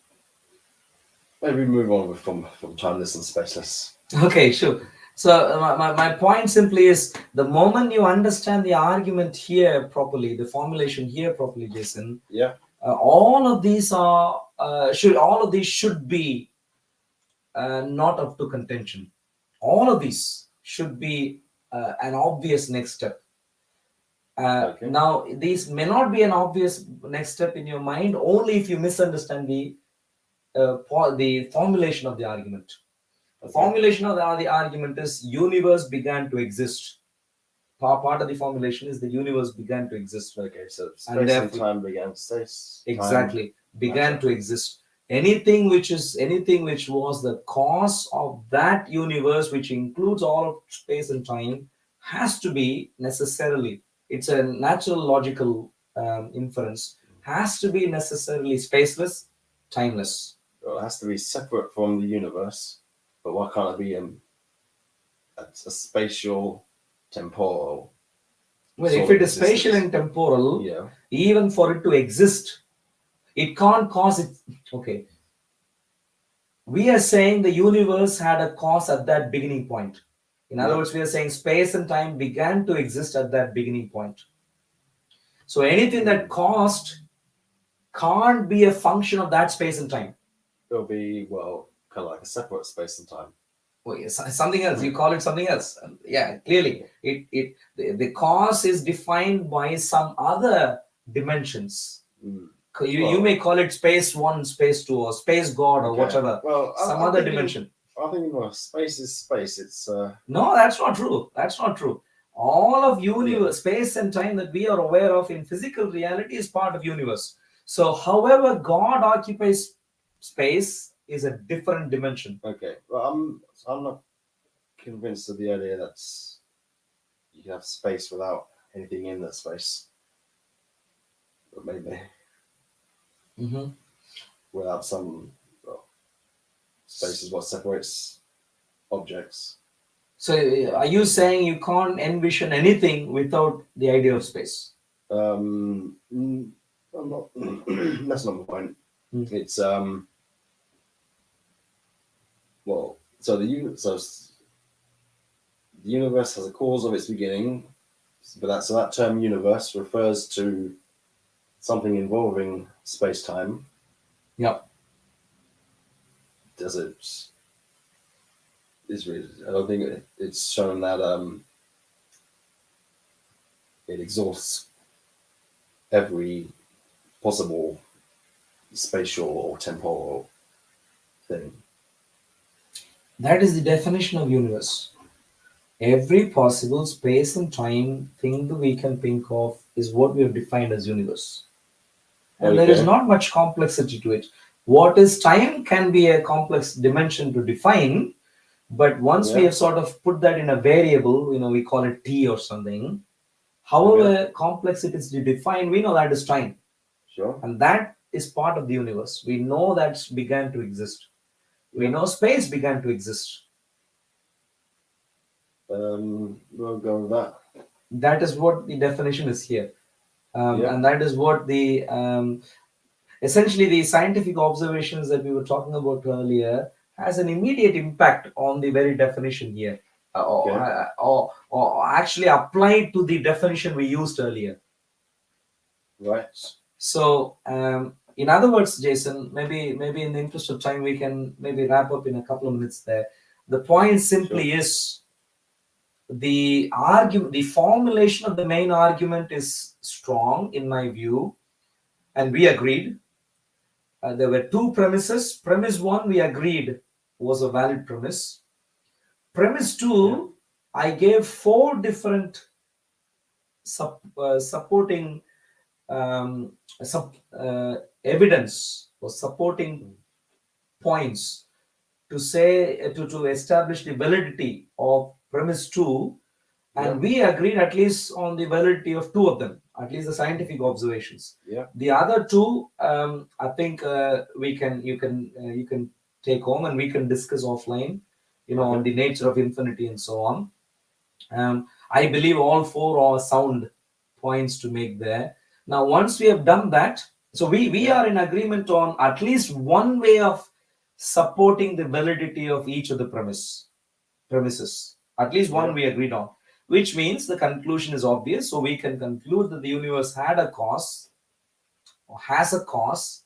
maybe move on from timeless and spaceless. Okay, sure. So my point simply is, the moment you understand the argument here properly, the formulation here properly, Jason, Yeah. all of these should be not up to contention. All of these should be an obvious next step. Okay. Now, these may not be an obvious next step in your mind only if you misunderstand the formulation of the argument. The formulation of the argument is universe began to exist. Part of the formulation is the universe began to exist. Okay, so And space and therefore- time began. Space. Exactly. Began matter. to exist. Anything which was the cause of that universe, which includes all of space and time, has to be necessarily, it's a natural logical inference, has to be necessarily spaceless, timeless. Well, it has to be separate from the universe, but why can't it be a spatial, temporal? Well, sort if of it is spatial existence? and temporal, Yeah. even for it to exist, it can't cause it. Okay. We are saying the universe had a cause at that beginning point. In other words, we are saying space and time began to exist at that beginning point. So anything that caused can't be a function of that space and time. It'll be, well, kind of like a separate space and time. Well, yes, something else. You call it something else. Yeah, clearly, the cause is defined by some other dimensions. Mm. You may call it space 1, space 2, or space God, or Okay. whatever. Well, Some I'm other thinking- dimension. I think well, space is space. It's No, that's not true. That's not true. All of universe, space and time that we are aware of in physical reality is part of universe. So, however God occupies space is a different dimension. okay. Well, I'm not convinced of the idea that you can have space without anything in that space. But maybe Mm-hmm. without some space is what separates objects. So, are you saying you can't envision anything without the idea of space? I'm not. That's not my point. Mm. It's well, so the universe has a cause of its beginning, but that term universe refers to something involving space-time. Yeah. Does it? I don't think it's shown that it exhausts every possible spatial or temporal thing. That is the definition of universe. Every possible space and time thing that we can think of is what we have defined as universe. And there is Okay. not much complexity to it. What is time can be a complex dimension to define, but once we Yeah. have sort of put that in a variable, we call it t or something. However complex it is to define, we know that is time. Sure. And that is part of the universe. We know that began to exist. We know space began to exist. We'll go with that. That is what the definition is here. Yeah. And that is what the essentially the scientific observations that we were talking about earlier has an immediate impact on the very definition here, or actually applied to the definition we used earlier. Right. So, in other words, Jason, maybe in the interest of time, we can maybe wrap up in a couple of minutes there. The point simply is the argument, the formulation of the main argument is strong in my view, and we agreed. There were two premises. Premise one, we agreed, was a valid premise. Premise two, I gave 4 different supporting evidence or supporting points to say to establish the validity of premise 2, and we agreed at least on the validity of 2 of them, at least the scientific observations. The other 2, I think you can take home and we can discuss offline, on the nature of infinity and so on. I believe all 4 are sound points to make there. Now, once we have done that, so we are in agreement on at least one way of supporting the validity of each of the premises. At least one we agreed on, which means the conclusion is obvious. So we can conclude that the universe had a cause or has a cause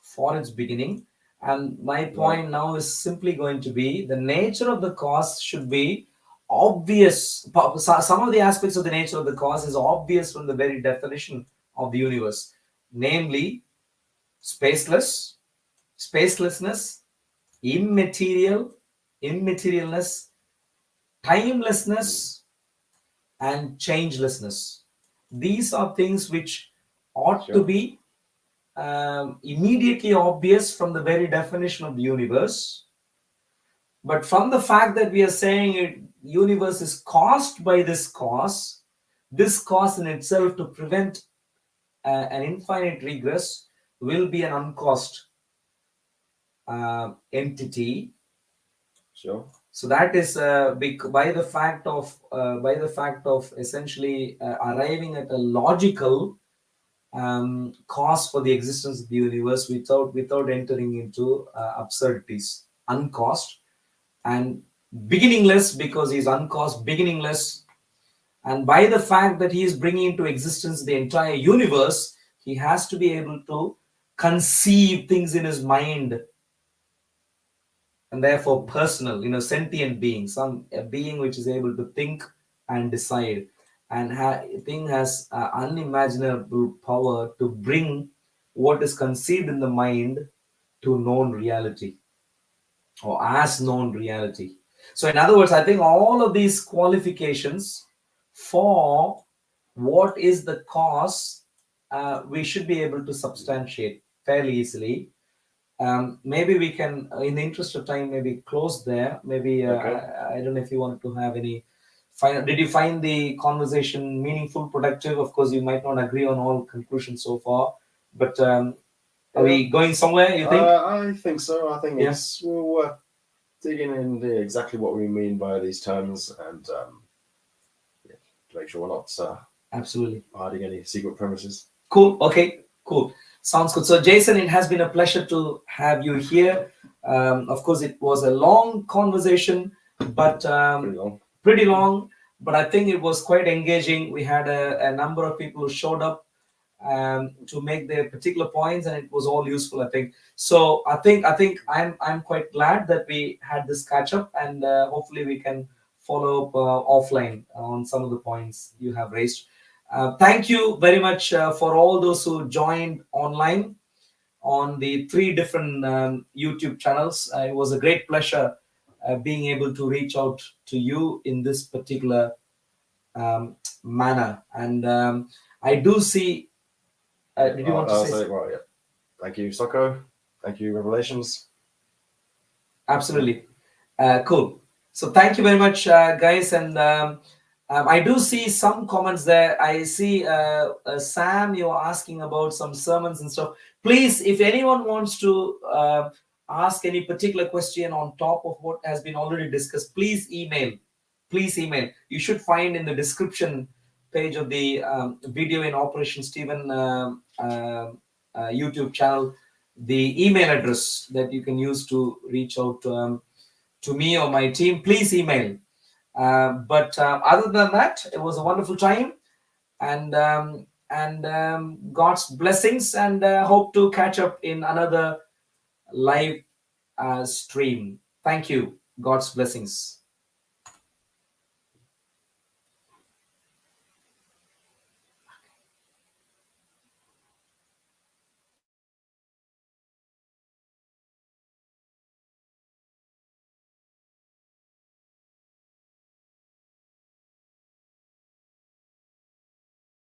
for its beginning. And my point now is simply going to be the nature of the cause should be obvious. Some of the aspects of the nature of the cause is obvious from the very definition of the universe, namely spacelessness, immaterialness, timelessness, and changelessness. These are things which ought to be immediately obvious from the very definition of the universe. But from the fact that we are saying universe is caused by this cause in itself to prevent an infinite regress will be an uncaused entity. So that is by the fact of essentially arriving at a logical cause for the existence of the universe without entering into absurdities. Uncaused and beginningless, because he's uncaused, beginningless, and by the fact that he is bringing into existence the entire universe, he has to be able to conceive things in his mind, and therefore personal, sentient being, a being which is able to think and decide, and thing has unimaginable power to bring what is conceived in the mind to known reality, or as known reality. So in other words, I think all of these qualifications for what is the cause, we should be able to substantiate fairly easily. Maybe we can, in the interest of time, maybe close there. Maybe I don't know if you wanted to have any final. Did you find the conversation meaningful, productive? Of course, you might not agree on all conclusions so far, but are we going somewhere, you think? I think so. I think it's worth digging into exactly what we mean by these terms, and to make sure we're not absolutely hiding any secret premises. Cool. Okay. Cool. Sounds good. So, Jason, it has been a pleasure to have you here. Of course, it was a long conversation, but pretty long. But I think it was quite engaging. We had a number of people who showed up to make their particular points, and it was all useful, I think. So I think I'm quite glad that we had this catch up, and hopefully we can follow up offline on some of the points you have raised. Thank you very much for all those who joined online on the 3 different YouTube channels. It was a great pleasure being able to reach out to you in this particular manner. And I do see. Did you want to say? Thank you, Soko. Thank you, Revelations. Absolutely. Cool. So thank you very much, guys. And I do see some comments there. I see Sam, you're asking about some sermons and stuff. Please, if anyone wants to ask any particular question on top of what has been already discussed, please email. You should find in the description page of the video in Operation Stephen YouTube channel. the email address that you can use to reach out to me or my team. Please email. But other than that, it was a wonderful time, and God's blessings, and hope to catch up in another live stream. Thank you. God's blessings.